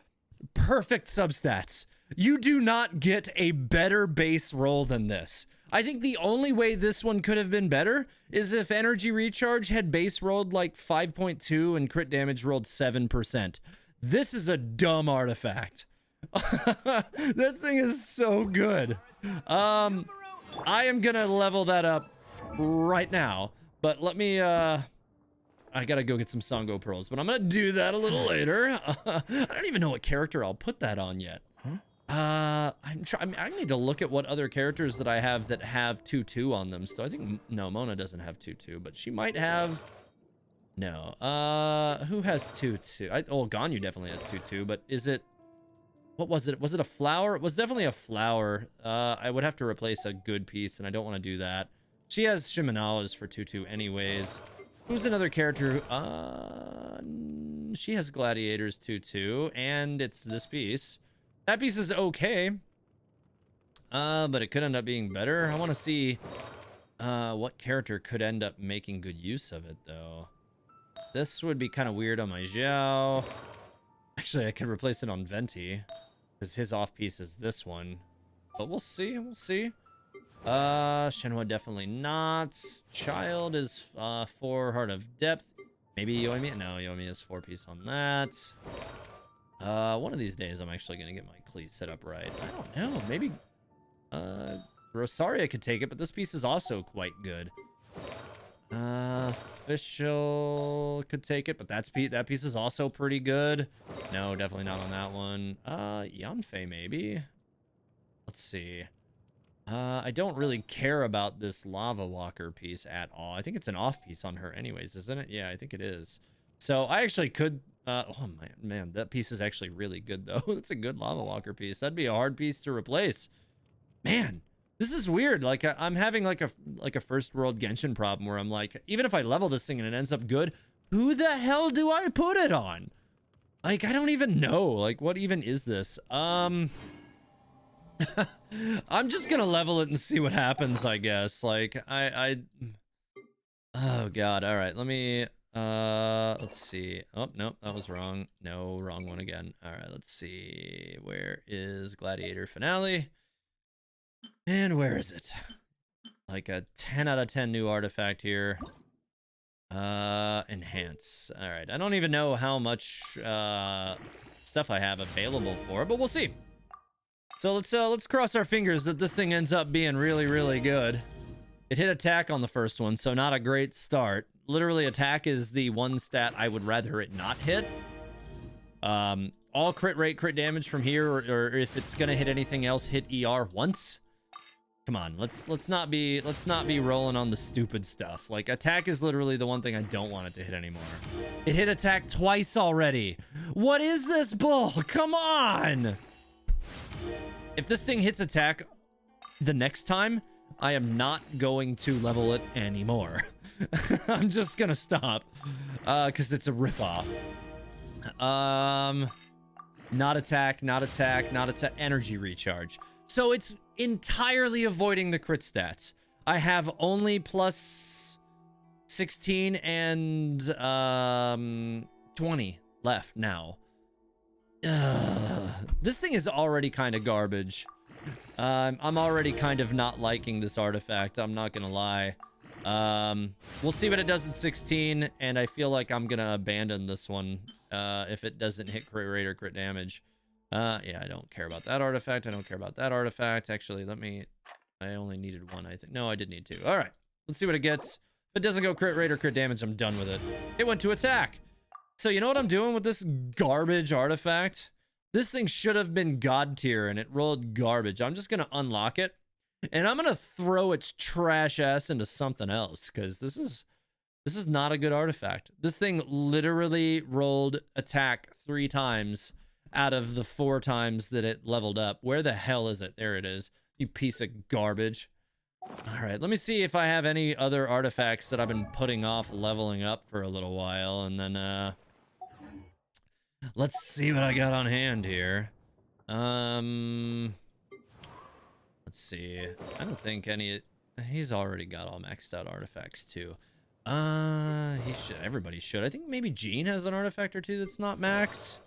perfect substats. You do not get a better base roll than this. I think the only way this one could have been better is if energy recharge had base rolled like 5.2 and crit damage rolled 7%. This is a dumb artifact. That thing is so good. I am gonna level that up right now, but let me I gotta go get some Songo pearls, but I'm gonna do that a little later. I don't even know what character I'll put that on yet. I need to look at what other characters that I have that have 2-2 on them. So I think, no, Mona doesn't have 2-2, but she might have, no. Who has 2-2? Oh, Ganyu definitely has 2-2, but is it, what was it? Was it a flower? It was definitely a flower. I would have to replace a good piece, and I don't want to do that. She has Shimenawas for 2-2 anyways. Who's another character? She has Gladiators 2-2, and it's this piece. That piece is okay, but it could end up being better. I want to see what character could end up making good use of it, though. This would be kind of weird on my Zhao. Actually, I could replace it on Venti, because his off piece is this one. But we'll see, we'll see. Shenhua definitely not. Child is 4 Heart of Depth. Maybe Yoimi? No, Yoimi is 4 piece on that. One of these days I'm actually gonna get my cleat set up right. I don't know, maybe Rosaria could take it, but this piece is also quite good. Official could take it, but that piece is also pretty good. No, definitely not on that one. Yanfei maybe. Let's see. I don't really care about this Lava Walker piece at all. I think it's an off piece on her anyways, isn't it? Yeah, I think it is. So I actually could oh man, that piece is actually really good though. It's a good Lava Walker piece. That'd be a hard piece to replace. Man, this is weird. Like I'm having like a first world Genshin problem where I'm like, even if I level this thing and it ends up good, who the hell do I put it on? Like, I don't even know. Like, what even is this? I'm just gonna level it and see what happens, I guess. Like, oh god. All right, let me let's see. Oh no, that was wrong. No, wrong one again. All right, let's see. Where is Gladiator Finale? And where is it? Like a 10 out of 10 new artifact here. Enhance. All right, I don't even know how much stuff I have available for it, but we'll see. So let's cross our fingers that this thing ends up being really, really good. It hit attack on the first one, so not a great start. Literally, attack is the one stat I would rather it not hit. All crit rate, crit damage from here, or if it's gonna hit anything else, hit ER once. Come on, let's not be rolling on the stupid stuff. Like, attack is literally the one thing I don't want it to hit anymore. It hit attack twice already. What is this bull? Come on! If this thing hits attack the next time, I am not going to level it anymore. I'm just gonna stop, because it's a ripoff. Not attack, not attack, not attack. Energy recharge. So it's entirely avoiding the crit stats. I have only plus 16 and 20 left now. This thing is already kind of garbage. I'm already kind of not liking this artifact, I'm not gonna lie. We'll see what it does at 16, and I feel like I'm gonna abandon this one if it doesn't hit crit rate or crit damage. Yeah, I don't care about that artifact. I don't care about that artifact. Actually, I only needed one, I think. No, I did need two. All right, let's see what it gets. If it doesn't go crit rate or crit damage, I'm done with it. It went to attack. So you know what I'm doing with this garbage artifact? This thing should have been god tier, and it rolled garbage. I'm just gonna unlock it, and I'm gonna throw its trash ass into something else, because this is not a good artifact. This thing literally rolled attack 3 times out of the 4 times that it leveled up. Where the hell is it? There it is. You piece of garbage. All right, let me see if I have any other artifacts that I've been putting off leveling up for a little while, and then let's see what I got on hand here. Let's see. I don't think he's already got all maxed out artifacts too. He should. Everybody should. I think maybe Jean has an artifact or two that's not max.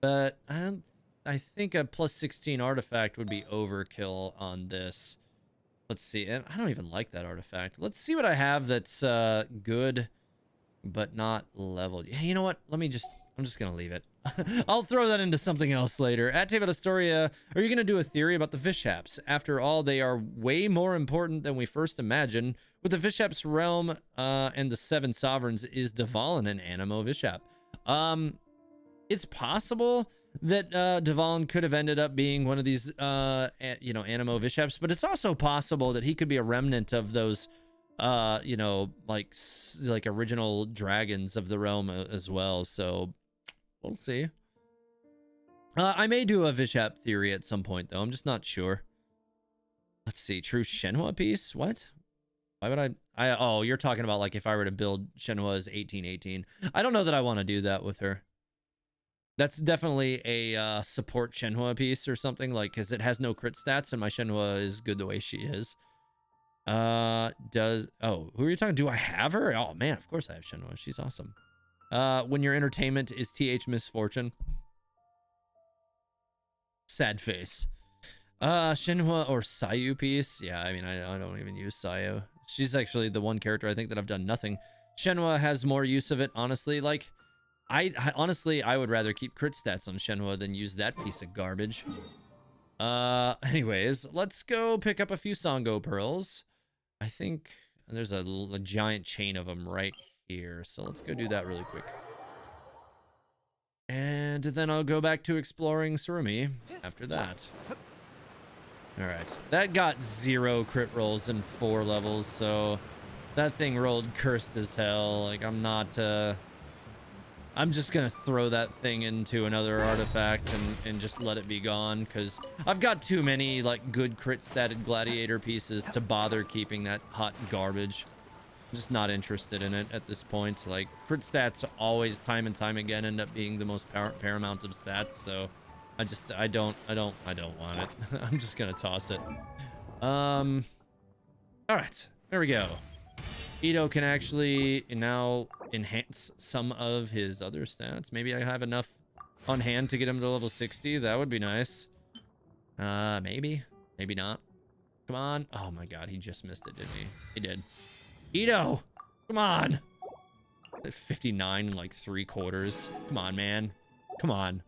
But I think a plus 16 artifact would be overkill on this. Let's see. And I don't even like that artifact. Let's see what I have that's good, but not leveled. Yeah, you know what? I'm just going to leave it. I'll throw that into something else later. At Teva Astoria, are you going to do a theory about the fish haps? After all, they are way more important than we first imagined. With the fish haps realm and the 7 sovereigns, is Dvalin an Animo Vishap? It's possible that Dvalin could have ended up being one of these, you know, Animo Vishaps, but it's also possible that he could be a remnant of those, you know, like original dragons of the realm as well. So we'll see. I may do a Vishap theory at some point, though. I'm just not sure. Let's see. True Shenhua piece? What? Why would oh, you're talking about like if I were to build Shenhua's 1818. I don't know that I want to do that with her. That's definitely a support Shenhua piece or something, like, because it has no crit stats and my Shenhua is good the way she is. Who are you talking? Do I have her? Oh man, of course I have Shenhua. She's awesome. When your entertainment is TH misfortune. Sad face. Shenhua or Sayu piece. Yeah, I mean, I don't even use Sayu. She's actually the one character I think that I've done nothing. Shenhua has more use of it, honestly. Like, honestly, I would rather keep crit stats on Shenhua than use that piece of garbage. Anyways, let's go pick up a few Sango pearls. I think there's a giant chain of them right here. So let's go do that really quick. And then I'll go back to exploring Surumi after that. All right, that got 0 crit rolls in 4 levels, so that thing rolled cursed as hell. Like, I'm just gonna throw that thing into another artifact and just let it be gone, because I've got too many like good crit statted gladiator pieces to bother keeping that hot garbage. I'm just not interested in it at this point. Like, crit stats always, time and time again, end up being the most paramount of stats, so I don't want it. I'm just gonna toss it. All right, there we go. Ito can actually now enhance some of his other stats. Maybe I have enough on hand to get him to level 60. That would be nice. Maybe not. Come on. Oh my god, he just missed it, didn't he? He did. Ito, come on. 59 and like 3/4. Come on, man. Come on.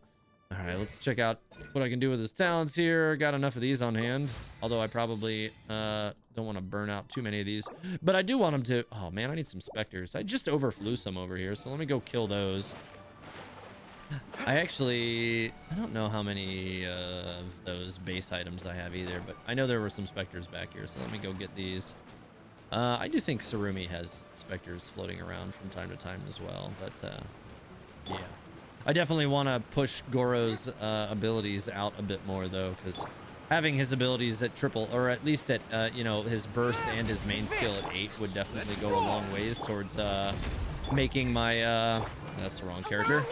All right, let's check out what I can do with his talents here. Got enough of these on hand, although I probably don't want to burn out too many of these. But I do want him to... Oh, man, I need some specters. I just overflew some over here, so let me go kill those. I don't know how many of those base items I have either, but I know there were some specters back here, so let me go get these. I do think Surumi has specters floating around from time to time as well, but yeah. I definitely want to push Goro's abilities out a bit more, though, because having his abilities at triple, or at least at, you know, his burst and his main skill at 8 would definitely go a long ways towards making my... that's the wrong character.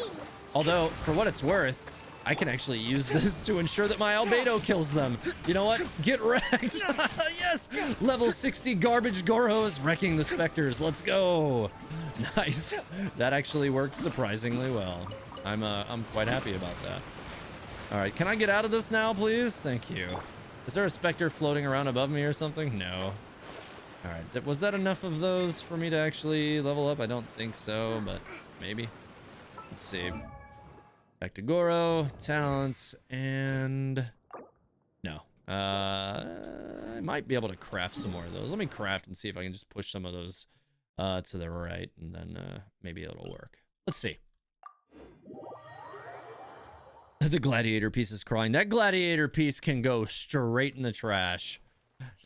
Although, for what it's worth, I can actually use this to ensure that my Albedo kills them. You know what? Get wrecked! Yes! Level 60 garbage Goro is wrecking the Spectres. Let's go! Nice. That actually worked surprisingly well. I'm quite happy about that. All right, can I get out of this now, please? Thank you. Is there a Spectre floating around above me or something? No. All right, was that enough of those for me to actually level up? I don't think so, but maybe. Let's see. Back to Goro, talents, and no. I might be able to craft some more of those. Let me craft and see if I can just push some of those to the right, and then maybe it'll work. Let's see. The gladiator piece is crawling. That gladiator piece can go straight in the trash,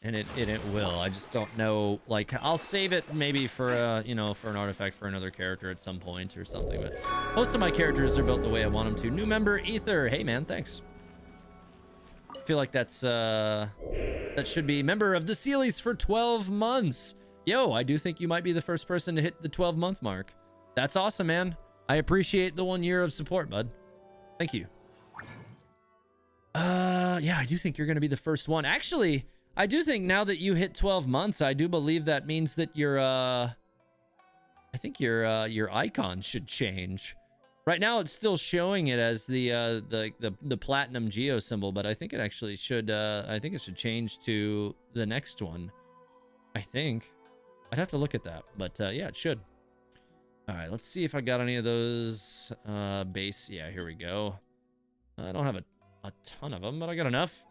and it will. I just don't know. Like, I'll save it maybe for you know, for an artifact for another character at some point or something. But most of my characters are built the way I want them to. New member Ether. Hey man, thanks. I feel like that's that should be member of the Sealies for 12 months. Yo, I do think you might be the first person to hit the 12-month mark. That's awesome, man. I appreciate the 1 year of support, bud. Thank you. Yeah, I do think you're going to be the first one. Actually, I do think now that you hit 12 months, I do believe that means that your, I think your icon should change. Right now, it's still showing it as the platinum geo symbol, but I think it actually should. I think it should change to the next one. I think. I'd have to look at that, but yeah, it should. All right, let's see if I got any of those base. Yeah, here we go. I don't have a ton of them, but I got enough.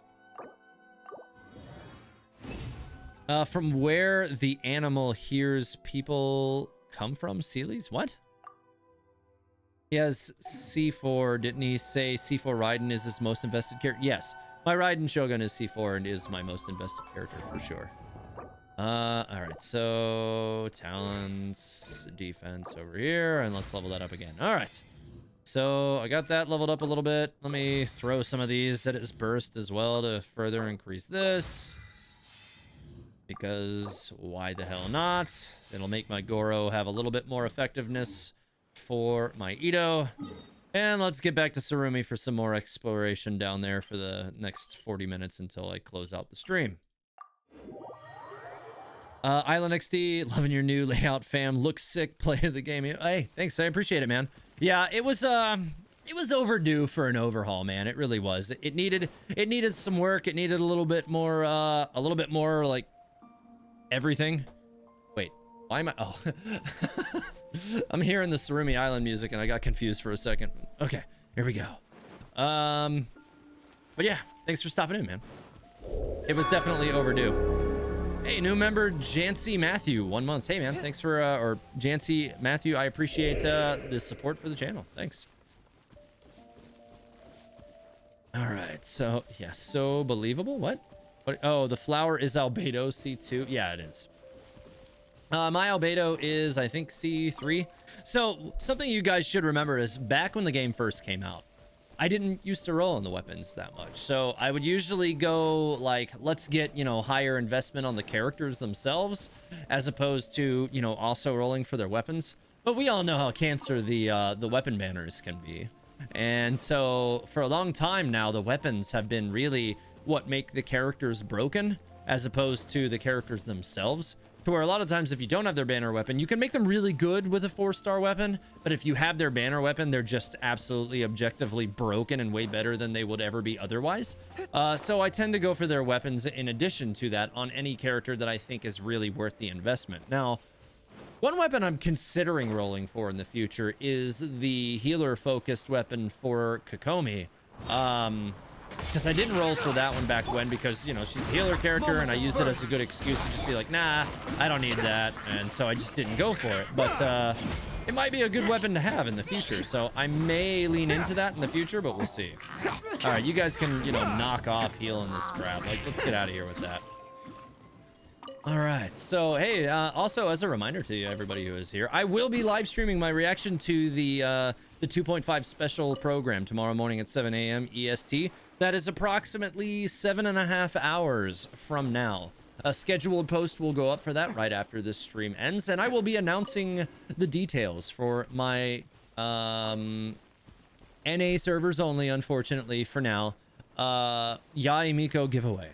From where the animal hears people come from, Sealy's? What? He has C4, didn't he say C4 Raiden is his most invested character? Yes, my Raiden Shogun is C4 and is my most invested character for sure. All right, so talents, defense over here, and let's level that up again. All right, so I got that leveled up a little bit. Let me throw some of these at his burst as well to further increase this, because why the hell not? It'll make my Goro have a little bit more effectiveness for my Ito. And let's get back to Surumi for some more exploration down there for the next 40 minutes until I close out the stream. Island XD, loving your new layout, fam. Looks sick. Play the game. Hey, thanks. I appreciate it, man. Yeah, it was overdue for an overhaul, man. It really was. It needed some work. It needed a little bit more like everything. Wait, why am I? Oh, I'm hearing the Surumi Island music and I got confused for a second. Okay, here we go. But yeah, thanks for stopping in, man. It was definitely overdue. Hey, new member Jancy Matthew, 1 month. Hey, man, thanks for or Jancy Matthew. I appreciate the support for the channel. Thanks. All right, so yeah, so believable. What? Oh, the flower is albedo C2. Yeah, it is. My albedo is, I think, C3. So something you guys should remember is back when the game first came out, I didn't used to roll on the weapons that much. So I would usually go like, let's get, higher investment on the characters themselves, as opposed to, also rolling for their weapons. But we all know how cancer the weapon banners can be. And so for a long time now, the weapons have been really what make the characters broken, as opposed to the characters themselves. To where a lot of times if you don't have their banner weapon, you can make them really good with a 4-star weapon, but if you have their banner weapon, they're just absolutely objectively broken and way better than they would ever be otherwise. So I tend to go for their weapons in addition to that on any character that I think is really worth the investment. Now, one weapon I'm considering rolling for in the future is the healer-focused weapon for Kokomi. Because I didn't roll for that one back when, because she's a healer character and I used it as a good excuse to just be like, nah, I don't need that, and so I just didn't go for it. But it might be a good weapon to have in the future, so I may lean into that in the future, but we'll see. All right, you guys can knock off healing this crap. Like, let's get out of here with that. All right, so hey, also as a reminder to you, everybody who is here, I will be live streaming my reaction to the 2.5 special program tomorrow morning at 7 a.m. EST. That is approximately 7.5 hours from now. A scheduled post will go up for that right after this stream ends, and I will be announcing the details for my NA servers only, unfortunately for now, Yai Miko giveaway.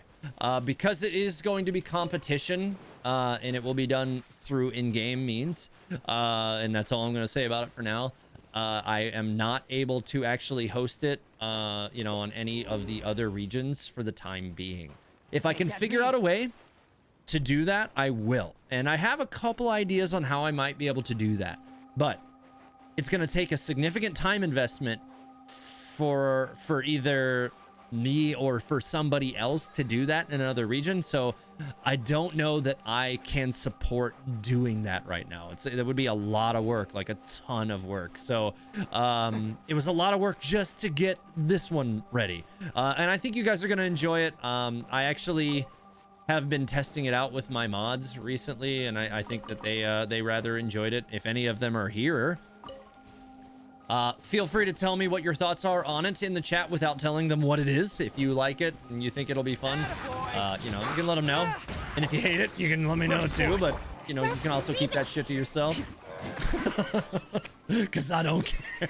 Because it is going to be competition, and it will be done through in-game means, and that's all I'm going to say about it for now. I am not able to actually host it, on any of the other regions for the time being. If I can figure out a way to do that, I will. And I have a couple ideas on how I might be able to do that. But it's going to take a significant time investment for either me or for somebody else to do that in another region. So I don't know that I can support doing that right now. It would be a lot of work, like a ton of work. So it was a lot of work just to get this one ready. And I think you guys are going to enjoy it. I actually have been testing it out with my mods recently, and I think that they rather enjoyed it. If any of them are here, feel free to tell me what your thoughts are on it in the chat without telling them what it is. If you like it and you think it'll be fun, you can let them know. And if you hate it, you can let me know too. But, you can also keep that shit to yourself. Because I don't care.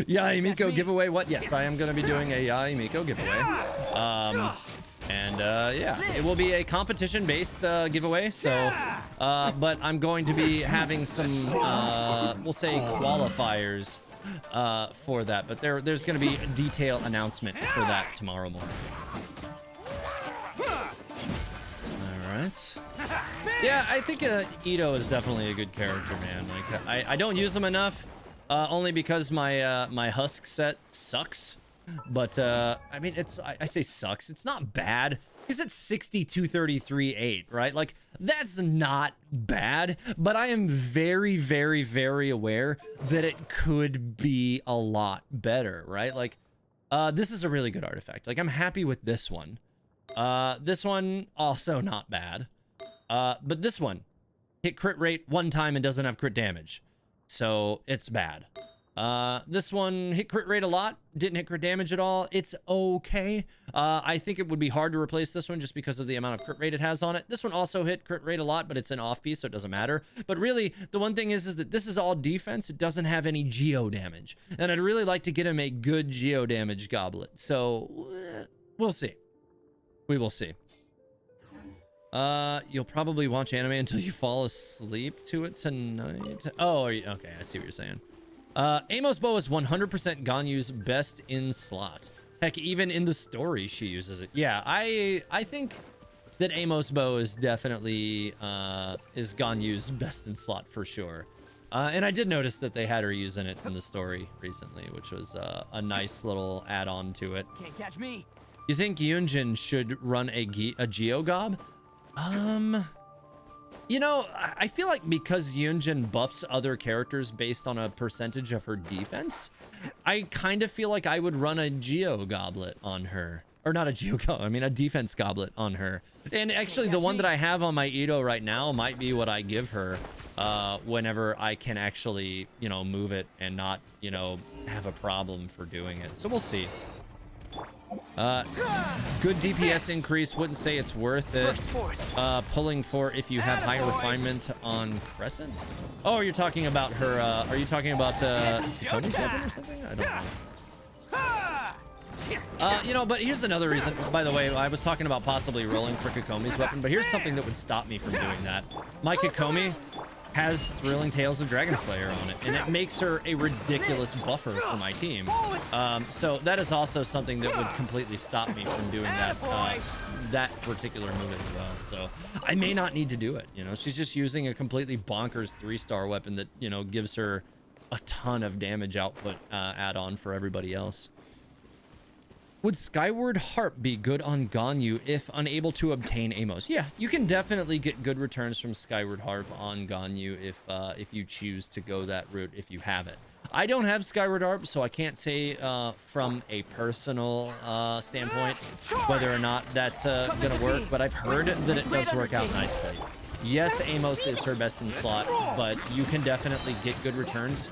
Yai Miko giveaway. What? Yes, I am going to be doing a Yai Miko giveaway. And yeah, it will be a competition-based giveaway. So, but I'm going to be having some, we'll say, qualifiers for that. But there's going to be a detailed announcement for that tomorrow morning. All right. Yeah, I think Ito is definitely a good character, man. Like, I don't use him enough, only because my my Husk set sucks. But I mean, I say sucks. It's not bad. Because it's 6233.8, right? Like, that's not bad. But I am very, very, very aware that it could be a lot better, right? Like, this is a really good artifact. Like, I'm happy with this one. This one, also not bad. But this one, hit crit rate one time and doesn't have crit damage. So, it's bad. This one hit crit rate a lot, didn't hit crit damage at all. It's okay. I think it would be hard to replace this one just because of the amount of crit rate it has on it. This one also hit crit rate a lot, but it's an off piece, so it doesn't matter. But really, the one thing is that this is all defense. It doesn't have any geo damage, and I'd really like to get him a good geo damage goblet. So we'll see. We will see. You'll probably watch anime until you fall asleep to it tonight. Oh, okay. I see what you're saying. Amos bow is 100% Ganyu's best in slot. Heck, even in the story, she uses it. Yeah, I think that Amos bow is definitely is Ganyu's best in slot for sure. And I did notice that they had her using it in the story recently, which was a nice little add-on to it. Can't catch me. You think Yunjin should run a Geogob? You know, I feel like because Yunjin buffs other characters based on a percentage of her defense, I kind of feel like I would run a Geo Goblet on her. Or not a Geo Goblet, I mean a defense Goblet on her. And actually the one that I have on my Ito right now might be what I give her whenever I can actually, you know, move it and not, you know, have a problem for doing it. So we'll see. Good DPS increase, wouldn't say it's worth it. Pulling for if you have high refinement on Crescent. Oh, you're talking about her, are you talking about Komi's weapon or something? I don't know. You know, but here's another reason. By the way, I was talking about possibly rolling for Kokomi's weapon, but here's something that would stop me from doing that. My Kokomi has Thrilling Tales of Dragon Slayer on it, and it makes her a ridiculous buffer for my team. So that is also something that would completely stop me from doing that that particular move as well. So I may not need to do it. You know, she's just using a completely bonkers 3-star weapon that, you know, gives her a ton of damage output add-on for everybody else. Would Skyward Harp be good on Ganyu if unable to obtain Amos? Yeah, you can definitely get good returns from Skyward Harp on Ganyu if you choose to go that route, if you have it. I don't have Skyward Harp, so I can't say from a personal standpoint whether or not that's gonna work, but I've heard that it does work out nicely. Yes, Amos is her best in slot, but you can definitely get good returns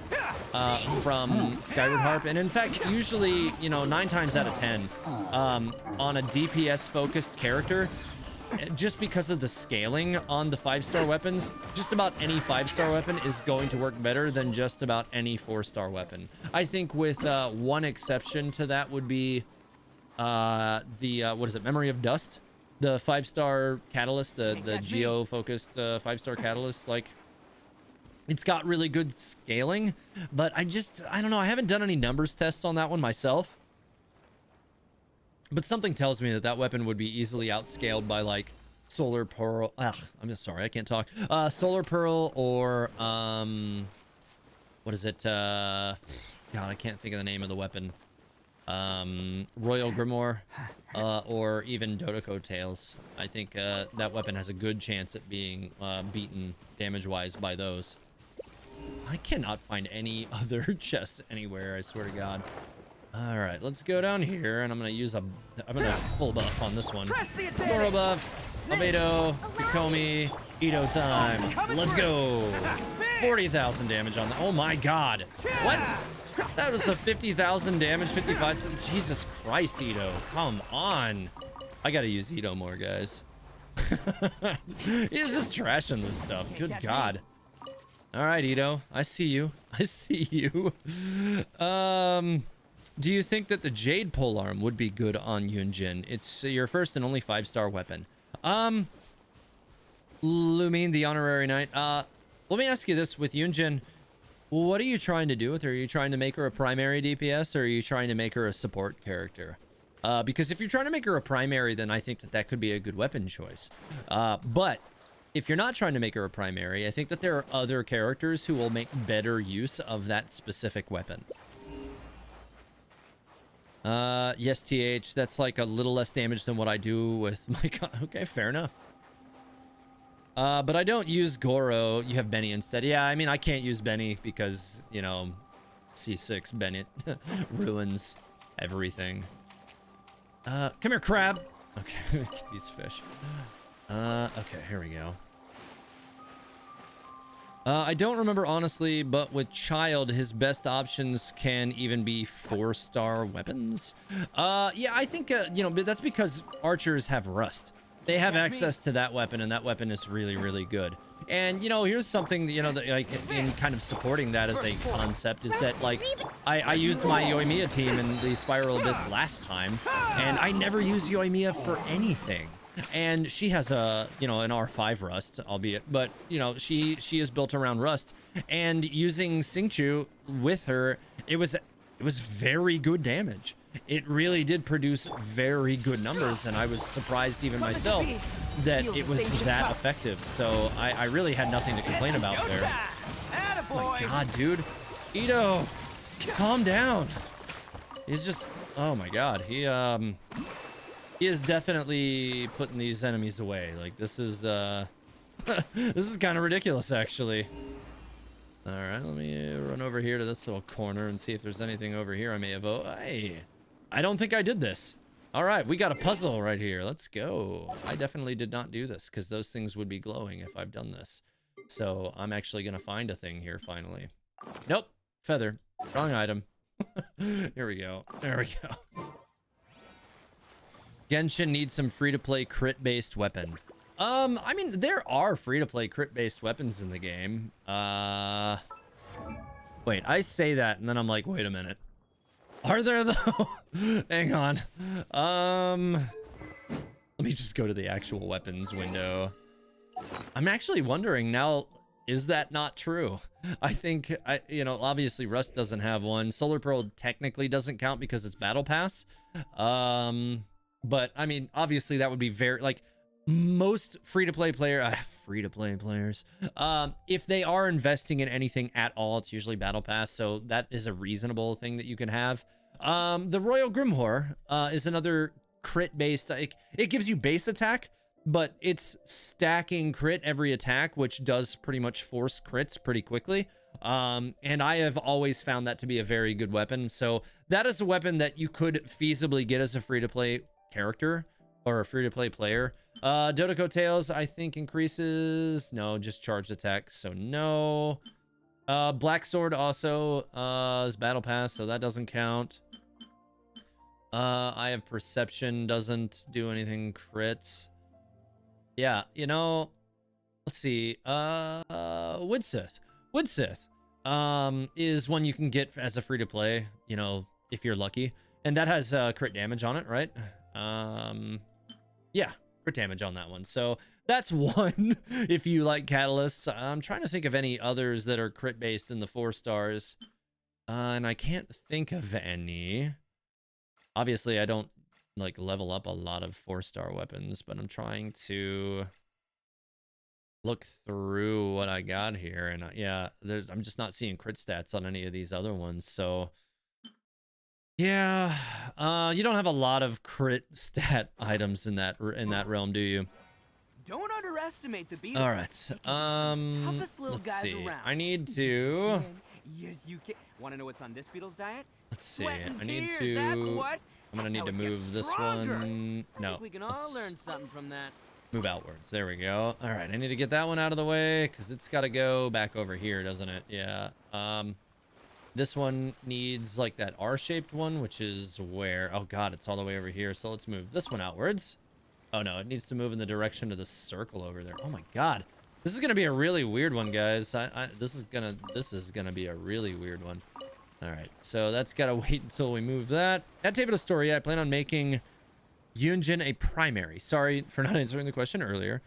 from Skyward Harp. And in fact, usually, you know, 9 times out of 10 on a DPS focused character, just because of the scaling on the 5-star weapons, just about any 5-star weapon is going to work better than just about any 4-star weapon. I think with one exception to that would be the what is it, Memory of Dust, the 5-star catalyst, the geo focused 5-star catalyst. Like, it's got really good scaling, but I don't know, I haven't done any numbers tests on that one myself, but something tells me that that weapon would be easily outscaled by like Solar Pearl. I'm just sorry, I can't talk. Solar Pearl or what is it? God, I can't think of the name of the weapon. Royal Grimoire, or even Dodoko Tails. I think that weapon has a good chance at being beaten damage-wise by those. I cannot find any other chests anywhere, I swear to God. All right, let's go down here, and I'm gonna full buff on this one. Floral buff, Albedo, Kokomi, Ito time. Let's go. 40,000 damage on that. Oh my God. What? That was a 50,000 damage, 55. Jesus Christ, Ito. Come on. I gotta use Ito more, guys. He's just trashing this stuff. Good God. All right, Ito. I see you. I see you. Do you think that the Jade Polearm would be good on Yunjin? It's your first and only 5-star weapon. Lumine, the honorary knight. Let me ask you this with Yunjin. What are you trying to do with her? Are you trying to make her a primary DPS, or are you trying to make her a support character? Because if you're trying to make her a primary, then I think that that could be a good weapon choice. But if you're not trying to make her a primary, I think that there are other characters who will make better use of that specific weapon. Yes, TH, that's like a little less damage than what I do with my... Okay, fair enough. But I don't use Goro. You have Benny instead. Yeah, I mean, I can't use Benny because, you know, C6 Bennett ruins everything. Come here, crab. Okay, get these fish. Okay, here we go. I don't remember honestly, but with Child, his best options can even be 4-star weapons. Yeah, I think, you know, but that's because archers have rust. They have access to that weapon, and that weapon is really, really good. And, you know, here's something, you know, that, like, in kind of supporting that as a concept is that, like, I used my Yoimiya team in the Spiral Abyss last time, and I never use Yoimiya for anything. And she has a, you know, an R5 rust, albeit, but, you know, she is built around rust. And using Xingqiu with her, it was very good damage. It really did produce very good numbers, and I was surprised even myself that it was that effective. So I really had nothing to complain about there. Oh my god, dude. Ito, calm down. He's just, oh my god. He is definitely putting these enemies away. Like, this is this is kind of ridiculous, actually. All right, let me run over here to this little corner and see if there's anything over here I may have... Oh, hey, I don't think I did this. All right, we got a puzzle right here. Let's go. I definitely did not do this because those things would be glowing if I've done this. So I'm actually going to find a thing here finally. Nope, feather. Wrong item. Here we go. There we go. Genshin needs some free-to-play crit-based weapon. I mean, there are free-to-play crit-based weapons in the game. Wait, I say that, and then I'm like, wait a minute. Are there, though? Hang on. Let me just go to the actual weapons window. I'm actually wondering now, is that not true? I think, you know, obviously Rust doesn't have one. Solar Pearl technically doesn't count because it's Battle Pass. But, I mean, obviously that would be very, like... Most free-to-play players, if they are investing in anything at all, it's usually Battle Pass, so that is a reasonable thing that you can have. The Royal Grimoire is another crit-based... It gives you base attack, but it's stacking crit every attack, which does pretty much force crits pretty quickly. And I have always found that to be a very good weapon, so that is a weapon that you could feasibly get as a free-to-play character, or a free-to-play player. Dodoko Tails, I think, increases... No, just charged attack, so no. Black Sword also is Battle Pass, so that doesn't count. I have Perception, doesn't do anything crits. Yeah, you know... Let's see. Woodsith. Woodsith is one you can get as a free-to-play, you know, if you're lucky. And that has crit damage on it, right? Yeah, crit damage on that one. So that's one if you like catalysts. I'm trying to think of any others that are crit based in the 4 stars. And I can't think of any. Obviously, I don't like level up a lot of 4-star weapons, but I'm trying to look through what I got here. And yeah, I'm just not seeing crit stats on any of these other ones. So yeah, you don't have a lot of crit stat items in that realm, do you? Don't underestimate the beetle. All right. Toughest little Let's guys see. around. I need to. Yes, you can. Want to know what's on this beetle's diet? Let's see. Sweat and I need tears, to. That's what. I'm gonna That's need how to it gets move this stronger. one. I No. think we can all learn something from that. Move outwards. There we go. All right. I need to get that one out of the way because it's got to go back over here, doesn't it? Yeah. This one needs like that R-shaped one, which is where... Oh god, it's all the way over here. So let's move this one outwards. Oh no, it needs to move in the direction of the circle over there. Oh my god. This is gonna be a really weird one, guys. This is gonna be a really weird one. All right, so that's got to wait until we move that. At Table of Story, I plan on making Yunjin a primary. Sorry for not answering the question earlier.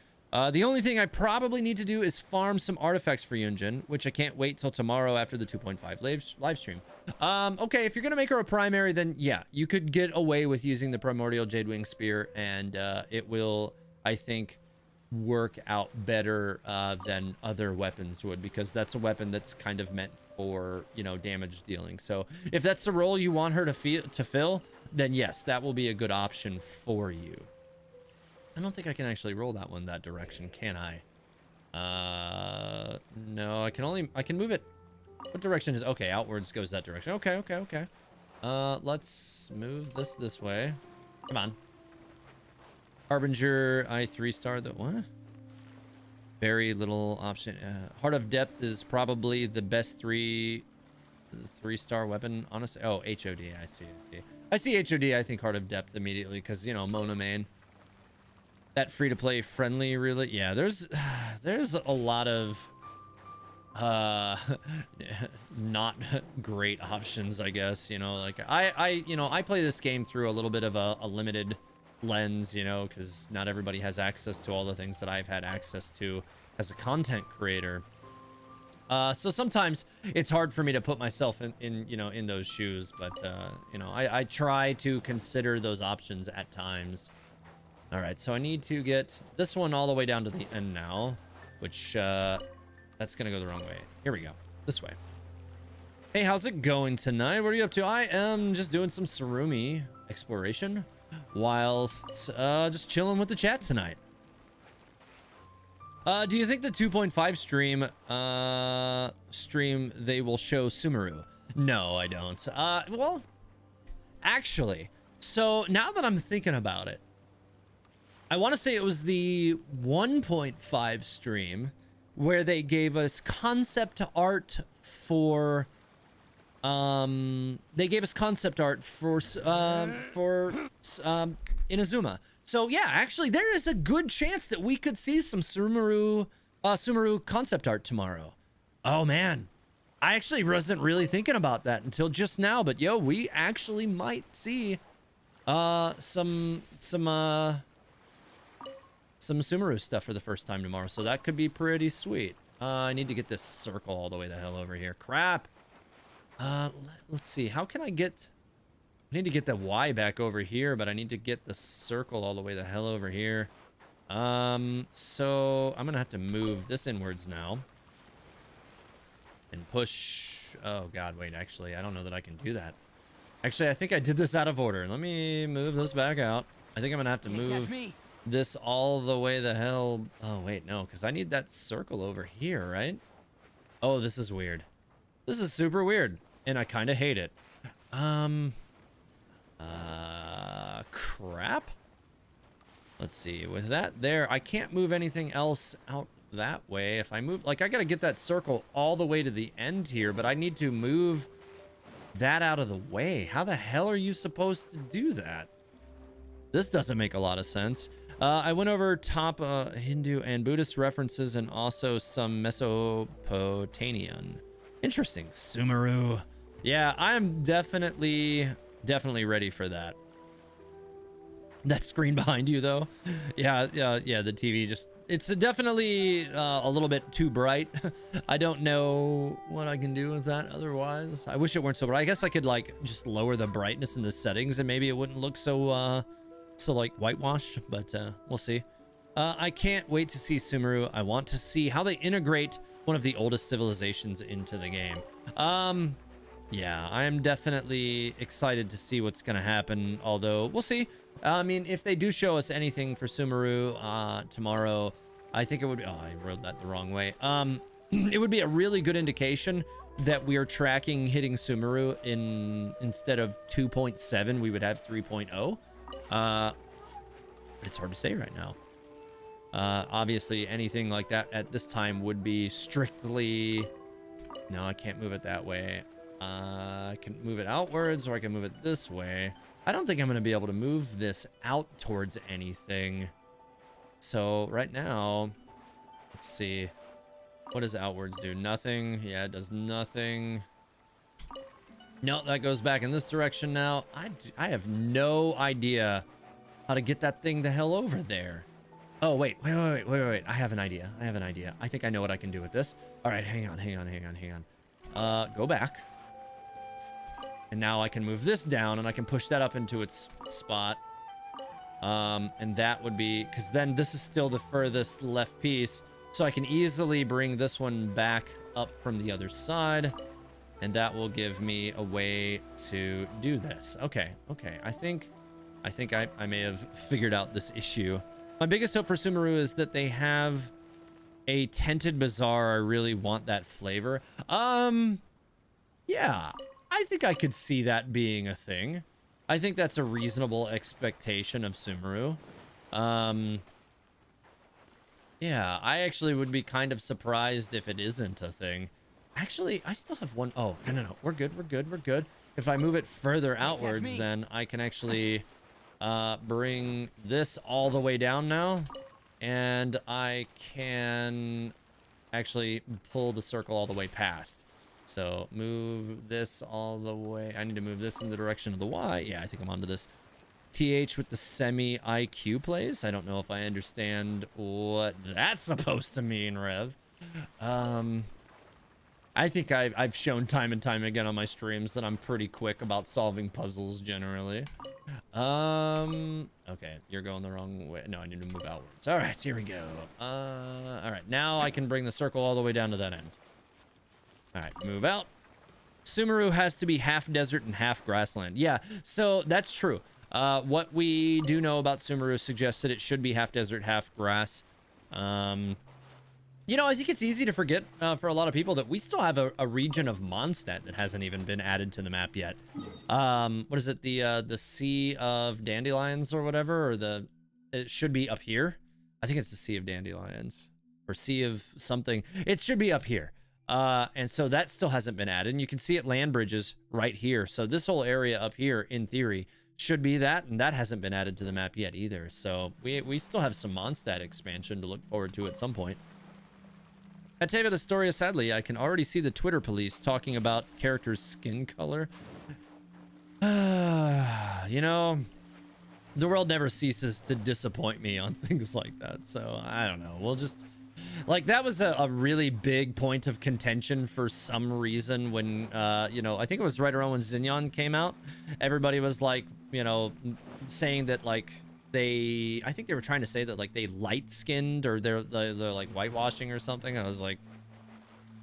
The only thing I probably need to do is farm some artifacts for Yunjin, which I can't wait till tomorrow after the 2.5 live stream. Okay, if you're going to make her a primary, then yeah, you could get away with using the Primordial Jadewing Spear, and it will, I think, work out better than other weapons would, because that's a weapon that's kind of meant for, you know, damage dealing. So if that's the role you want her to fill, then yes, that will be a good option for you. I don't think I can actually roll that one that direction, can I? No, I can move it. What direction is, okay, outwards goes that direction. Okay. Let's move this way. Come on. Harbinger, I 3-star the what? Very little option. Heart of Depth is probably the best 3-star weapon, honestly. Oh, HOD, I see. I see HOD, I think Heart of Depth immediately, because, you know, Mona main. That free-to-play friendly, really? Yeah, there's a lot of not great options, I guess. You know, like I play this game through a little bit of a limited lens, you know, because not everybody has access to all the things that I've had access to as a content creator. So sometimes it's hard for me to put myself in those shoes, but you know, I try to consider those options at times. All right, so I need to get this one all the way down to the end now, which that's gonna go the wrong way. Here we go, this way. Hey, how's it going tonight? What are you up to? I am just doing some Surumi exploration whilst just chilling with the chat tonight. Do you think the 2.5 stream they will show Sumeru? No, I don't. Well, actually, so now that I'm thinking about it, I want to say it was the 1.5 stream where they gave us concept art for Inazuma. So yeah, actually there is a good chance that we could see some Sumeru concept art tomorrow. Oh man, I actually wasn't really thinking about that until just now, but yo, we actually might see some Sumeru stuff for the first time tomorrow, so that could be pretty sweet. I need to get this circle all the way the hell over here. Crap. Let's see. How can I get... I need to get the Y back over here, but I need to get the circle all the way the hell over here. So I'm gonna have to move this inwards now. And push... Oh, God, wait, actually, I don't know that I can do that. Actually, I think I did this out of order. Let me move this back out. I think I'm gonna have to move this all the way the hell... Oh, wait, no, because I need that circle over here, right? Oh, this is weird. This is super weird, and I kind of hate it. Crap. Let's see, with that there, I can't move anything else out that way. If I move, like, I gotta get that circle all the way to the end here, but I need to move that out of the way. How the hell are you supposed to do that? This doesn't make a lot of sense. I went over top Hindu and Buddhist references and also some Mesopotamian. Interesting. Sumeru. Yeah, I'm definitely ready for that. That screen behind you, though. Yeah, the TV just... It's definitely a little bit too bright. I don't know what I can do with that otherwise. I wish it weren't so bright. I guess I could, like, just lower the brightness in the settings and maybe it wouldn't look so like, whitewashed, but we'll see. I can't wait to see Sumeru. I want to see how they integrate one of the oldest civilizations into the game. Yeah, I am definitely excited to see what's going to happen, although we'll see. I mean, if they do show us anything for Sumeru tomorrow, I think it would be... Oh, I wrote that the wrong way. It would be a really good indication that we are tracking hitting Sumeru instead of 2.7, we would have 3.0. But it's hard to say right now. Obviously, anything like that at this time would be strictly... No, I can't move it that way. I can move it outwards, or I can move it this way. I don't think I'm going to be able to move this out towards anything. So right now, let's see. What does outwards do? Nothing. Yeah, it does nothing. No, that goes back in this direction now. I have no idea how to get that thing the hell over there. Oh, wait. I have an idea. I think I know what I can do with this. All right, hang on. Go back. And now I can move this down and I can push that up into its spot. And that would be, because then this is still the furthest left piece. So I can easily bring this one back up from the other side. And that will give me a way to do this. Okay. I think I may have figured out this issue. My biggest hope for Sumeru is that they have a tented bazaar. I really want that flavor. Yeah, I think I could see that being a thing. I think that's a reasonable expectation of Sumeru. Yeah, I actually would be kind of surprised if it isn't a thing. Actually, I still have one. Oh, no. We're good. If I move it further outwards, then I can actually bring this all the way down now. And I can actually pull the circle all the way past. So move this all the way. I need to move this in the direction of the Y. Yeah, I think I'm onto this. TH with the semi IQ plays. I don't know if I understand what that's supposed to mean, Rev. I think I've shown time and time again on my streams that I'm pretty quick about solving puzzles generally. Okay, you're going the wrong way. No, I need to move outwards. All right, here we go. All right, now I can bring the circle all the way down to that end. All right, move out. Sumeru has to be half desert and half grassland. Yeah, so that's true. What we do know about Sumeru suggests that it should be half desert, half grass. You know, I think it's easy to forget for a lot of people that we still have a region of Mondstadt that hasn't even been added to the map yet. What is it? The Sea of Dandelions or whatever, or it should be up here. I think it's the Sea of Dandelions or Sea of something. It should be up here. And so that still hasn't been added. And you can see it land bridges right here. So this whole area up here, in theory, should be that, and that hasn't been added to the map yet either. So we still have some Mondstadt expansion to look forward to at some point. At Teva Astoria, sadly, I can already see the Twitter police talking about characters' skin color. You know, the world never ceases to disappoint me on things like that. So I don't know. We'll just, like, that was a really big point of contention for some reason when, you know, I think it was right around when Xinyan came out. Everybody was like, you know, saying that, like, I think they were trying to say that, like, they light skinned or they're like whitewashing or something. I was like,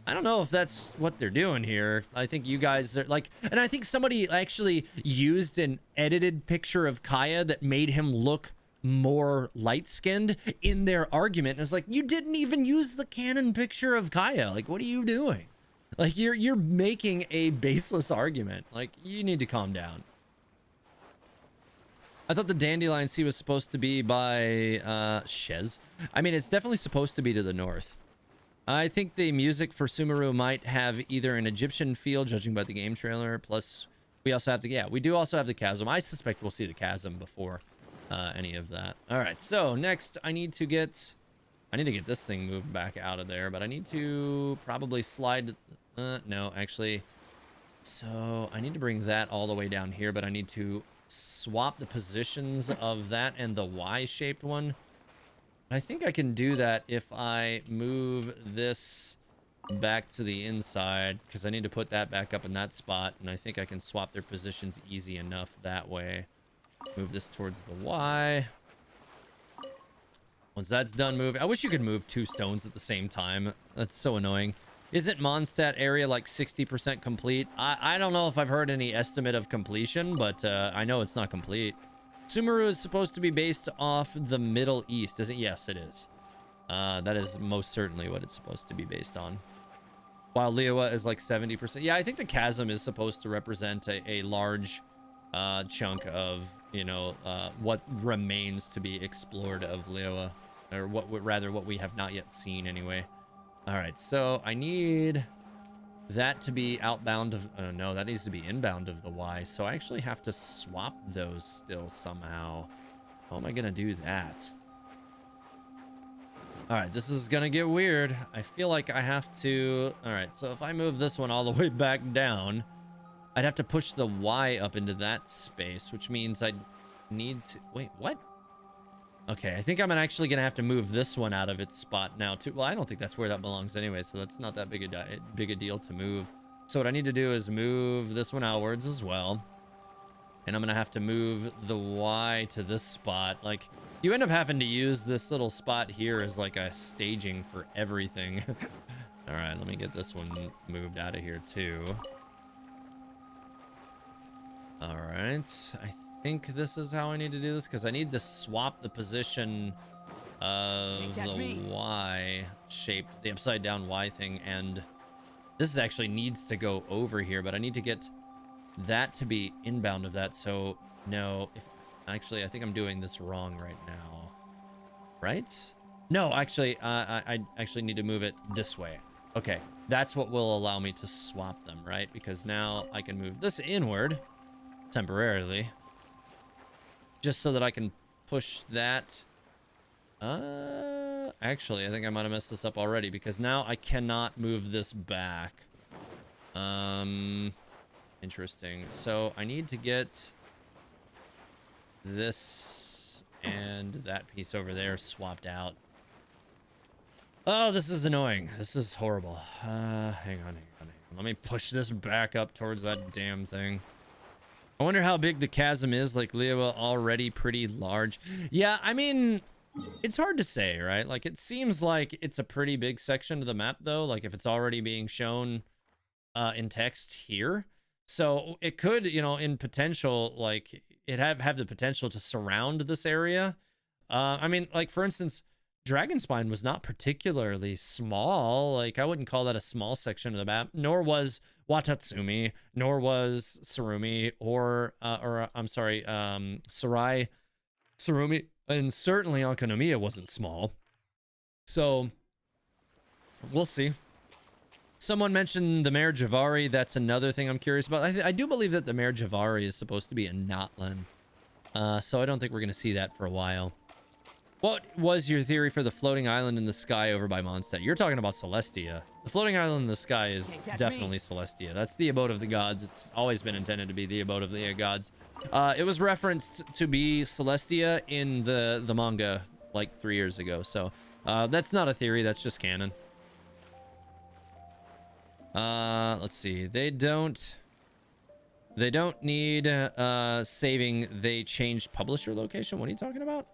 I don't know if that's what they're doing here. I think you guys are like, and I think somebody actually used an edited picture of Kaya that made him look more light-skinned in their argument. And it's like, you didn't even use the canon picture of Kaya. Like, what are you doing? Like, you're making a baseless argument. Like, you need to calm down. I thought the Dandelion Sea was supposed to be by Shez. I mean, it's definitely supposed to be to the north. I think the music for Sumeru might have either an Egyptian feel, judging by the game trailer. Plus, we also have we do also have the chasm. I suspect we'll see the chasm before any of that. All right, so next I need to get this thing moved back out of there, but I need to probably slide. No, actually. So I need to bring that all the way down here, but I need to swap the positions of that and the Y-shaped one. I think I can do that if I move this back to the inside, because I need to put that back up in that spot, and I think I can swap their positions easy enough that way. Move this towards the Y. Once that's done moving, I wish you could move two stones at the same time. That's so annoying. Isn't Mondstadt area like 60% complete? I don't know if I've heard any estimate of completion, but I know it's not complete. Sumeru is supposed to be based off the Middle East, isn't it? Yes, it is. That is most certainly what it's supposed to be based on. While Liyue is like 70%. Yeah, I think the chasm is supposed to represent a large chunk of, you know, what remains to be explored of Liyue. Or what we have not yet seen anyway. All right, so I need that to be outbound of, no, that needs to be inbound of the Y. So I actually have to swap those still somehow. How am I gonna do that? All right, this is gonna get weird. I feel like I have to, all right, so if I move this one all the way back down, I'd have to push the Y up into that space, which means I'd need to... Wait, what? Okay, I think I'm actually going to have to move this one out of its spot now, too. Well, I don't think that's where that belongs anyway, so that's not that big a deal to move. So what I need to do is move this one outwards as well. And I'm going to have to move the Y to this spot. Like, you end up having to use this little spot here as like a staging for everything. All right, let me get this one moved out of here too. All right, I think this is how I need to do this because I need to swap the position of the Y shaped, the upside down Y thing, and this actually needs to go over here, but I need to get that to be inbound of that. So no, if actually I think I'm doing this wrong right now, right? No, actually I actually need to move it this way. Okay, that's what will allow me to swap them, right? Because now I can move this inward temporarily just so that I can push that. Actually I think I might have messed this up already because now I cannot move this back. Interesting. So I need to get this and that piece over there swapped out. Oh, this is annoying. This is horrible. Hang on. Let me push this back up towards that damn thing. I wonder how big the chasm is. Like, Liyue already pretty large. Yeah, I mean, it's hard to say, right? Like, it seems like it's a pretty big section of the map, though. Like, if it's already being shown in text here. So it could, you know, in potential, like, it have the potential to surround this area. I mean, like, for instance, Dragonspine was not particularly small. Like, I wouldn't call that a small section of the map, nor was Watatsumi, nor was Surumi, or I'm sorry, Sarai, Surumi, and certainly Ankanomiya wasn't small. So we'll see. Someone mentioned the Mare Javari. That's another thing I'm curious about. I do believe that the Mare Javari is supposed to be in Notland. So I don't think we're going to see that for a while. What was your theory for the floating island in the sky over by Mondstadt? You're talking about Celestia. The floating island in the sky is definitely Celestia. That's the abode of the gods. It's always been intended to be the abode of the gods. It was referenced to be Celestia in the manga like 3 years ago. So that's not a theory. That's just canon. Let's see. They don't need saving. They changed publisher location. What are you talking about?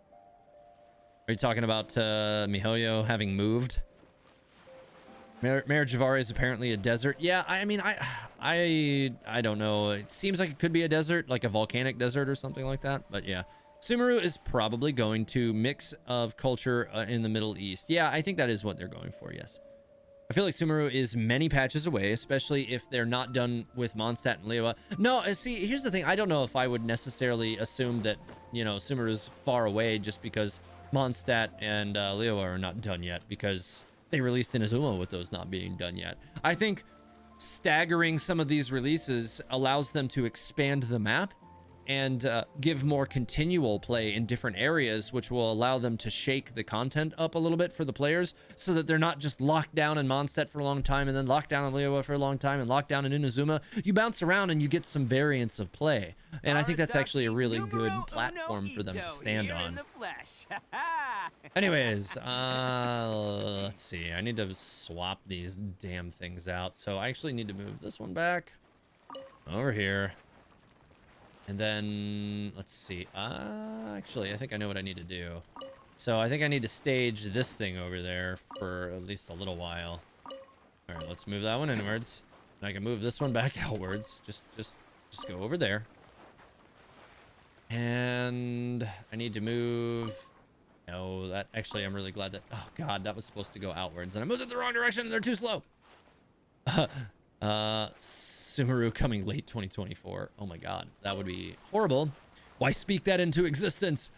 Are you talking about MiHoYo having moved? Mare Javari is apparently a desert. Yeah, I mean, I don't know. It seems like it could be a desert, like a volcanic desert or something like that. But yeah, Sumeru is probably going to mix of culture in the Middle East. Yeah, I think that is what they're going for, yes. I feel like Sumeru is many patches away, especially if they're not done with Mondstadt and Liyue. No, see, here's the thing. I don't know if I would necessarily assume that, you know, Sumeru is far away just because Mondstadt and Liyue are not done yet, because they released Inazuma with those not being done yet. I think staggering some of these releases allows them to expand the map and give more continual play in different areas, which will allow them to shake the content up a little bit for the players so that they're not just locked down in Mondstadt for a long time and then locked down in Liyue for a long time and locked down in Inazuma. You bounce around and you get some variance of play. And I think that's actually a really good platform for them to stand on. Anyways, let's see. I need to swap these damn things out. So I actually need to move this one back over here. And then, let's see. Actually, I think I know what I need to do. So I think I need to stage this thing over there for at least a little while. All right, let's move that one inwards. And I can move this one back outwards. Just go over there. And I need to move... No, that... Actually, I'm really glad that... Oh, God, that was supposed to go outwards. And I moved it the wrong direction and they're too slow. Sumeru coming late 2024. Oh my god, that would be horrible. Why speak that into existence?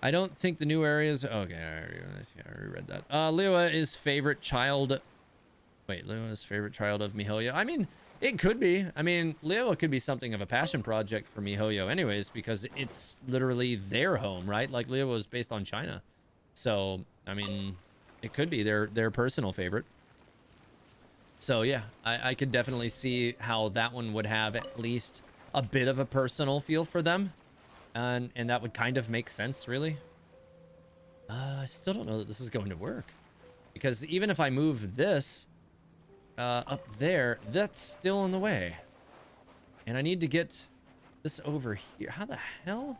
I don't think the new areas... Okay, I already read that. Liyue is favorite child... Wait, Liyue is favorite child of MiHoYo. I mean, it could be. I mean, Liyue could be something of a passion project for MiHoYo anyways, because it's literally their home, right? Like, Liyue is based on China. So, I mean, it could be their personal favorite. So So yeah, I could definitely see how that one would have at least a bit of a personal feel for them. And that would kind of make sense, really. I still don't know that this is going to work. Because even if I move this up there, that's still in the way. And I need to get this over here. How the hell?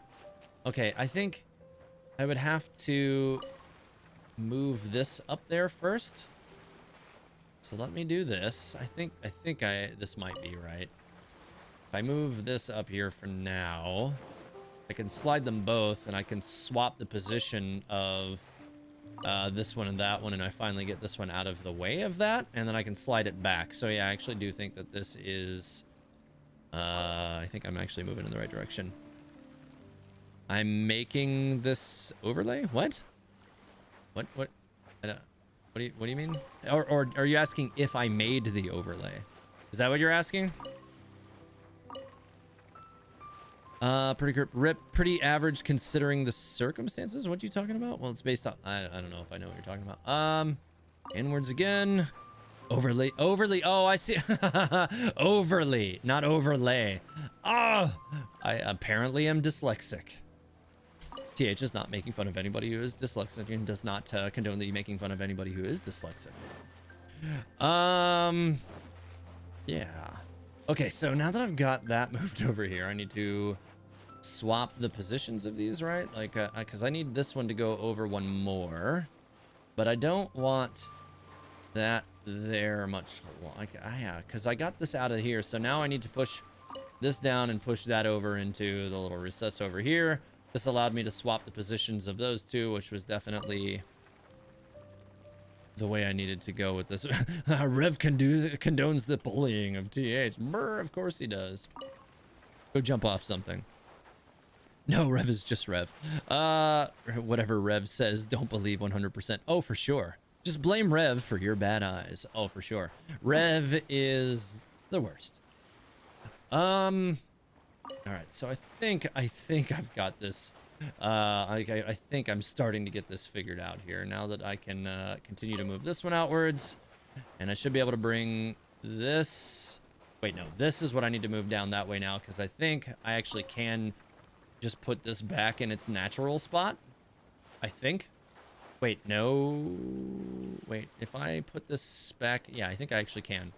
Okay, I think I would have to move this up there first. So let me do this. I think this might be right. If I move this up here for now, I can slide them both and I can swap the position of this one and that one, and I finally get this one out of the way of that, and then I can slide it back. So yeah, I actually do think that this is I think I'm actually moving in the right direction. I'm making this overlay. What I don't, what do you mean? Or are you asking if I made the overlay? Is that what you're asking? Pretty average considering the circumstances. What are you talking about? Well, it's based on I don't know if I know what you're talking about. Inwards again. Overly. Oh, I see. Overly, not overlay. Oh, I apparently am dyslexic. TH is not making fun of anybody who is dyslexic and does not condone the making fun of anybody who is dyslexic. Yeah. Okay, so now that I've got that moved over here, I need to swap the positions of these, right? Like, because I need this one to go over one more, but I don't want that there much like because I got this out of here, so now I need to push this down and push that over into the little recess over here. This allowed me to swap the positions of those two, which was definitely the way I needed to go with this. Rev condones the bullying of TH. Brr, of course he does. Go jump off something. No, Rev is just Rev. Whatever Rev says, don't believe 100%. Oh, for sure. Just blame Rev for your bad eyes. Oh, for sure. Rev is the worst. All right, so I think I've got this. I think I'm starting to get this figured out here now that I can continue to move this one outwards, and I should be able to bring this. Wait, no, this is what I need to move down that way now, because I think I actually can just put this back in its natural spot. I think. Wait, no. Wait, if I put this back, yeah, I think I actually can.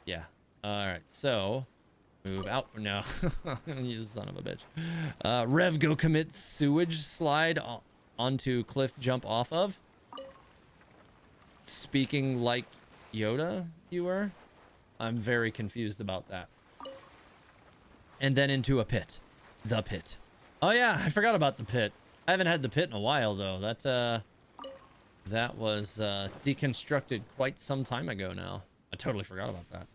Yeah. All right, so. Move out. No. You son of a bitch. Rev, go commit sewage slide onto cliff jump off of. Speaking like Yoda, you were? I'm very confused about that. And then into a pit. The pit. Oh yeah, I forgot about the pit. I haven't had the pit in a while though. That was deconstructed quite some time ago now. I totally forgot about that.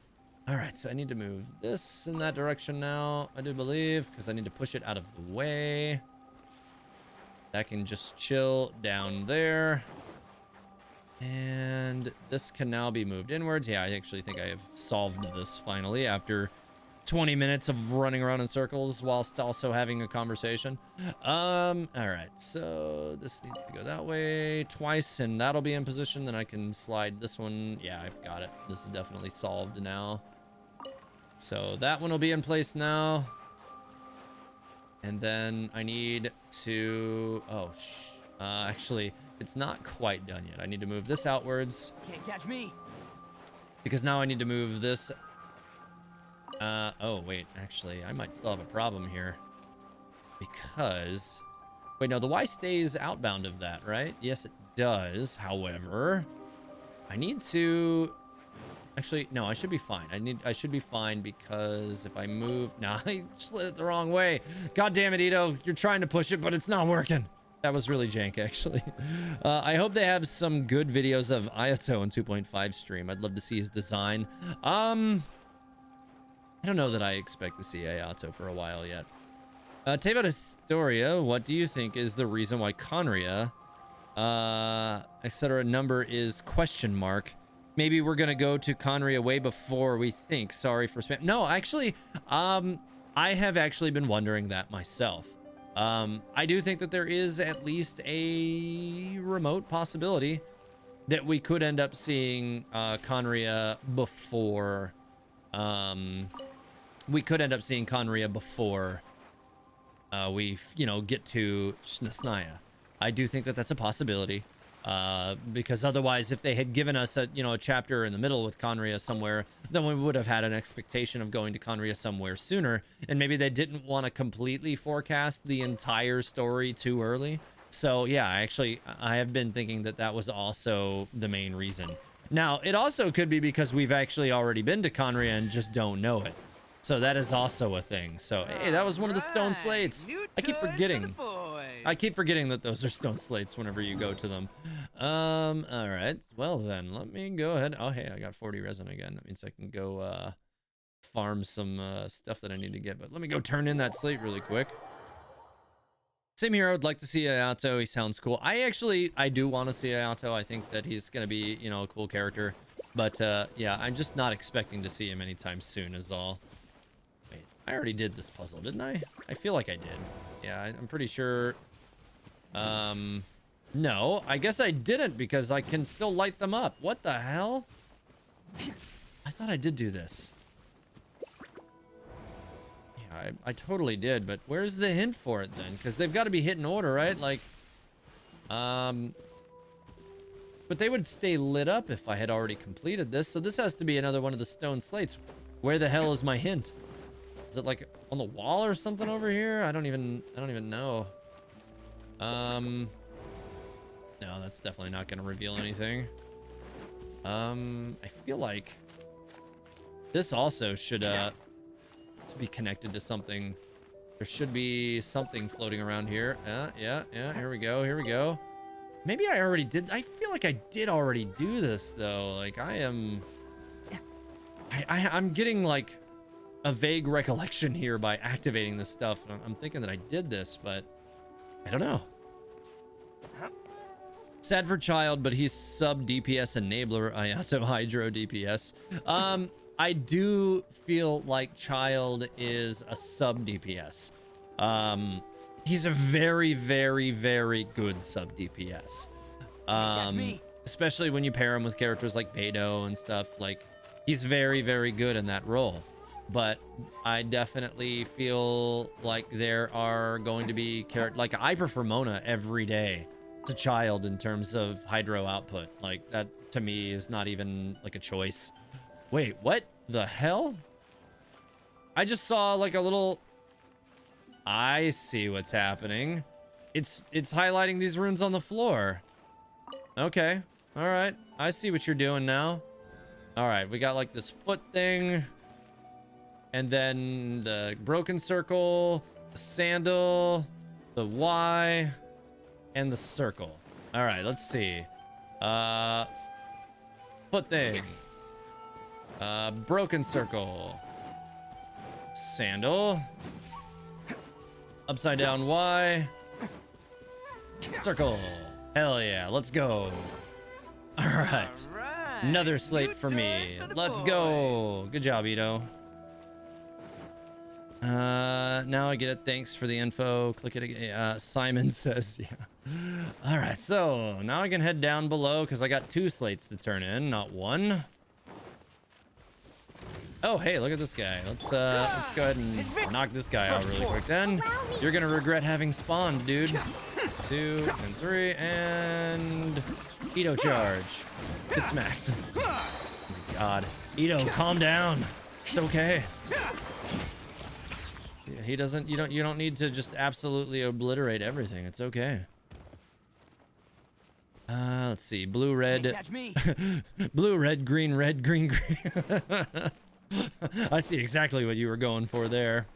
All right, so I need to move this in that direction now, I do believe, because I need to push it out of the way. That can just chill down there. And this can now be moved inwards. Yeah, I actually think I have solved this finally after 20 minutes of running around in circles whilst also having a conversation. All right, so this needs to go that way twice, and that'll be in position. Then I can slide this one. Yeah, I've got it. This is definitely solved now. So that one will be in place now. And then I need to... Oh, actually, it's not quite done yet. I need to move this outwards. Can't catch me. Because now I need to move this... oh, wait. Actually, I might still have a problem here. Because... Wait, no, the Y stays outbound of that, right? Yes, it does. However, I need to... Actually, no, I should be fine. I should be fine because if I move... Nah, I slid it the wrong way. God damn it, Ito. You're trying to push it, but it's not working. That was really jank, actually. I hope they have some good videos of Ayato in 2.5 stream. I'd love to see his design. I don't know that I expect to see Ayato for a while yet. Teva Historia, what do you think is the reason why Conria, etc. number is question mark? Maybe we're gonna go to Conria way before we think. Sorry for spam. No, actually, I have actually been wondering that myself. I do think that there is at least a remote possibility that we could end up seeing Conria before. We could end up seeing Conria before we, you know, get to Snasnaya. I do think that that's a possibility. Because otherwise, if they had given us a, you know, a chapter in the middle with Conria somewhere, then we would have had an expectation of going to Conria somewhere sooner. And maybe they didn't want to completely forecast the entire story too early. So yeah, actually, I have been thinking that that was also the main reason. Now, it also could be because we've actually already been to Conria and just don't know it. So that is also a thing. So, hey, that was one of the stone slates. I keep forgetting. I keep forgetting that those are stone slates whenever you go to them. All right. Well, then, let me go ahead. Oh, hey, I got 40 resin again. That means I can go farm some stuff that I need to get. But let me go turn in that slate really quick. Same here. I would like to see Ayato. He sounds cool. I do want to see Ayato. I think that he's going to be, you know, a cool character. But, yeah, I'm just not expecting to see him anytime soon is all. Wait, I already did this puzzle, didn't I? I feel like I did. Yeah, I'm pretty sure. No, I guess I didn't because I can still light them up. What the hell? I thought I did do this. Yeah, I totally did, but where's the hint for it then? Because they've got to be hit in order, right? Like, but they would stay lit up if I had already completed this. So this has to be another one of the stone slates. Where the hell is my hint? Is it like on the wall or something over here? I don't even know. No, that's definitely not going to reveal anything. I feel like this also should to be connected to something. There should be something floating around here. Yeah. Here we go. Maybe I already did. I feel like I did already do this though. Like I'm getting like a vague recollection here by activating this stuff. And I'm thinking that I did this, but I don't know. Sad for Child, but he's sub DPS enabler. Ayato Hydro DPS. I do feel like Child is a sub DPS. He's a very, very, very good sub DPS. Especially when you pair him with characters like Beidou and stuff. Like, he's very, very good in that role. But I definitely feel like there are going to be characters like I prefer Mona every day to Child in terms of hydro output. Like, that to me is not even like a choice. Wait, what the hell? I just saw like a little. I see what's happening. It's highlighting these runes on the floor. Okay, all right, I see what you're doing now. All right, we got like this foot thing, and then the broken circle, the sandal, the Y, and the circle. All right, let's see. Foot thing. Broken circle. Sandal. Upside down Y. Circle. Hell yeah, let's go. All right. Another slate for me. Let's go. Good job, Ito. Now I get it. Thanks for the info. Click it again. Simon says, yeah. All right, so now I can head down below because I got 2 slates to turn in, not 1. Oh, hey, look at this guy. Let's go ahead and knock this guy out really quick. Then you're gonna regret having spawned, dude. 2 and 3 and Ito charge. Get smacked. Oh my God, Ito, calm down. It's okay. Yeah, he doesn't. You don't need to just absolutely obliterate everything. It's okay. Let's see. Blue, red. Blue, red, green, green. I see exactly what you were going for there.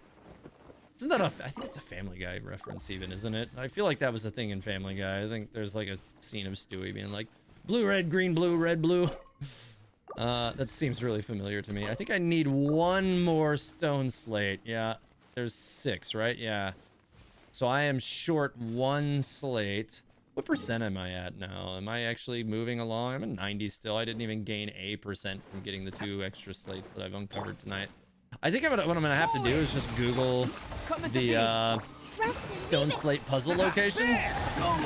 Isn't that I think it's a Family Guy reference even, isn't it? I feel like that was a thing in Family Guy. I think there's like a scene of Stewie being like, blue, red, green, blue, red, blue. That seems really familiar to me. I think I need 1 more stone slate. Yeah, there's 6, right? Yeah. So I am short 1 slate. What percent am I at now? Am I actually moving along? I'm at 90 still. I didn't even gain a percent from getting the 2 extra slates that I've uncovered tonight. I think what I'm gonna have to do is just Google the stone slate puzzle locations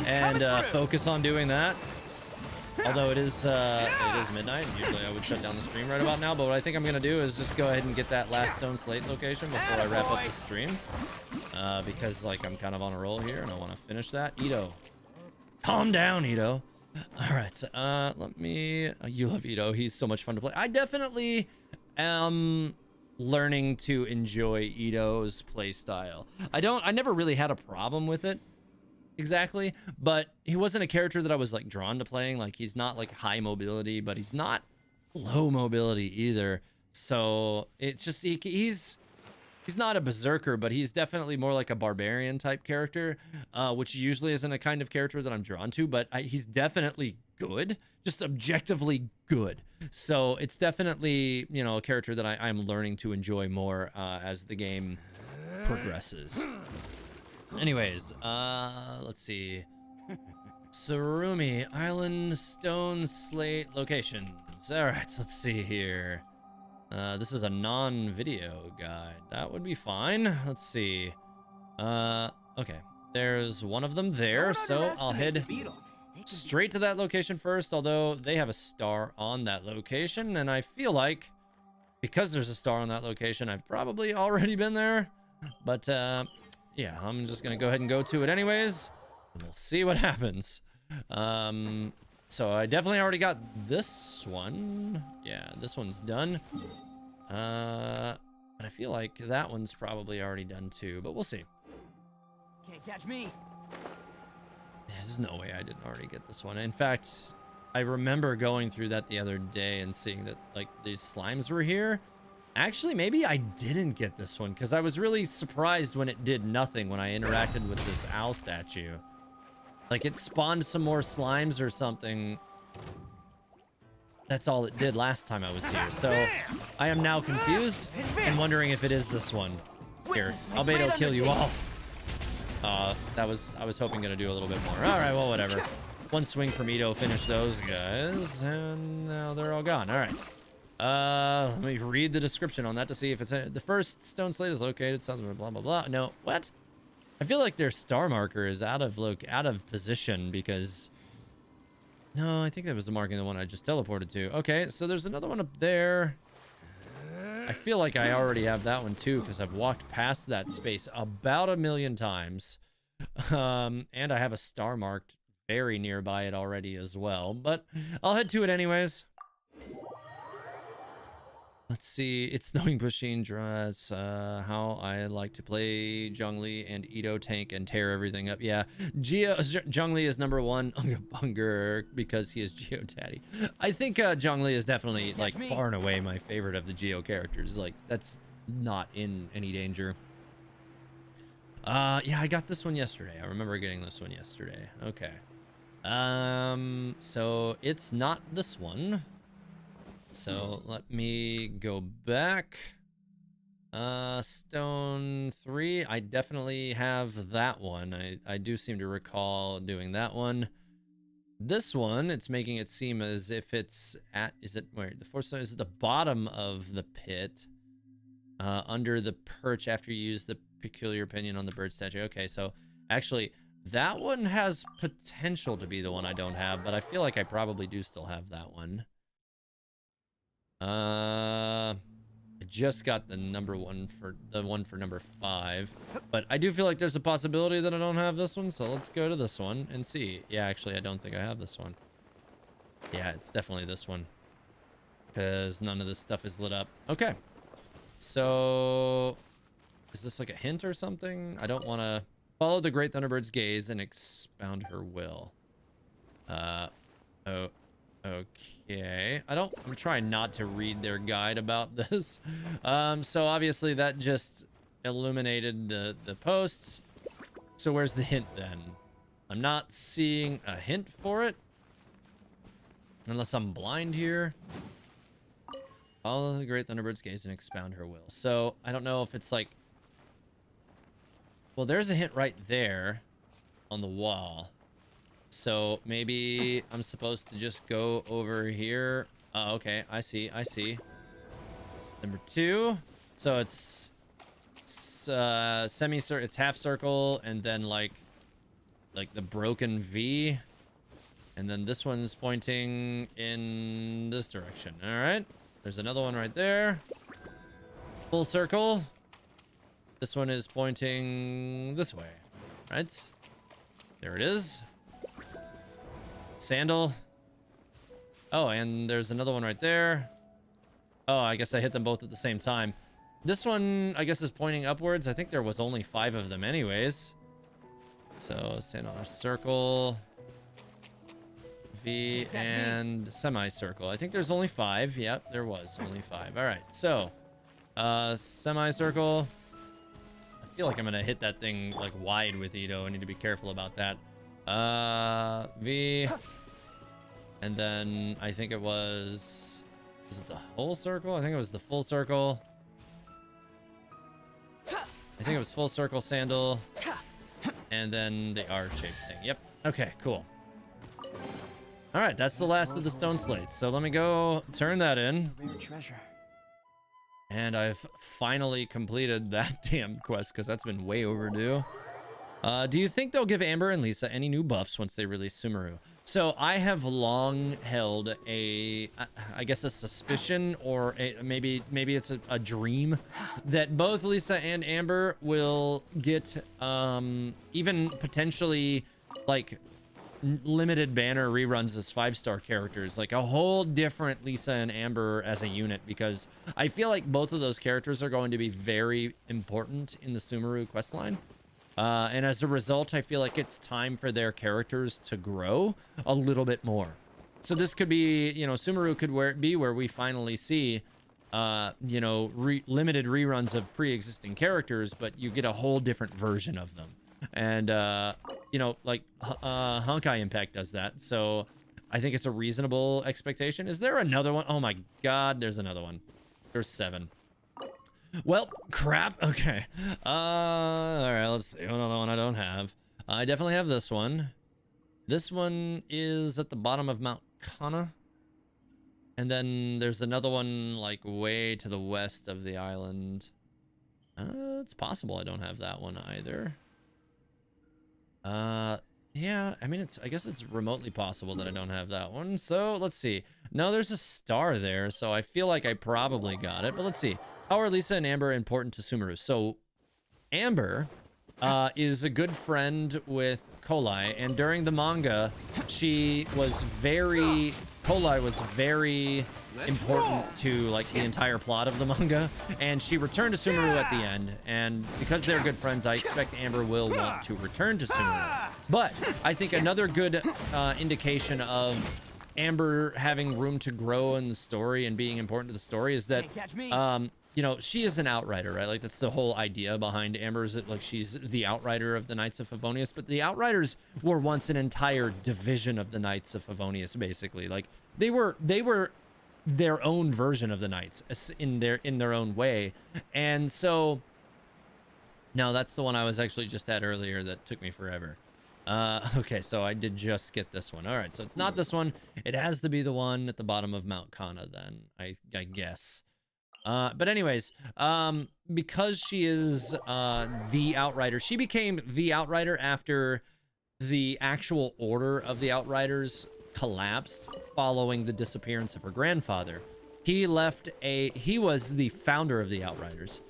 and focus on doing that. Although it is midnight. Usually I would shut down the stream right about now. But what I think I'm gonna do is just go ahead and get that last stone slate location before I wrap up the stream. Because like I'm kind of on a roll here and I want to finish that. Ito, calm down, Ito. All right. Let me. You love Ito. He's so much fun to play. I definitely am learning to enjoy Ito's play style. I never really had a problem with it. Exactly, but he wasn't a character that I was like drawn to playing. Like he's not like high mobility, but he's not low mobility either. So it's just he's not a berserker, but he's definitely more like a barbarian type character, which usually isn't a kind of character that I'm drawn to. But he's definitely good, just objectively good. So it's definitely, you know, a character that I'm learning to enjoy more as the game progresses. Anyways, let's see. Surumi Island Stone Slate locations. All right, let's see here. This is a non-video guide. That would be fine. Let's see. Okay. There's one of them there, so I'll head straight to that location first, although they have a star on that location, and I feel like because there's a star on that location, I've probably already been there. But, yeah, I'm just gonna go ahead and go to it anyways, and we'll see what happens. So I definitely already got this one. Yeah, this one's done. But I feel like that one's probably already done too, but we'll see. Can't catch me. There's no way I didn't already get this one. In fact, I remember going through that the other day and seeing that like these slimes were here. Actually, maybe I didn't get this one because I was really surprised when it did nothing when I interacted with this owl statue. Like it spawned some more slimes or something. That's all it did last time I was here. So I am now confused and wondering if it is this one. Here, Albedo kill you all. I was hoping gonna do a little bit more. All right, well, whatever. One swing from Ito, finish those guys, and now they're all gone. All right. Let me read the description on that to see if it's the first stone slate is located. Something blah blah blah. No, what? I feel like their star marker is out of position because. No, I think that was the marking the one I just teleported to. Okay, so there's another one up there. I feel like I already have that one too because I've walked past that space about 1,000,000 times. And I have a star marked very nearby it already as well. But I'll head to it anyways. Let's see. It's snowing pushing dress. How I like to play Zhongli and Ito tank and tear everything up. Yeah, Zhongli is number one. Bunger because he is Geo Daddy. I think Zhongli is definitely like far and away my favorite of the Geo characters. Like that's not in any danger. Yeah, I got this one yesterday. I remember getting this one yesterday. Okay. So it's not this one. So let me go back. Stone 3. I definitely have that one. I do seem to recall doing that one. This one, it's making it seem as if it's at, is it, wait, the fourth stone is at the bottom of the pit. Under the perch after you use the peculiar opinion on the bird statue. Okay, so actually that one has potential to be the one I don't have, but I feel like I probably do still have that one. I just got the one for number 5, but I do feel like there's a possibility that I don't have this one, so let's go to this one and see. Yeah, actually, I don't think I have this one. Yeah, it's definitely this one because none of this stuff is lit up. Okay, so is this like a hint or something? I don't want to follow the Great Thunderbird's gaze and expound her will. Oh. Okay, I'm trying not to read their guide about this. So obviously that just illuminated the posts. So where's the hint then? I'm not seeing a hint for it. Unless I'm blind here. Follow the Great Thunderbird's gaze and expound her will. So I don't know if it's like, well, there's a hint right there on the wall. So maybe I'm supposed to just go over here. Okay, I see. Number 2. So it's semi-circle, it's half circle, and then like the broken V, And then this one's pointing in this direction. All right. There's another one right there. Full circle. This one is pointing this way. Right? There it is. Sandal. Oh, and there's another one right there. Oh, I guess I hit them both at the same time. This one, I guess, is pointing upwards. I think there was only 5 of them anyways. So, sandal circle. V and semicircle. I think there's only 5. Yep, there was only 5. All right, so semicircle. I feel like I'm gonna hit that thing like wide with Ito. I need to be careful about that. V, and then I think it was it the whole circle? I think it was the full circle. I think it was full circle sandal, and then the R-shaped thing. Yep. Okay, cool. All right, that's the last of the stone slates. So let me go turn that in. Rare treasure. And I've finally completed that damn quest because that's been way overdue. Do you think they'll give Amber and Lisa any new buffs once they release Sumeru? So I have long held I guess a suspicion, or maybe it's a dream, that both Lisa and Amber will get even potentially like limited banner reruns as 5-star characters, like a whole different Lisa and Amber as a unit, because I feel like both of those characters are going to be very important in the Sumeru questline. And as a result, I feel like it's time for their characters to grow a little bit more. So this could be, you know, Sumeru could be where we finally see, you know, limited reruns of pre-existing characters, but you get a whole different version of them. And, you know, like Honkai Impact does that. So I think it's a reasonable expectation. Is there another one? Oh my God, there's another one. There's 7. Well, crap. Okay. All right, let's see. Another one I don't have. I definitely have this one. This one is at the bottom of Mount Kana. And then there's another one like way to the west of the island. It's possible I don't have that one either. Yeah, I mean, I guess it's remotely possible that I don't have that one. So let's see. No, there's a star there, so I feel like I probably got it, but let's see. How are Lisa and Amber important to Sumeru? So Amber is a good friend with Kolai, and during the manga, Kolai was very important to like the entire plot of the manga, and she returned to Sumeru at the end, and because they're good friends, I expect Amber will want to return to Sumeru. But I think another good indication of Amber having room to grow in the story and being important to the story is that you know, she is an outrider, right? Like, that's the whole idea behind Amber, is that like she's the outrider of the Knights of Favonius, but the outriders were once an entire division of the Knights of Favonius, basically. Like, they were their own version of the Knights in their own way. And so no, that's the one I was actually just at earlier that took me forever. Okay, so I did just get this one. All right, so it's not this one. It has to be the one at the bottom of Mount Kana then, I guess. But anyways, because she is the outrider, she became the outrider after the actual order of the outriders collapsed following the disappearance of her grandfather. He was the founder of the outriders,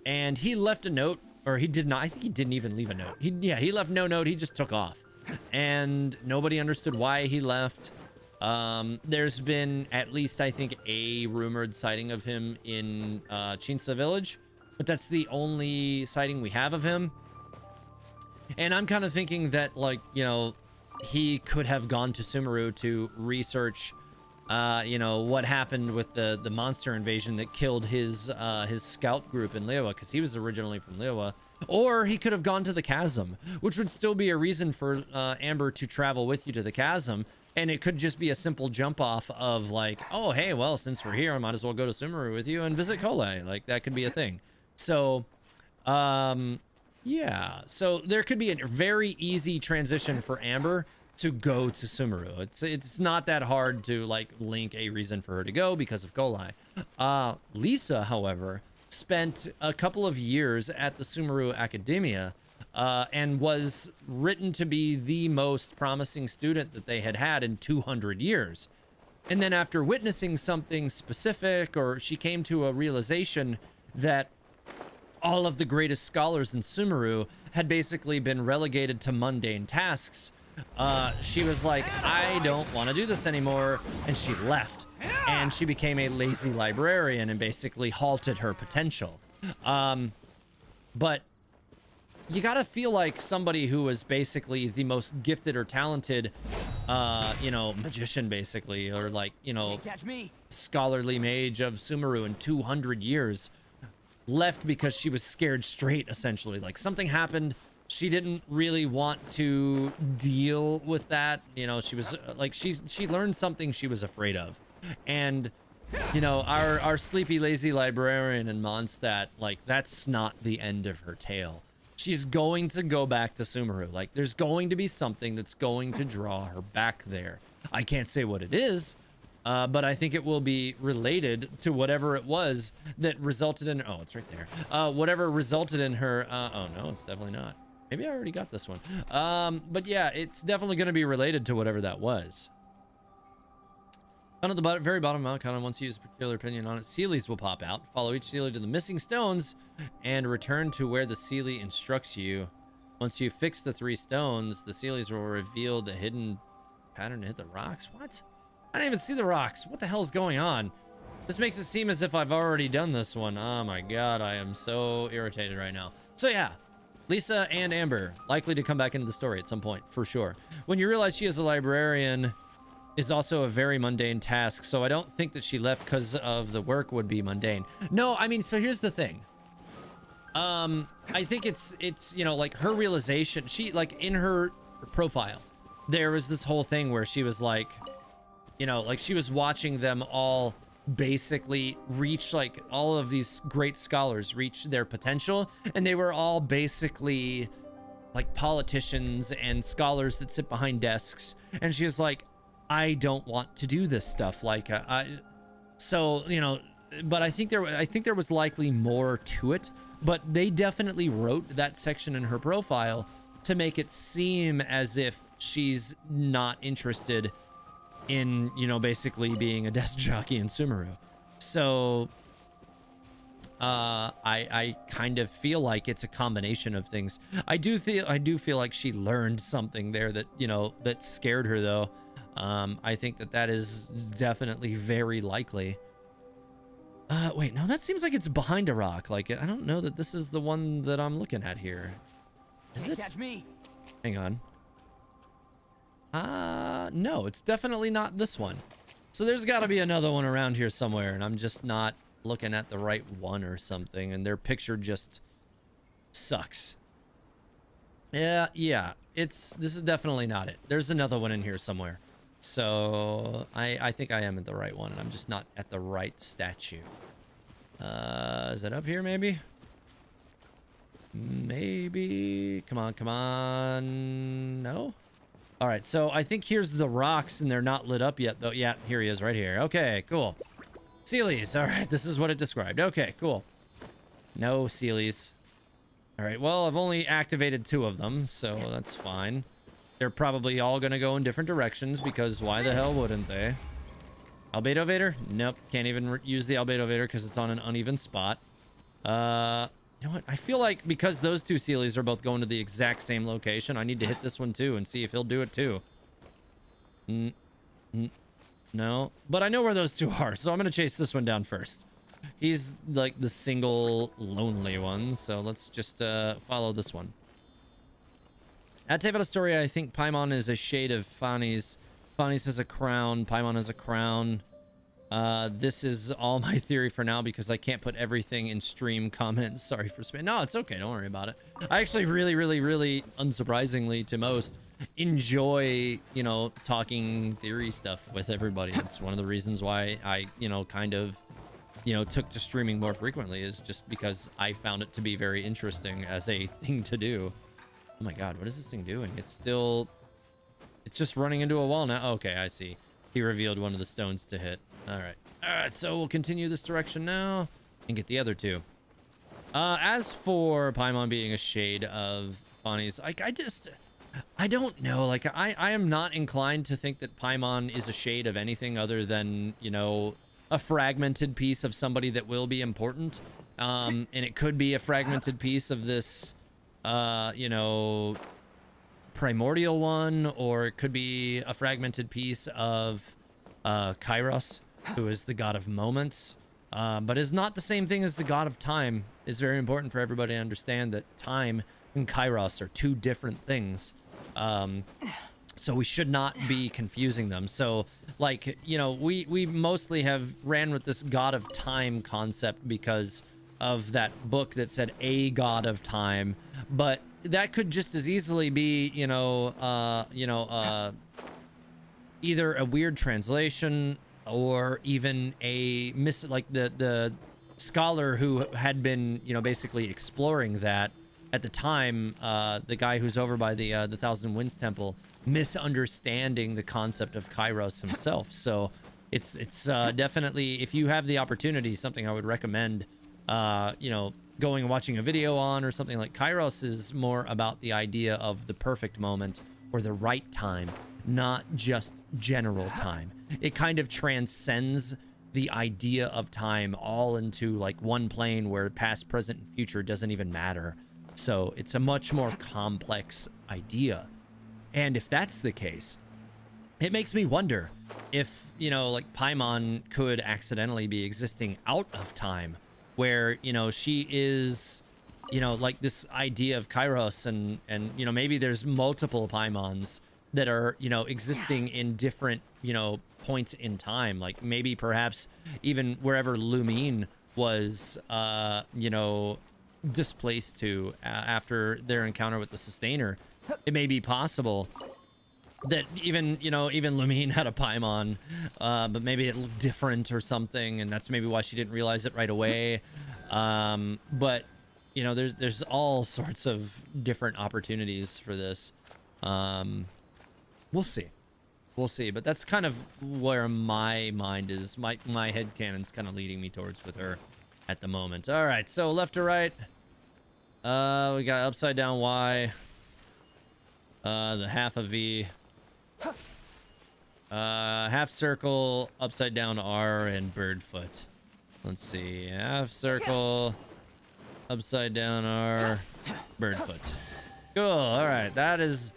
and he left a note, or he did not, I think he didn't even leave a note. He left no note. He just took off, and nobody understood why he left. There's been at least, I think, a rumored sighting of him in Chinsa village, but that's the only sighting we have of him. And I'm kind of thinking that, like, you know, he could have gone to Sumeru to research, you know, what happened with the monster invasion that killed his scout group in Liyue, because he was originally from Liyue. Or he could have gone to the chasm, which would still be a reason for Amber to travel with you to the chasm. And it could just be a simple jump off of like, oh, hey, well, since we're here, I might as well go to Sumeru with you and visit Kolai. Like, that could be a thing. So, yeah. So there could be a very easy transition for Amber to go to Sumeru. It's not that hard to like link a reason for her to go because of Kolai. Lisa, however, spent a couple of years at the Sumeru Academia, and was written to be the most promising student that they had had in 200 years. And then after witnessing something specific, or she came to a realization that all of the greatest scholars in Sumeru had basically been relegated to mundane tasks, she was like, I don't want to do this anymore, and she left. And she became a lazy librarian and basically halted her potential. But you gotta feel like somebody who was basically the most gifted or talented, magician, basically, or like, Catch me. scholarly mage of Sumeru in 200 years, left because she was scared straight, essentially. Like, something happened. She didn't really want to deal with that. She was like, she learned something she was afraid of. And, our sleepy, lazy librarian in Mondstadt, like, that's not the end of her tale. She's going to go back to Sumeru. Like, there's going to be something that's going to draw her back there. I can't say what it is, but I think it will be related to whatever it was that resulted in... Oh, it's right there. Whatever resulted in her... oh, no, it's definitely not. Maybe I already got this one. But yeah, it's definitely going to be related to whatever that was. Down at the very bottom, Malkana wants to use a particular opinion on it. Sealies will pop out. Follow each Sealy to the missing stones and return to where the Sealy instructs you. Once you fix the 3 stones, the Sealies will reveal the hidden pattern to hit the rocks. What? I didn't even see the rocks. What the hell is going on? This makes it seem as if I've already done this one. Oh my god, I am so irritated right now. So yeah, Lisa and Amber likely to come back into the story at some point, for sure. When you realize she is a librarian, is also a very mundane task, so I don't think that she left because of the work would be mundane. No, I mean, so here's the thing. I think it's like her realization, she, like, in her profile, there was this whole thing where she was like, like, she was watching them all basically reach, like, all of these great scholars reach their potential, and they were all basically like politicians and scholars that sit behind desks, and she was like, I don't want to do this stuff. Like, but I think there was likely more to it, but they definitely wrote that section in her profile to make it seem as if she's not interested in, basically being a desk jockey in Sumeru. So, I kind of feel like it's a combination of things. I do feel like she learned something there that, that scared her, though. I think that is definitely very likely. Wait, no, that seems like it's behind a rock. Like, I don't know that this is the one that I'm looking at here. Is it? Catch me. Hang on. No, it's definitely not this one. So there's got to be another one around here somewhere, and I'm just not looking at the right one or something, and their picture just sucks. Yeah, this is definitely not it. There's another one in here somewhere. So I think I am at the right one, and I'm just not at the right statue. Is it up here, maybe? Maybe. Come on. No? All right, so I think here's the rocks, and they're not lit up yet, though. Yeah, here he is right here. Okay, cool. Sealies. All right, this is what it described. Okay, cool. No Sealies. All right, well, I've only activated 2 of them, so that's fine. They're probably all going to go in different directions, because why the hell wouldn't they? Albedo Vader? Nope, can't even use the Albedo Vader because it's on an uneven spot. You know what? I feel like because those 2 Sealies are both going to the exact same location, I need to hit this one too and see if he'll do it too. No, but I know where those 2 are, so I'm going to chase this one down first. He's like the single lonely one, so let's just follow this one. At Tevada Story, I think Paimon is a shade of Fani's. Fani's has a crown. Paimon has a crown. This is all my theory for now because I can't put everything in stream comments. Sorry for spam. No, it's okay. Don't worry about it. I actually really, unsurprisingly to most, enjoy, talking theory stuff with everybody. It's one of the reasons why I, kind of, took to streaming more frequently, is just because I found it to be very interesting as a thing to do. Oh my god, what is this thing doing? It's just running into a wall now. Okay, I see. He revealed one of the stones to hit. All right, so we'll continue this direction now and get the other 2. As for Paimon being a shade of Bonnie's. I don't know. Like, I am not inclined to think that Paimon is a shade of anything other than, you know, a fragmented piece of somebody that will be important. And it could be a fragmented piece of this, you know, primordial one, or it could be a fragmented piece of Kairos, who is the god of moments, but is not the same thing as the god of time. It's very important for everybody to understand that time and Kairos are two different things. So we should not be confusing them. So, like, you know, we mostly have ran with this god of time concept because of that book that said a god of time, but that could just as easily be, either a weird translation or even a like the scholar who had been, you know, basically exploring that at the time, the guy who's over by the Thousand Winds Temple, misunderstanding the concept of Kairos himself. So it's definitely, if you have the opportunity, something I would recommend, you know, going and watching a video on or something. Like Kairos is more about the idea of the perfect moment or the right time, not just general time. It kind of transcends the idea of time all into like one plane where past, present, and future doesn't even matter. So it's a much more complex idea. And if that's the case, it makes me wonder if, you know, like Paimon could accidentally be existing out of time, where, you know, she is, you know, like this idea of Kairos, and you know, maybe there's multiple Paimons that are, you know, existing in different, you know, points in time. Like maybe perhaps even wherever Lumine was, you know, displaced to after their encounter with the Sustainer, it may be possible that even, you know, even Lumine had a Paimon, but maybe it looked different or something, and that's maybe why she didn't realize it right away. But you know, there's all sorts of different opportunities for this. We'll see, but that's kind of where my mind is, my headcanon's kind of leading me towards with her at the moment. All right, so left to right, we got upside down Y, the half of V, half circle, upside down R, and bird foot. Let's see, half circle, upside down R, bird foot. Cool. All right, that is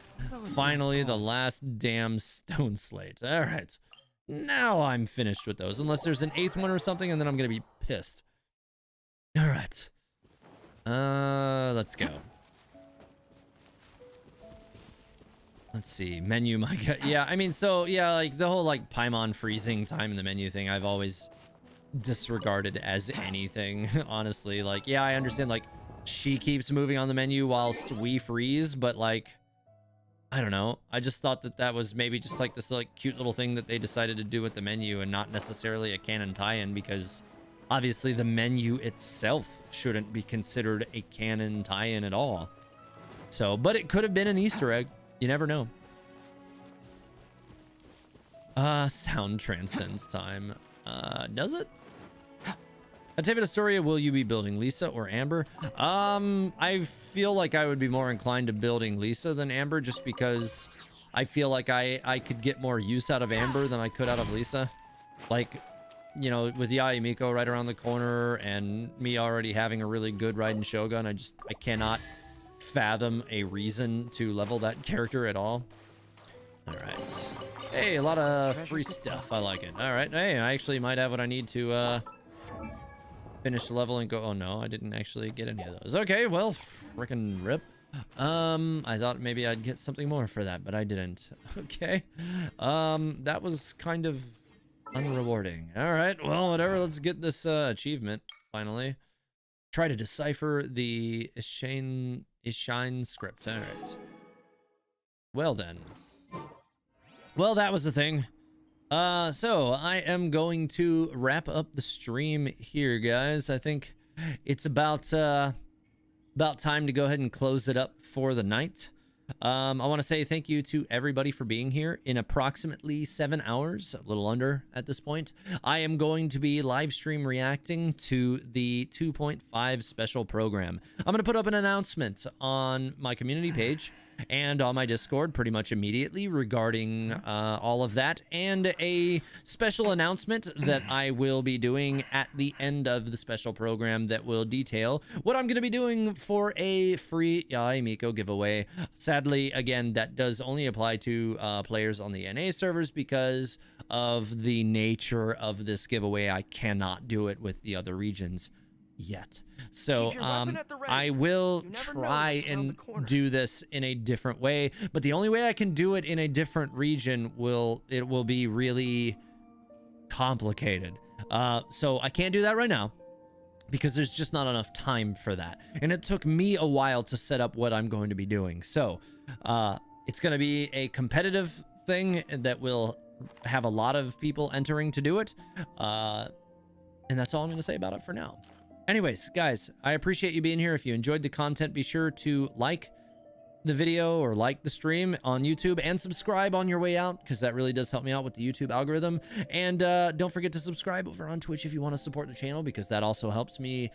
finally the last damn stone slate. All right, now I'm finished with those, unless there's an 8th one or something, and then I'm gonna be pissed. All right, let's go. Let's see, menu, my god. Yeah, I mean, so yeah, like the whole like Paimon freezing time in the menu thing, I've always disregarded as anything, honestly. Like, yeah, I understand, like, she keeps moving on the menu whilst we freeze, but like, I don't know, I just thought that that was maybe just like this like cute little thing that they decided to do with the menu and not necessarily a canon tie-in, because obviously the menu itself shouldn't be considered a canon tie-in at all. So, but it could have been an Easter egg, you never know. Sound transcends time. Does it? David Astoria, will you be building Lisa or Amber? I feel like I would be more inclined to building Lisa than Amber, just because I feel like I could get more use out of Amber than I could out of Lisa. Like, you know, with Yai Miko right around the corner and me already having a really good Raiden Shogun, I cannot fathom a reason to level that character at all. All right. Hey, a lot of free stuff. I like it. All right. Hey, I actually might have what I need to finish the level and go. Oh no, I didn't actually get any of those. Okay, well, frickin' rip. I thought maybe I'd get something more for that, but I didn't. Okay. That was kind of unrewarding. All right, well, whatever. Let's get this achievement finally. Try to decipher the Ishine script. All right. Well then. Well, that was the thing. So I am going to wrap up the stream here, guys. I think it's about time to go ahead and close it up for the night. I want to say thank you to everybody for being here in approximately 7 hours, a little under at this point. I am going to be live stream reacting to the 2.5 special program. I'm going to put up an announcement on my community page and on my Discord pretty much immediately regarding all of that, and a special announcement that I will be doing at the end of the special program that will detail what I'm going to be doing for a free Yae Miko giveaway. Sadly, again, that does only apply to players on the NA servers because of the nature of this giveaway. I cannot do it with the other regions yet. So I will try and do this in a different way, but the only way I can do it in a different region will be really complicated. So I can't do that right now because there's just not enough time for that, and it took me a while to set up what I'm going to be doing. So it's going to be a competitive thing that will have a lot of people entering to do it, and that's all I'm going to say about it for now. Anyways, guys, I appreciate you being here. If you enjoyed the content, be sure to like the video or like the stream on YouTube and subscribe on your way out, because that really does help me out with the YouTube algorithm. And don't forget to subscribe over on Twitch if you want to support the channel, because that also helps me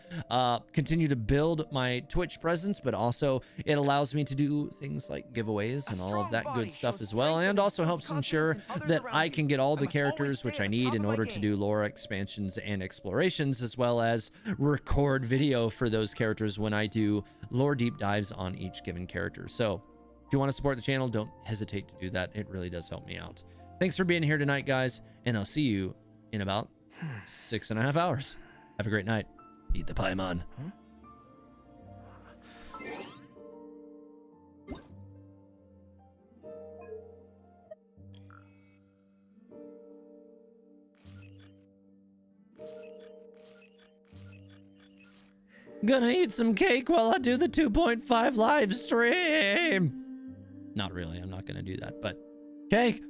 continue to build my Twitch presence, but also it allows me to do things like giveaways and all of that good stuff as well, and also helps ensure that I can get all the characters which I need in order to do lore expansions and explorations, as well as record video for those characters when I do lore deep dives on each given character. So if you want to support the channel, don't hesitate to do that. It really does help me out. Thanks for being here tonight, guys, and I'll see you in about 6.5 hours. Have a great night. Eat the paimon. Gonna eat some cake while I do the 2.5 live stream. Not really, I'm not gonna do that, but cake.